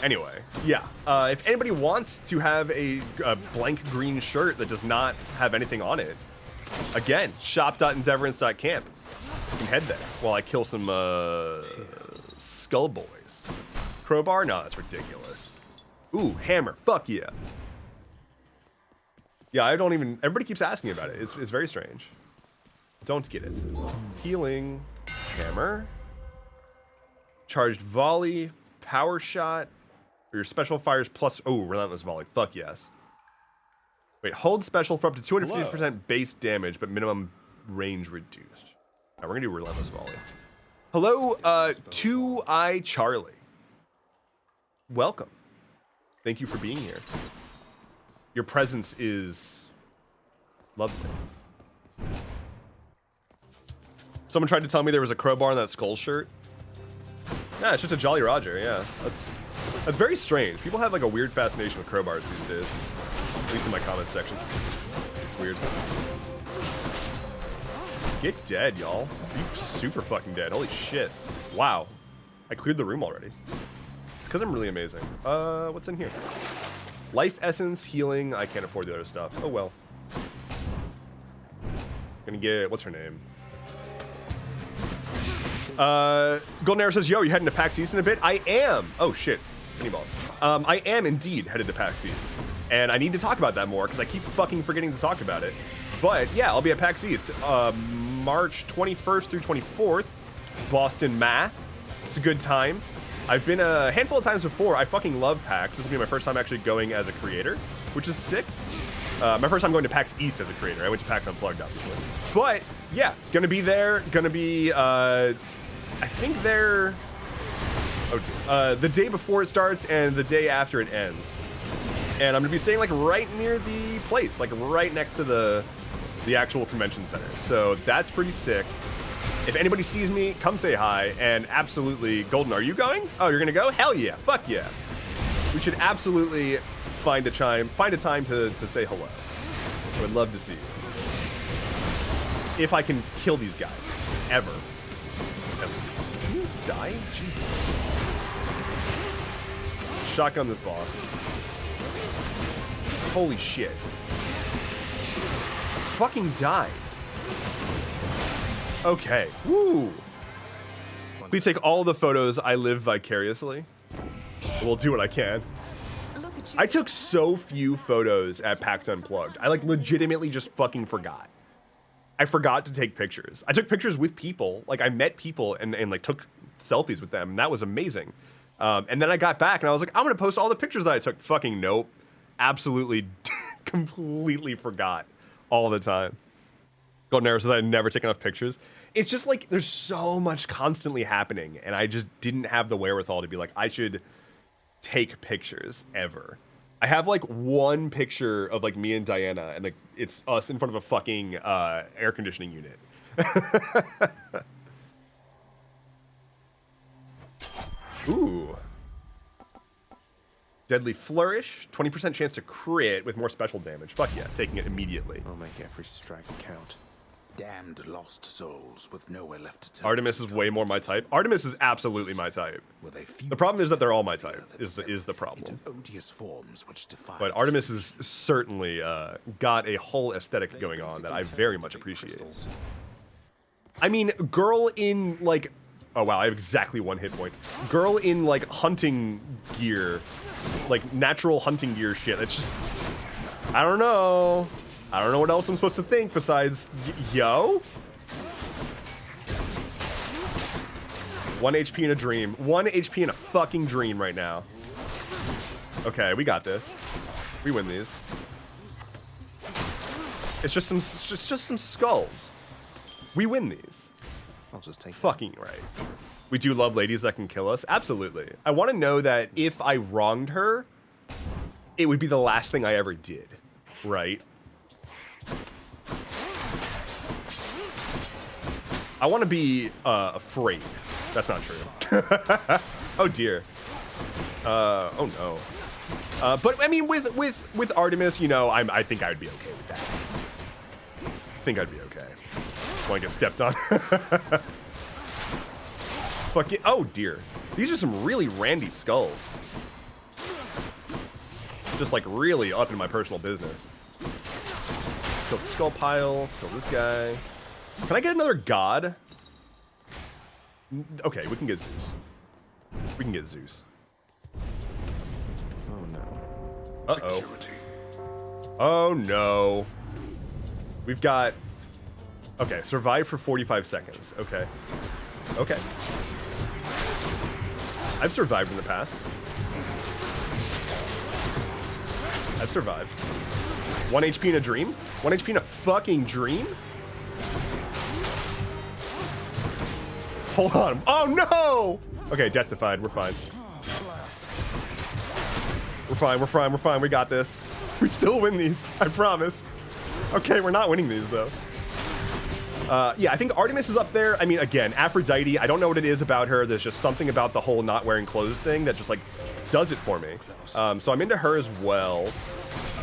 Anyway, yeah. If anybody wants to have a blank green shirt that does not have anything on it, again, shop.endeavorance.camp. You can head there while I kill some skull boys. Crowbar? No, that's ridiculous. Ooh, hammer. Fuck yeah. Yeah, I don't even... Everybody keeps asking about it. It's very strange. Don't get it. Healing. Hammer. Charged volley. Power shot. For your special fires plus... Oh, relentless volley. Fuck yes. Wait, hold special for up to 250% base damage, but minimum range reduced. Now we're going to do relentless volley. Hello, 2i Charlie. Welcome. Thank you for being here. Your presence is lovely. Someone tried to tell me there was a crowbar on that skull shirt. Nah, it's just a Jolly Roger, yeah. That's very strange. People have like a weird fascination with crowbars these days. At least in my comments section. It's weird. Get dead, y'all. Be super fucking dead. Holy shit. Wow. I cleared the room already. It's because I'm really amazing. What's in here? Life essence, healing. I can't afford the other stuff. Oh well. Gonna get, what's her name? Golden Arrow says, yo, you heading to PAX East in a bit? I am. Oh shit. Mini balls. I am indeed headed to PAX East. And I need to talk about that more because I keep fucking forgetting to talk about it. But yeah, I'll be at PAX East. March 21st through 24th. Boston, Mass. It's a good time. I've been a handful of times before. I fucking love PAX. This will be my first time actually going as a creator, which is sick. My first time going to PAX East as a creator. I went to PAX Unplugged, obviously. But, yeah, gonna be there. Gonna be, I think they're... Oh, dear. The day before it starts and the day after it ends. And I'm gonna be staying, like, right near the place. Like, right next to the actual convention center. So that's pretty sick. If anybody sees me, come say hi. And absolutely, Golden, are you going? Oh, you're gonna go? Hell yeah! Fuck yeah! We should absolutely find a time to say hello. I would love to see you. If I can kill these guys, ever. Can you die? Jesus. Shotgun this boss. Holy shit! I fucking died. Okay. Woo. Please take all the photos. I live vicariously. We'll do what I can. I took so few photos at PAX Unplugged. I like legitimately just fucking forgot. I forgot to take pictures. I took pictures with people. Like I met people and like took selfies with them. And that was amazing. And then I got back and I was like, I'm going to post all the pictures that I took. Fucking nope. Absolutely completely forgot all the time. Golden Arrow says I never take enough pictures. It's just like there's so much constantly happening, and I just didn't have the wherewithal to be like, I should take pictures ever. I have like one picture of like me and Diana, and like it's us in front of a fucking air conditioning unit. Ooh. Deadly Flourish, 20% chance to crit with more special damage. Fuck yeah, taking it immediately. I'll make every strike count. Damned lost souls with nowhere left to turn. Artemis is way more my type. Artemis is absolutely my type. The problem is that they're all my type, is the problem. Odious forms which defy. But Artemis has certainly got a whole aesthetic going on that I very much appreciate. I mean, girl in, like... Oh, wow, I have exactly 1 hit point. Girl in, like, hunting gear. Like, natural hunting gear shit. It's just... I don't know. I don't know what else I'm supposed to think besides... Yo? 1 HP in a dream. 1 HP in a fucking dream right now. Okay, we got this. We win these. It's just some skulls. We win these. I'll just take fucking right. We do love ladies that can kill us. Absolutely. I want to know that if I wronged her, it would be the last thing I ever did. Right? I want to be afraid. That's not true. Oh dear. Oh no. But I mean, with Artemis, you know, I think I would be okay with that. I think I'd be okay. Want to get stepped on? Fuck it. Oh dear. These are some really randy skulls. Just like really up in my personal business. Kill the skull pile. Kill this guy. Can I get another god? Okay, we can get Zeus. We can get Zeus. Oh no. Uh-oh. Oh no. We've got... Okay, survive for 45 seconds. Okay. Okay. I've survived in the past. I've survived. 1 HP in a dream? 1 HP in a fucking dream? Hold on. Oh no! Okay, death defied. We're fine. We're fine, we're fine, we're fine. We got this. We still win these. I promise. Okay, we're not winning these though. Yeah, I think Artemis is up there. I mean, again, Aphrodite, I don't know what it is about her. There's just something about the whole not wearing clothes thing that just, like, does it for me. So I'm into her as well.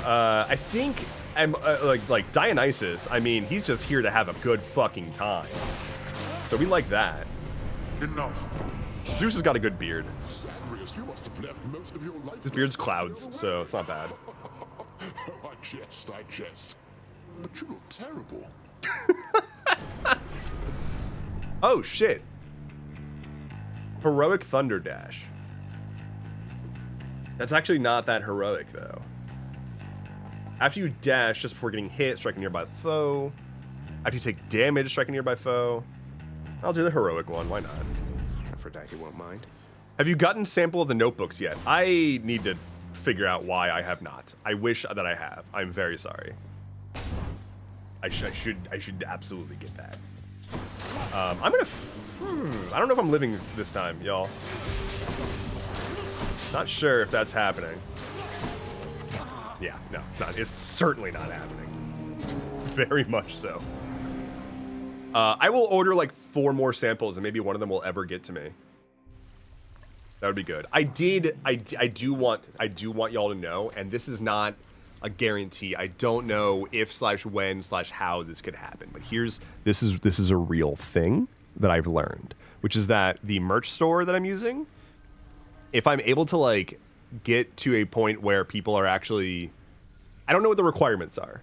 I think I'm, like Dionysus, I mean, he's just here to have a good fucking time. So we like that. Enough. Zeus has got a good beard. Zagreus, you must have left most of your life. His beard's clouds, so it's not bad. I jest. But you look terrible. Oh, shit. Heroic Thunder Dash. That's actually not that heroic, though. After you dash, just before getting hit, strike a nearby foe. After you take damage, strike a nearby foe. I'll do the heroic one, why not? Aphrodite won't mind. Have you gotten sample of the notebooks yet? I need to figure out why I have not. I wish that I have. I'm very sorry. I should absolutely get that. I'm gonna... I don't know if I'm living this time, y'all. Not sure if that's happening. Yeah, no, it's certainly not happening. Very much so. I will order like 4 more samples and maybe one of them will ever get to me. That would be good. I do want y'all to know, and this is not a guarantee. I don't know if / when / how this could happen, but this is a real thing that I've learned, which is that the merch store that I'm using, if I'm able to like get to a point where people are actually, I don't know what the requirements are,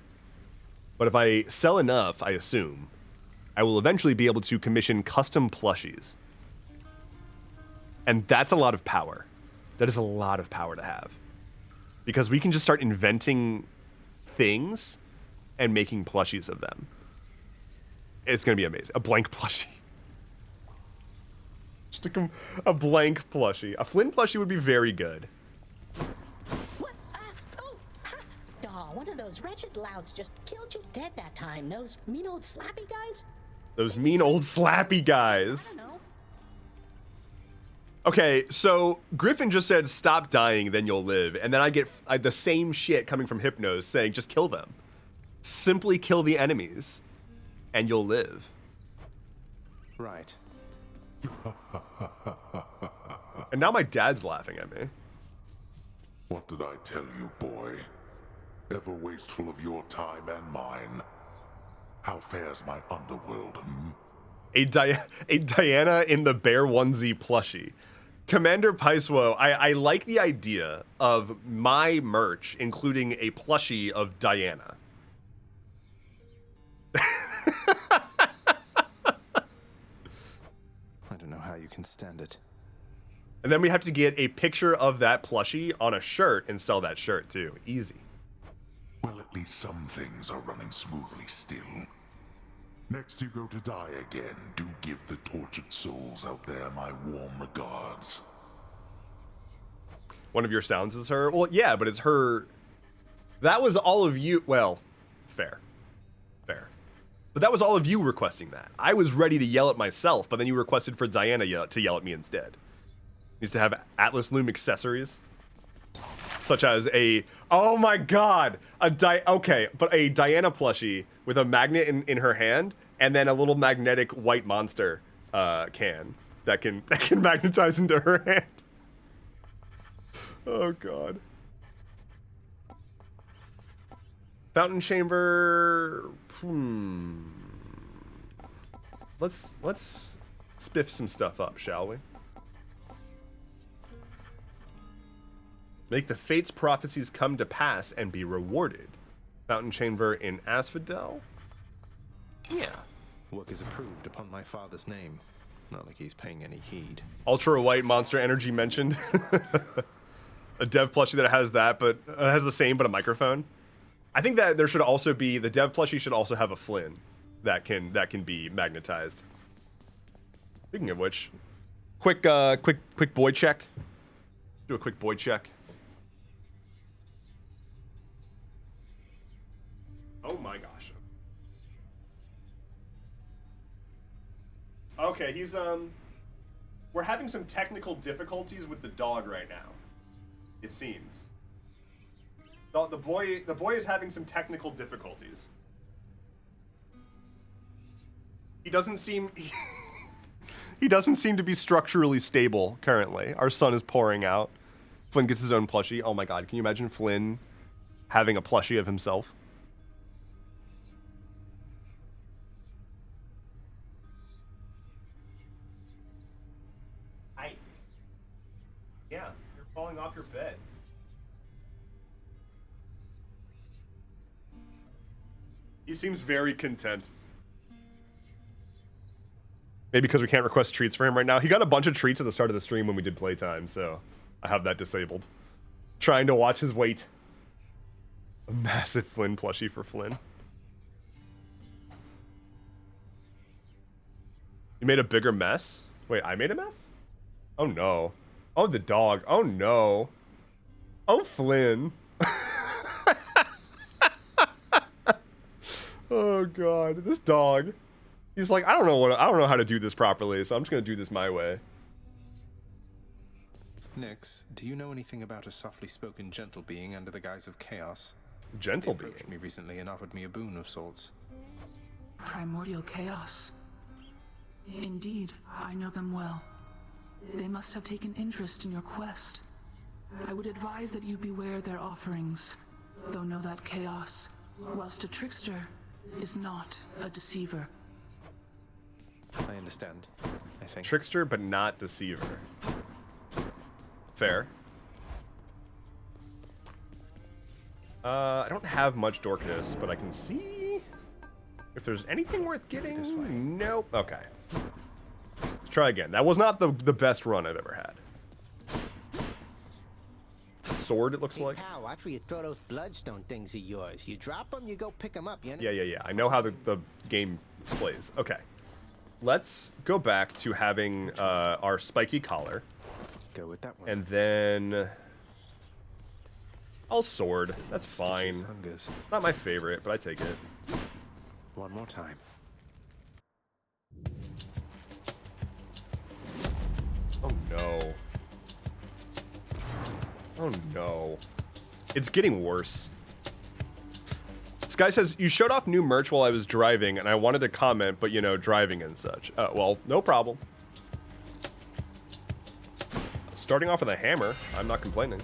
but if I sell enough, I assume I will eventually be able to commission custom plushies. And that's a lot of power. That is a lot of power to have. Because we can just start inventing things and making plushies of them. It's going to be amazing. A blank plushie. Just a blank plushie. A Flynn plushie would be very good. What? Oh, one of those wretched louds just killed you dead that time. Those mean old slappy guys? Those mean old slappy guys. I don't know. Okay, so Griffin just said, stop dying, then you'll live. And then I get the same shit coming from Hypnos saying, just kill them. Simply kill the enemies, and you'll live. Right. And now my dad's laughing at me. What did I tell you, boy? Ever wasteful of your time and mine. How fares my underworld, hmm? A Diana in the bear onesie plushie. Commander Paiswo, I like the idea of my merch including a plushie of Diana. I don't know how you can stand it. And then we have to get a picture of that plushie on a shirt and sell that shirt too. Easy. Well, at least some things are running smoothly still. Next you go to die again, do give the tortured souls out there my warm regards. One of your sounds is her? Well, yeah, but it's her. That was all of you. Well, fair. Fair. But that was all of you requesting that. I was ready to yell at myself, but then you requested for Diana to yell at me instead. Needs to have Atlas Loom accessories. Such as a, oh my god, okay, but a Diana plushie with a magnet in her hand, and then a little magnetic white monster can that can magnetize into her hand. Oh god. Fountain chamber. Let's spiff some stuff up, shall we? Make the fate's prophecies come to pass and be rewarded. Fountain chamber in Asphodel? Yeah. Work is approved upon my father's name. Not like he's paying any heed. Ultra white monster energy mentioned. A dev plushie that has that, but has the same but a microphone. I think that there should also be, the dev plushie should also have a Flynn that can be magnetized. Speaking of which, quick boy check. Do a quick boy check. Oh my gosh. Okay, he's we're having some technical difficulties with the dog right now. It seems. The boy is having some technical difficulties. He doesn't seem he doesn't seem to be structurally stable currently. Our sun is pouring out. Flynn gets his own plushie. Oh my god, can you imagine Flynn having a plushie of himself? Yeah, you're falling off your bed. He seems very content. Maybe because we can't request treats for him right now. He got a bunch of treats at the start of the stream when we did playtime, so I have that disabled. Trying to watch his weight. A massive Flynn plushie for Flynn. You made a bigger mess? Wait, I made a mess? Oh no. Oh, the dog. Oh no. Oh, Flynn. Oh god, this dog. He's like, I don't know how to do this properly, so I'm just gonna do this my way. Nix, do you know anything about a softly spoken gentle being under the guise of chaos? Gentle being? He approached me recently and offered me a boon of sorts. Primordial chaos. Indeed, I know them well. They must have taken interest in your quest. I would advise that you beware their offerings, though know that chaos, whilst a trickster, is not a deceiver. I understand, I think. Trickster, but not deceiver. Fair. I don't have much dorkiness, but I can see if there's anything worth getting. This way. Nope. Okay. Let's try again. That was not the best run I've ever had. Sword, it looks like. Pal, watch where you throw those bloodstone things of yours. You drop them, you go pick them up, you know? Yeah. I know how the game plays. Okay. Let's go back to having our spiky collar. Go with that one. And then I'll sword. That's fine. Not my favorite, but I take it. One more time. Oh no. Oh no. It's getting worse. This guy says, you showed off new merch while I was driving, and I wanted to comment, but you know, driving and such. Well, no problem. Starting off with a hammer, I'm not complaining.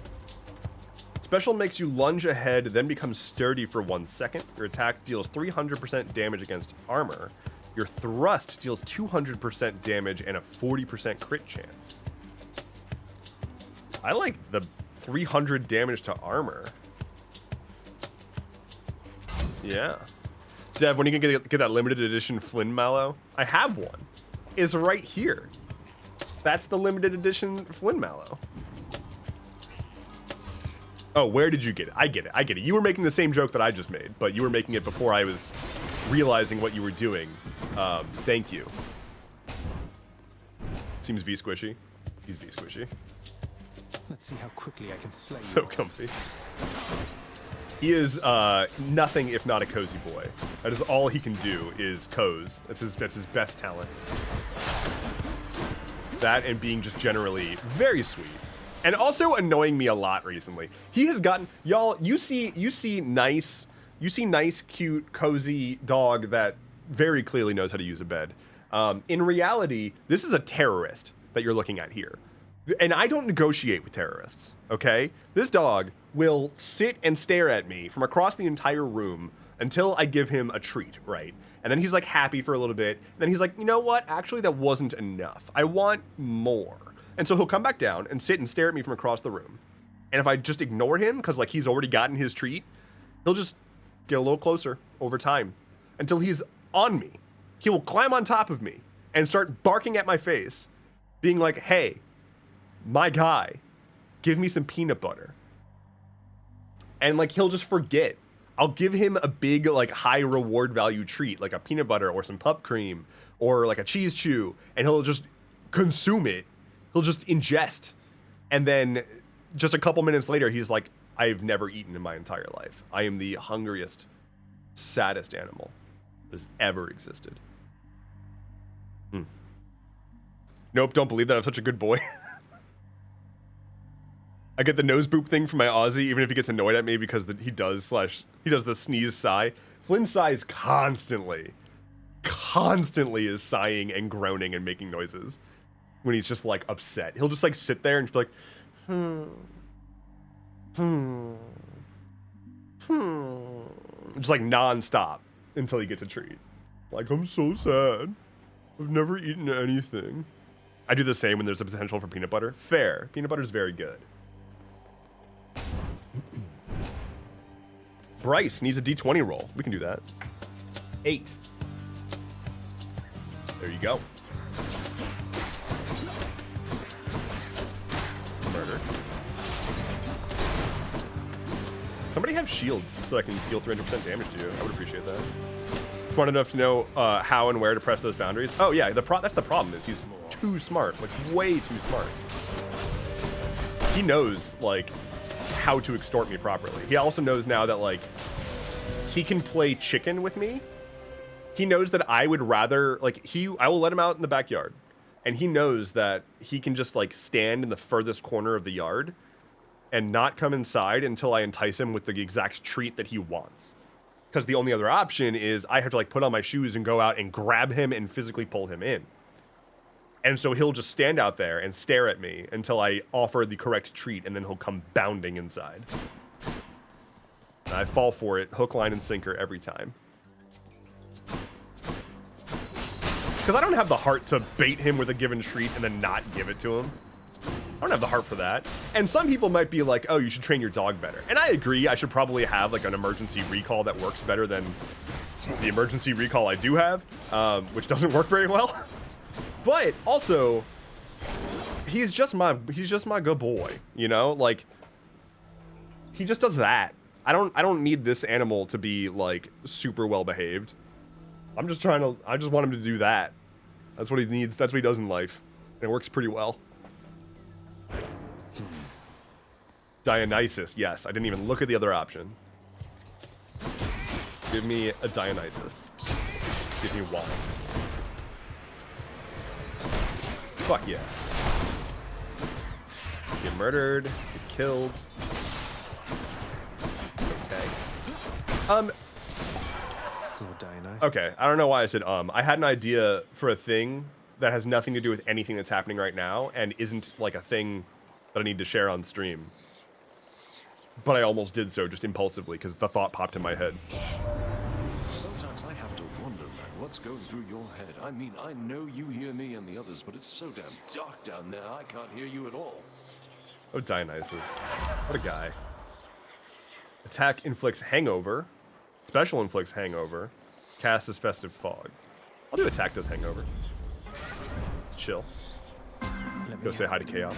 Special makes you lunge ahead, then becomes sturdy for 1 second. Your attack deals 300% damage against armor. Your thrust deals 200% damage and a 40% crit chance. I like the 300 damage to armor. Yeah. Dev, when are you gonna get that limited edition Flynn Mallow? I have one. It's right here. That's the limited edition Flynn Mallow. Oh, where did you get it? I get it. I get it. You were making the same joke that I just made, but you were making it before I was realizing what you were doing. Thank you. Seems V squishy. He's V squishy. Let's see how quickly I can slay you. So comfy. He is nothing if not a cozy boy. That is all he can do is cozy. That's his best talent. That and being just generally very sweet. And also annoying me a lot recently. He has gotten, y'all, you see nice, cute, cozy dog that very clearly knows how to use a bed. In reality, this is a terrorist that you're looking at here. And I don't negotiate with terrorists, okay? This dog will sit and stare at me from across the entire room until I give him a treat, right? And then he's like happy for a little bit. And then he's like, you know what? Actually, that wasn't enough. I want more. And so he'll come back down and sit and stare at me from across the room. And if I just ignore him, because like he's already gotten his treat, he'll just get a little closer over time until he's on me. He will climb on top of me and start barking at my face, being like, hey, my guy, give me some peanut butter. And like he'll just forget. I'll give him a big like high reward value treat, like a peanut butter or some pup cream or like a cheese chew, and he'll just consume it. He'll just ingest. And then just a couple minutes later, he's like, I've never eaten in my entire life. I am the hungriest, saddest animal that has ever existed. Nope, don't believe that I'm such a good boy. I get the nose boop thing from my Aussie, even if he gets annoyed at me because he does the sneeze sigh. Flynn sighs constantly is sighing and groaning and making noises when he's just like upset. He'll just like sit there and just be like, just like non-stop until he gets a treat. Like, I'm so sad. I've never eaten anything. I do the same when there's a potential for peanut butter. Fair. Peanut butter is very good. Bryce needs a D20 roll. We can do that. 8. There you go. Murder. Somebody have shields so I can deal 300% damage to you. I would appreciate that. Smart enough to know how and where to press those boundaries. Oh yeah, that's the problem is he's too smart, like way too smart. He knows like how to extort me properly. He also knows now that like he can play chicken with me. He knows that I would rather like I will let him out in the backyard, and he knows that he can just like stand in the furthest corner of the yard and not come inside until I entice him with the exact treat that he wants. Because the only other option is I have to like put on my shoes and go out and grab him and physically pull him in. And so he'll just stand out there and stare at me until I offer the correct treat, and then he'll come bounding inside. And I fall for it, hook, line, and sinker every time. Because I don't have the heart to bait him with a given treat and then not give it to him. I don't have the heart for that. And some people might be like, oh, you should train your dog better. And I agree, I should probably have like an emergency recall that works better than the emergency recall I do have, which doesn't work very well. But also, he's just my good boy, you know? Like, he just does that. I don't need this animal to be like super well behaved. I just want him to do that. That's what he needs. That's what he does in life. And it works pretty well. Dionysus, yes. I didn't even look at the other option. Give me a Dionysus. Give me one. Fuck yeah. Get murdered. Get killed. Okay. Okay, I don't know why I said I had an idea for a thing that has nothing to do with anything that's happening right now and isn't like a thing that I need to share on stream. but I almost did so just impulsively because the thought popped in my head. Sometimes I have to wonder, man, what's going through your head? I mean, I know you hear me and the others, but it's so damn dark down there, I can't hear you at all. Oh, Dionysus. What a guy. Attack inflicts hangover. Special inflicts hangover. Cast is festive fog. I'll do attack does hangover. Chill. Go say hi to Chaos.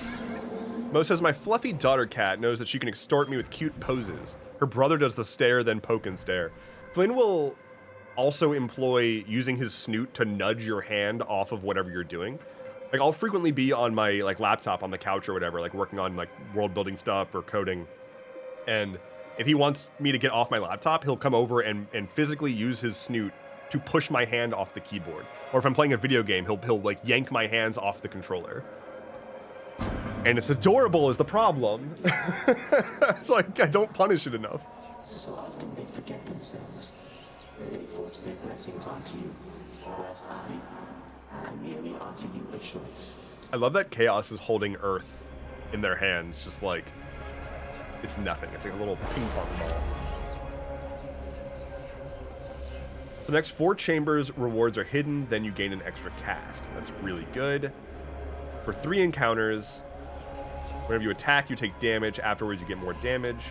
Mo says, my fluffy daughter cat knows that she can extort me with cute poses. Her brother does the stare, then poke and stare. Flynn will also employ using his snoot to nudge your hand off of whatever you're doing. Like, I'll frequently be on my, like, laptop on the couch or whatever, like, working on, like, world building stuff or coding. And if he wants me to get off my laptop, he'll come over and physically use his snoot to push my hand off the keyboard. Or if I'm playing a video game, he'll like, yank my hands off the controller. And it's adorable is the problem. So I don't punish it enough. So often they forget themselves. They force their blessings onto you, whilst I merely offer you a choice. I love that Chaos is holding Earth in their hands, just like, it's nothing. It's like a little ping pong ball. The next 4 chambers rewards are hidden, then you gain an extra cast. That's really good. For 3 encounters, whenever you attack, you take damage. Afterwards, you get more damage.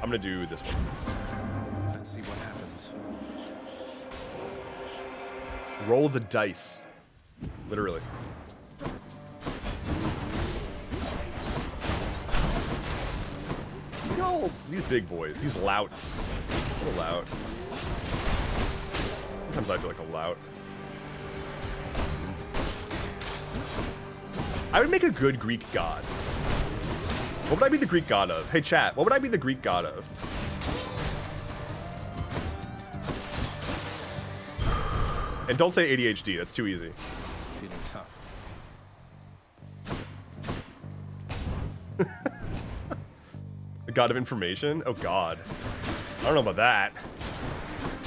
I'm gonna do this one. Let's see what happens. Roll the dice. Literally. Yo, these big boys, these louts. What a lout. Sometimes I feel like a lout. I would make a good Greek god. What would I be the Greek god of? Hey chat, what would I be the Greek god of? And don't say ADHD, that's too easy. Feeling tough. The god of information? Oh god. I don't know about that.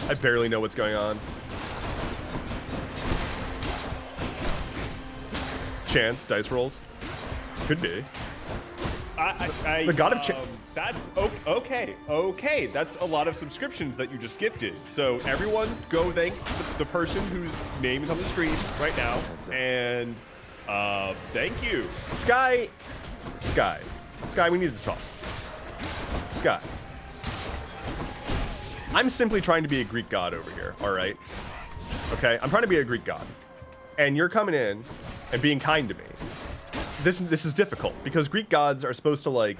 I barely know what's going on. Chance, dice rolls. Could be. The god of chance. That's okay. Okay, that's a lot of subscriptions that you just gifted. So everyone, go thank the person whose name is on the screen right now, and thank you, Sky. We need to talk. Sky. I'm simply trying to be a Greek god over here. All right. Okay, I'm trying to be a Greek god, and you're coming in and being kind to me. This is difficult because Greek gods are supposed to like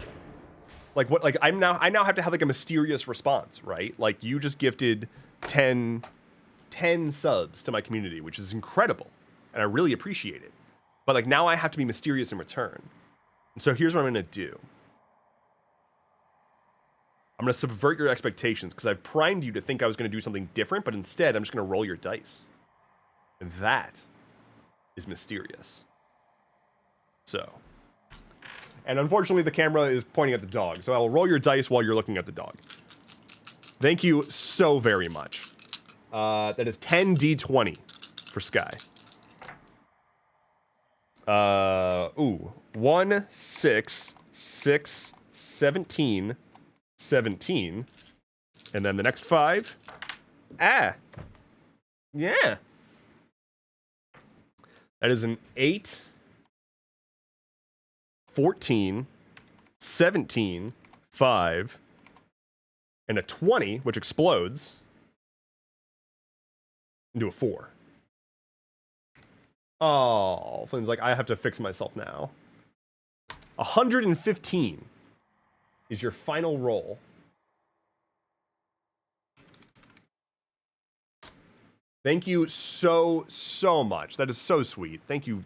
I now have to have like a mysterious response, right? Like you just gifted 10 subs to my community, which is incredible, and I really appreciate it. But like now I have to be mysterious in return. And so here's what I'm gonna do. I'm gonna subvert your expectations because I've primed you to think I was gonna do something different, but instead I'm just gonna roll your dice. And that is mysterious. So, and unfortunately the camera is pointing at the dog, so I will roll your dice while you're looking at the dog. Thank you so very much. That is 10d20 for Sky. 1, 6, 6, 17, 17, and then the next 5. Yeah. That is an 8, 14, 17, 5, and a 20, which explodes into a 4. Oh, Flynn's like, I have to fix myself now. 115 is your final roll. Thank you so much. That is so sweet. Thank you.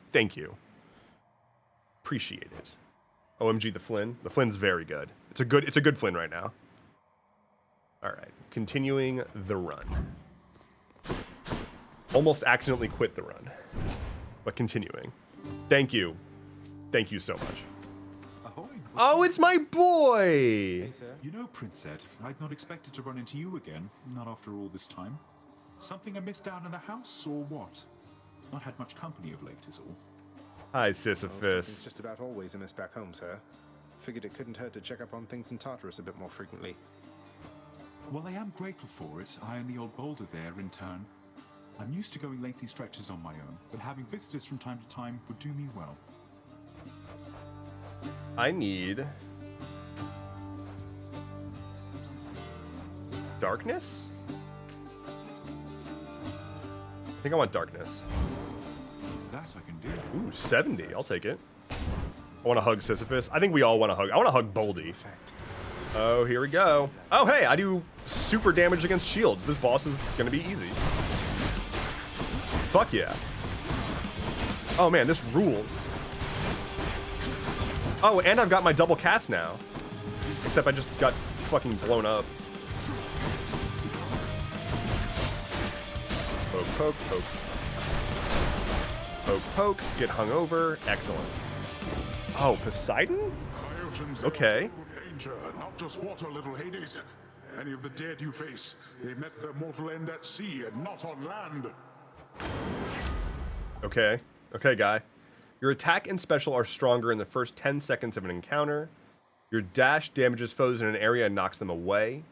Appreciate it. OMG the Flynn. The Flynn's very good. It's a good Flynn right now. All right, continuing the run. Almost accidentally quit the run, but continuing. Thank you so much. Ahoy. Oh, it's my boy! You know, Prince Ed, I'd not expected to run into you again, not after all this time. Something I missed down in the house, or what? Not had much company of late, is all. Hi, It's Sisyphus. just about always a miss back home, sir. Figured it couldn't hurt to check up on things in Tartarus a bit more frequently. Well, I am grateful for it. I and the old boulder there in turn. I'm used to going lengthy stretches on my own, but having visitors from time to time would do me well. I need darkness? I think I want darkness. That I can do. Ooh, 70. I'll take it. I want to hug Sisyphus. I think we all want to hug. I want to hug Boldy. Oh, here we go. Oh, hey, I do super damage against shields. This boss is going to be easy. Fuck yeah. Oh, man, this rules. Oh, and I've got my double cast now. Except I just got fucking blown up. Poke, poke, poke. Poke, poke. Get hung over. Excellent. Oh, Poseidon? Okay. Danger, not just water, little Hades. Any of the dead you face, they met their mortal end at sea and not on land. Okay. Okay, guy. Your attack and special are stronger in the first 10 seconds of an encounter. Your dash damages foes in an area and knocks them away.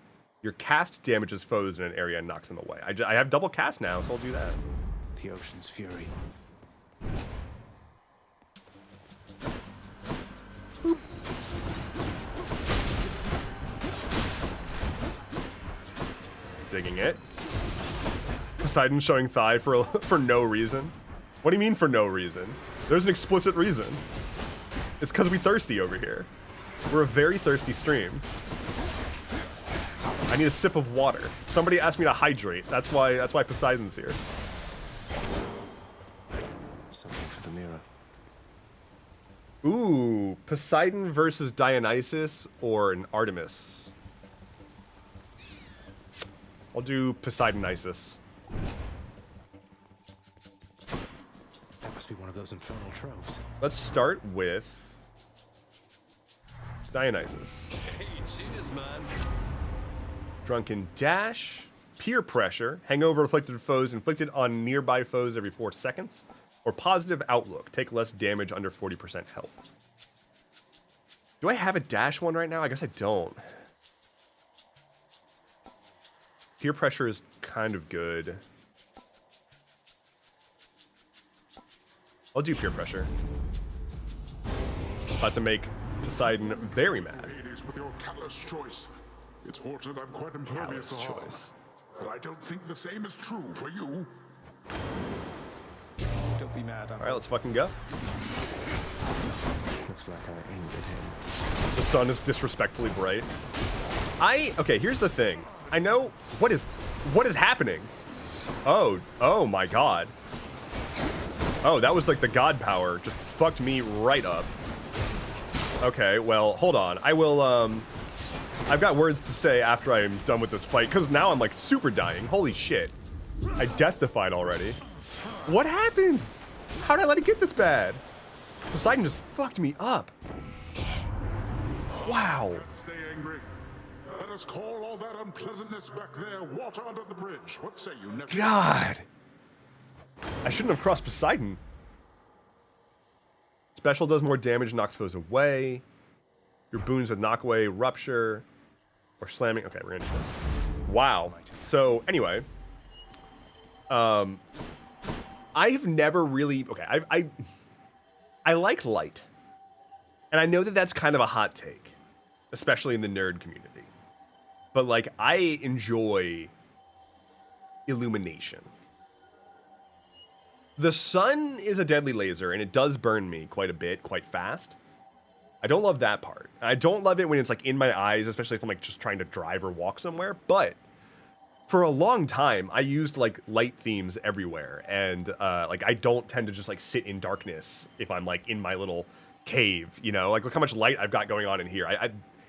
Your cast damages foes in an area and knocks them away. I have double cast now, so I'll do that. The ocean's fury. Digging it. Poseidon showing thigh for no reason. What do you mean for no reason? There's an explicit reason. It's because we thirsty over here. We're a very thirsty stream. I need a sip of water. Somebody asked me to hydrate. That's why Poseidon's here. Something for the mirror. Ooh, Poseidon versus Dionysus or an Artemis. I'll do Poseidonisis. That must be one of those infernal tropes. Let's start with Dionysus. Hey, cheers, man. Drunken Dash, Peer Pressure, Hangover afflicted foes inflicted on nearby foes every 4 seconds, or Positive Outlook, take less damage under 40% health. Do I have a dash one right now? I guess I don't. Peer Pressure is kind of good. I'll do Peer Pressure. About to make Poseidon very mad. Hades, with your callous choice. It's fortunate I'm quite impervious to harm. But I don't think the same is true for you. Don't be mad. All right, let's fucking go. Looks like I aimed at him. The sun is disrespectfully bright. Okay, here's the thing. I know what is happening. Oh my god. Oh, that was like the god power just fucked me right up. Okay, well, hold on. I will I've got words to say after I am done with this fight, because now I'm like super dying. Holy shit. I death defied already. What happened? How did I let it get this bad? Poseidon just fucked me up. Wow. Stay angry. Let us call all that unpleasantness back there water under the bridge. What say you, nephew? God. I shouldn't have crossed Poseidon. Special does more damage, knocks foes away. Your boons with knockaway, rupture, or slamming. Okay, we're gonna do this. Wow. So anyway, I've never really. Okay, I like light, and I know that that's kind of a hot take, especially in the nerd community. But like, I enjoy illumination. The sun is a deadly laser, and it does burn me quite a bit, quite fast. I don't love that part. I don't love it when it's like in my eyes, especially if I'm like just trying to drive or walk somewhere. But for a long time, I used like light themes everywhere, and like I don't tend to just like sit in darkness if I'm like in my little cave. You know, like look how much light I've got going on in here.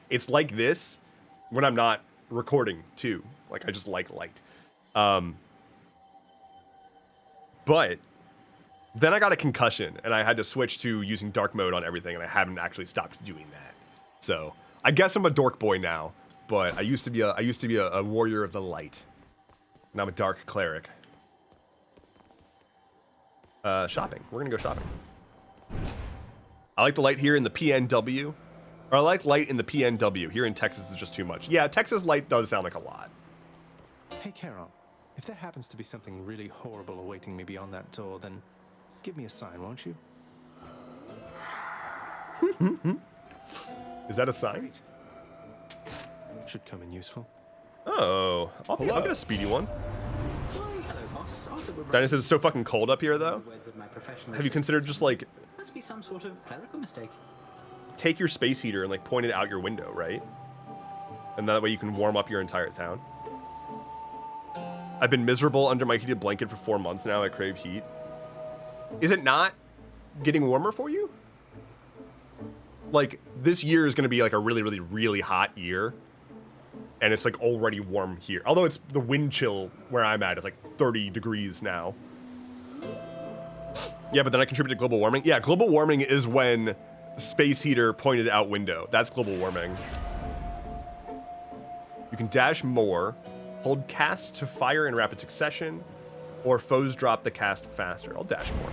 It's like this when I'm not recording too. Like I just like light. But then I got a concussion, and I had to switch to using dark mode on everything, and I haven't actually stopped doing that. So I guess I'm a dork boy now, but I used to be a warrior of the light, and I'm a dark cleric. Shopping. We're gonna go shopping. I like the light here in the PNW. Or I like light in the PNW. Here in Texas is just too much. Yeah, Texas light does sound like a lot. Hey, Charon. If there happens to be something really horrible awaiting me beyond that door, then give me a sign, won't you? Is that a sign? Should come in useful. Oh, I'll get a speedy one. Dennis, it's so fucking cold up here, though. Have you considered just like Must be some sort of clerical mistake. take your space heater and like point it out your window, right? And that way you can warm up your entire town. I've been miserable under my heated blanket for 4 months now. I crave heat. Is it not getting warmer for you? Like, this year is going to be like a really, really, really hot year. And it's like already warm here. Although it's the wind chill where I'm at. It's like 30 degrees now. Yeah, but then I contribute to global warming. Yeah, global warming is when space heater pointed out window. That's global warming. You can dash more, hold cast to fire in rapid succession, or foes drop the cast faster. I'll dash more.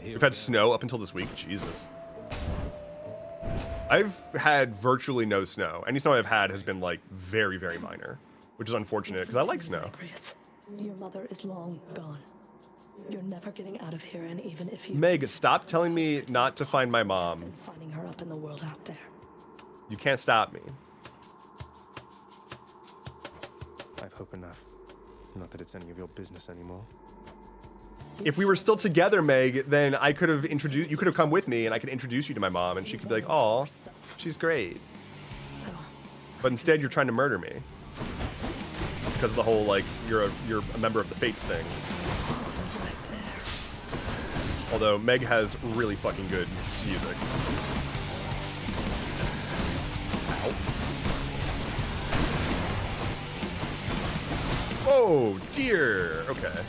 We've had snow up until this week. Jesus. I've had virtually no snow. Any snow I've had has been like very, very minor, which is unfortunate because I like snow. Your mother is long gone. You're never getting out of here, and even if you Meg, stop telling me not to find my mom. finding her up in the world out there. You can't stop me. I've hope enough. Not that it's any of your business anymore. If we were still together, Meg, then I could have introduced you. Could have come with me, and I could introduce you to my mom, and she could be like, "Oh, she's great." But instead, you're trying to murder me because of the whole like you're a member of the Fates thing. Although Meg has really fucking good music. Ow. Oh dear. Okay.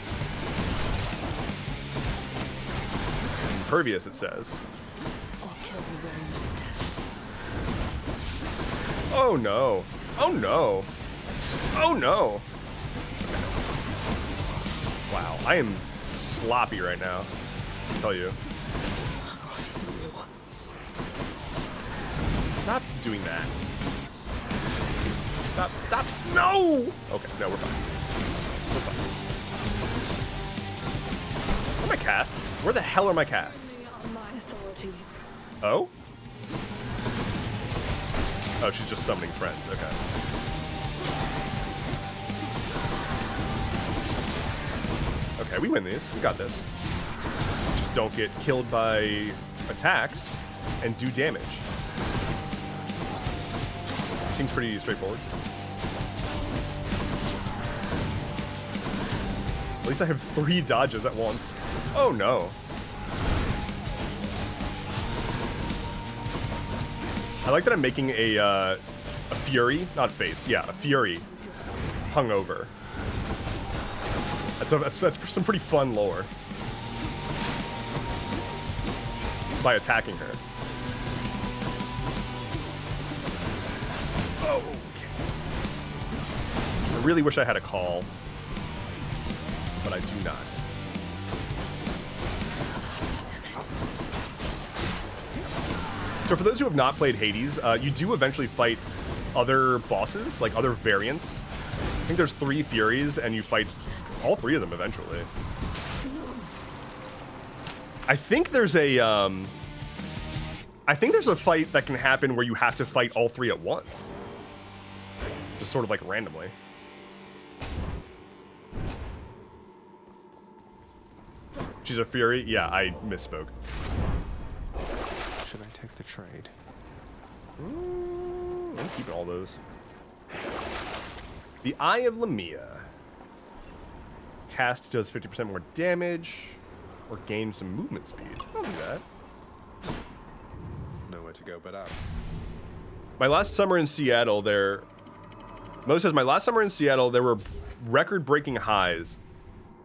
Impervious, it says. I'll kill you where you stand. Oh no. Oh no. Oh no. Wow, I am sloppy right now. I'll tell you. Stop doing that. Stop. No! Okay, no, we're fine. We're fine. Where are my casts? Where the hell are my casts? Oh? Oh, she's just summoning friends. Okay. Okay, we win these. We got this. Just don't get killed by attacks and do damage. Seems pretty straightforward. At least I have 3 dodges at once. Oh no. I like that I'm making a Fury, not face, yeah, a Fury hungover. That's some pretty fun lore. By attacking her. Oh, okay. I really wish I had a call, but I do not. So for those who have not played Hades, you do eventually fight other bosses, like other variants. I think there's 3 Furies, and you fight all 3 of them eventually. I think there's a fight that can happen where you have to fight all 3 at once. Just sort of like randomly. She's a Fury? Yeah, I misspoke. Should I take the trade? I'm keeping all those. The Eye of Lamia. Cast does 50% more damage, or gain some movement speed. I'll do that. Nowhere to go but up. My last summer in Seattle, Mo says, my last summer in Seattle, there were record-breaking highs,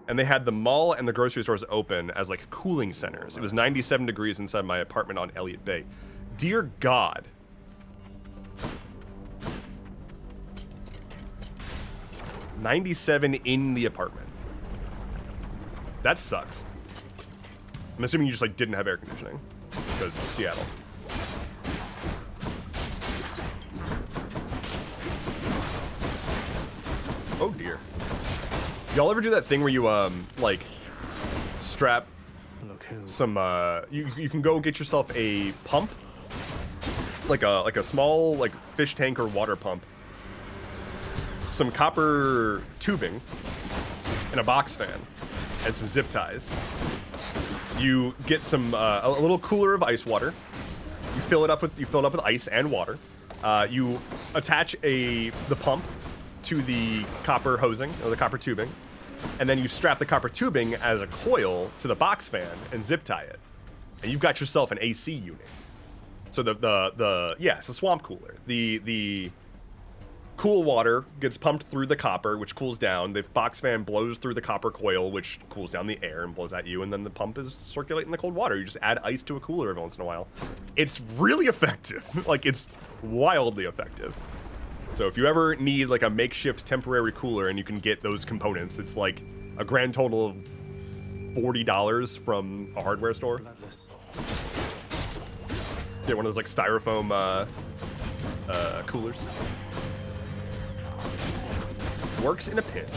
and they had the mall and the grocery stores open as like cooling centers. It was 97 degrees inside my apartment on Elliott Bay. Dear God. $97 in the apartment. That sucks. I'm assuming you just like didn't have air conditioning because Seattle. Oh dear. Y'all ever do that thing where you like strap some you can go get yourself a pump, like a small like fish tank or water pump, some copper tubing, and a box fan, and some zip ties. You get some a little cooler of ice water. You fill it up with ice and water. You attach the pump to the copper hosing or the copper tubing, and then you strap the copper tubing as a coil to the box fan and zip tie it, and you've got yourself an AC unit. So it's a swamp cooler. The cool water gets pumped through the copper, which cools down. The box fan blows through the copper coil, which cools down the air and blows at you, and then the pump is circulating the cold water. You just add ice to a cooler every once in a while. It's really effective. Like, it's wildly effective. So if you ever need like a makeshift temporary cooler and you can get those components, it's like a grand total of $40 from a hardware store. Get one of those like styrofoam coolers. Works in a pinch.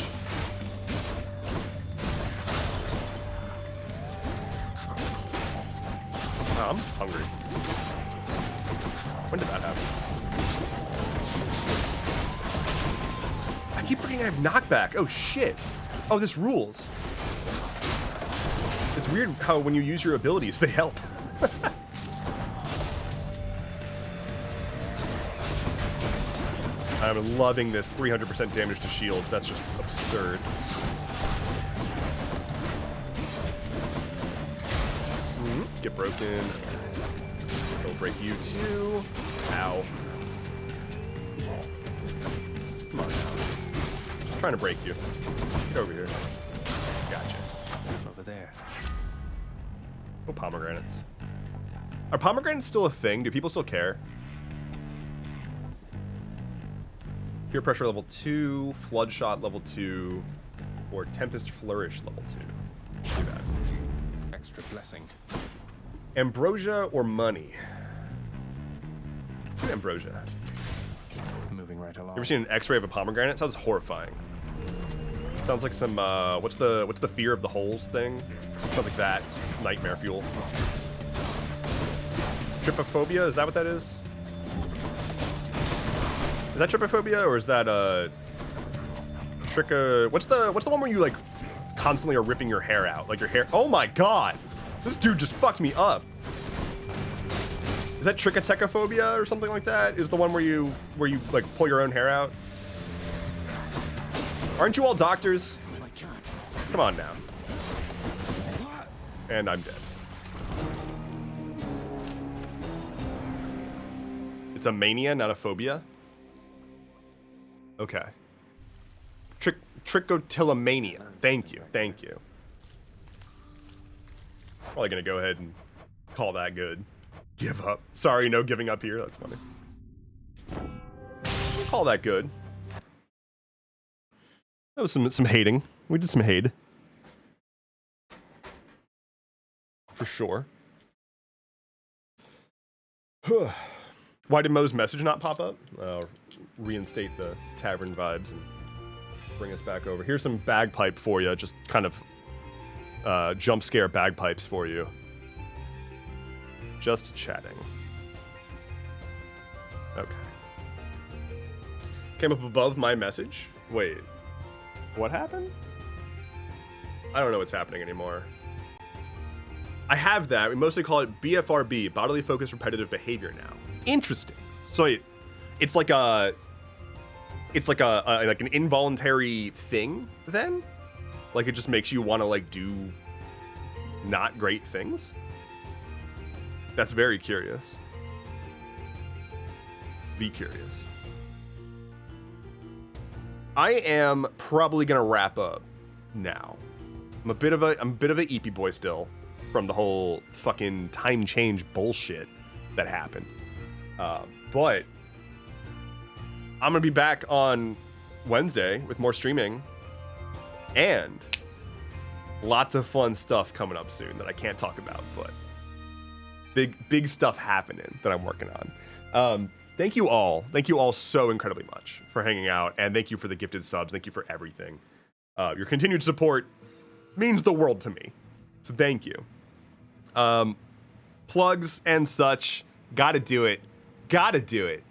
Oh, I'm hungry. When did that happen? I keep forgetting I have knockback. Oh shit. Oh, this rules. It's weird how when you use your abilities, they help. I'm loving this 300% damage to shields. That's just absurd. Get broken. They'll break you too. Ow. Come on now. Just trying to break you. Get over here. Gotcha. Over there. Oh, pomegranates. Are pomegranates still a thing? Do people still care? Peer pressure level 2, flood shot level 2, or tempest flourish level 2. Too bad. Extra blessing. Ambrosia or money? Do ambrosia. Moving right along. You ever seen an X-ray of a pomegranate? It sounds horrifying. Sounds like some what's the fear of the holes thing? Sounds like that. Nightmare fuel. Trypophobia? Is that what that is? Is that trypophobia or is that what's the one where you like constantly are ripping your hair out? Like your hair. Oh my god! This dude just fucked me up. Is that trichotechophobia or something like that? Is the one where you like pull your own hair out? Aren't you all doctors? Come on now. And I'm dead. It's a mania, not a phobia. Okay. Trichotillomania. Thank you. Thank you. Probably gonna go ahead and call that good. Give up. Sorry, no giving up here. That's funny. We'll call that good. That was some hating. We did some hate. For sure. Why did Mo's message not pop up? Reinstate the tavern vibes and bring us back over. Here's some bagpipe for you. Just kind of jump scare bagpipes for you. Just chatting. Okay. Came up above my message. Wait. What happened? I don't know what's happening anymore. I have that. We mostly call it BFRB, bodily focused repetitive behavior now. Interesting. So it's like an involuntary thing then? Like it just makes you want to like do not great things? That's very curious. Be curious. I am probably gonna wrap up now. I'm a bit of a eepy boy still from the whole fucking time change bullshit that happened. But I'm gonna be back on Wednesday with more streaming and lots of fun stuff coming up soon that I can't talk about, but big stuff happening that I'm working on. Thank you all. Thank you all so incredibly much for hanging out, and thank you for the gifted subs. Thank you for everything. Your continued support means the world to me. So thank you. Plugs and such. Gotta do it. Gotta do it.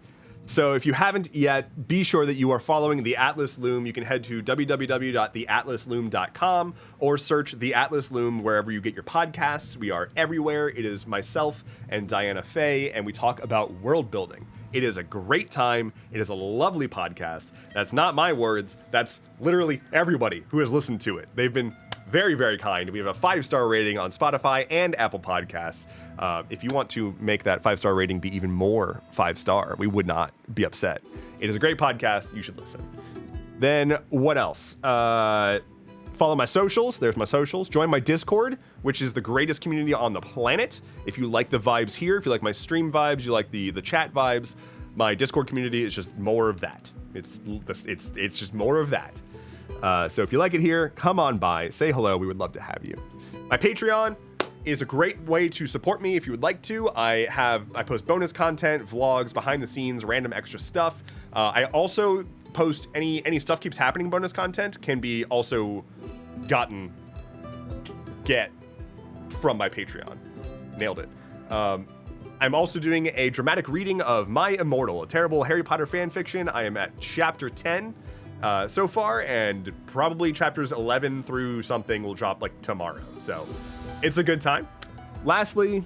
So if you haven't yet, be sure that you are following The Atlas Loom. You can head to www.theatlasloom.com or search The Atlas Loom wherever you get your podcasts. We are everywhere. It is myself and Diana Faye, and we talk about world building. It is a great time. It is a lovely podcast. That's not my words. That's literally everybody who has listened to it. They've been very, very kind. We have a 5-star rating on Spotify and Apple Podcasts. If you want to make that 5-star rating be even more 5-star, we would not be upset. It is a great podcast. You should listen. Then what else? Follow my socials. There's my socials. Join my Discord, which is the greatest community on the planet. If you like the vibes here, if you like my stream vibes, you like the chat vibes, my Discord community is just more of that. It's just more of that. So if you like it here, come on by, say hello. We would love to have you. My Patreon is a great way to support me if you would like to. I post bonus content, vlogs, behind the scenes, random extra stuff. I also post any stuff keeps happening bonus content can be also get from my Patreon. Nailed it. I'm also doing a dramatic reading of My Immortal, a terrible Harry Potter fan fiction. I am at chapter 10 so far, and probably chapters 11 through something will drop like tomorrow. So it's a good time. Lastly,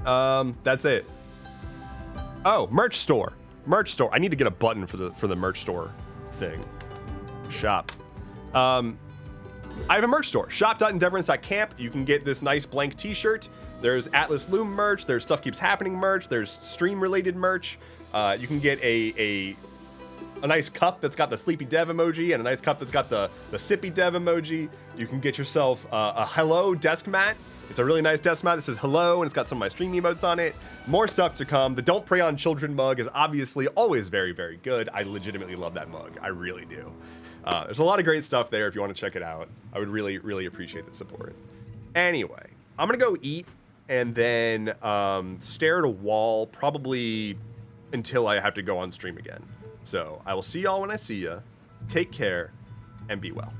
that's it. Oh, merch store. I need to get a button for the merch store thing. Shop. I have a merch store. Shop.endeavorance.camp. You can get this nice blank t-shirt. There's Atlas Loom merch. There's Stuff Keeps Happening merch. There's stream-related merch. You can get a nice cup that's got the Sleepy Dev emoji and a nice cup that's got the Sippy Dev emoji. You can get yourself a hello desk mat. It's a really nice desk mat that says hello, and it's got some of my stream emotes on it. More stuff to come. The Don't Prey on Children mug is obviously always very, very good. I legitimately love that mug. I really do. There's a lot of great stuff there if you want to check it out. I would really, really appreciate the support. Anyway, I'm going to go eat and then stare at a wall probably until I have to go on stream again. So I will see y'all when I see ya. Take care and be well.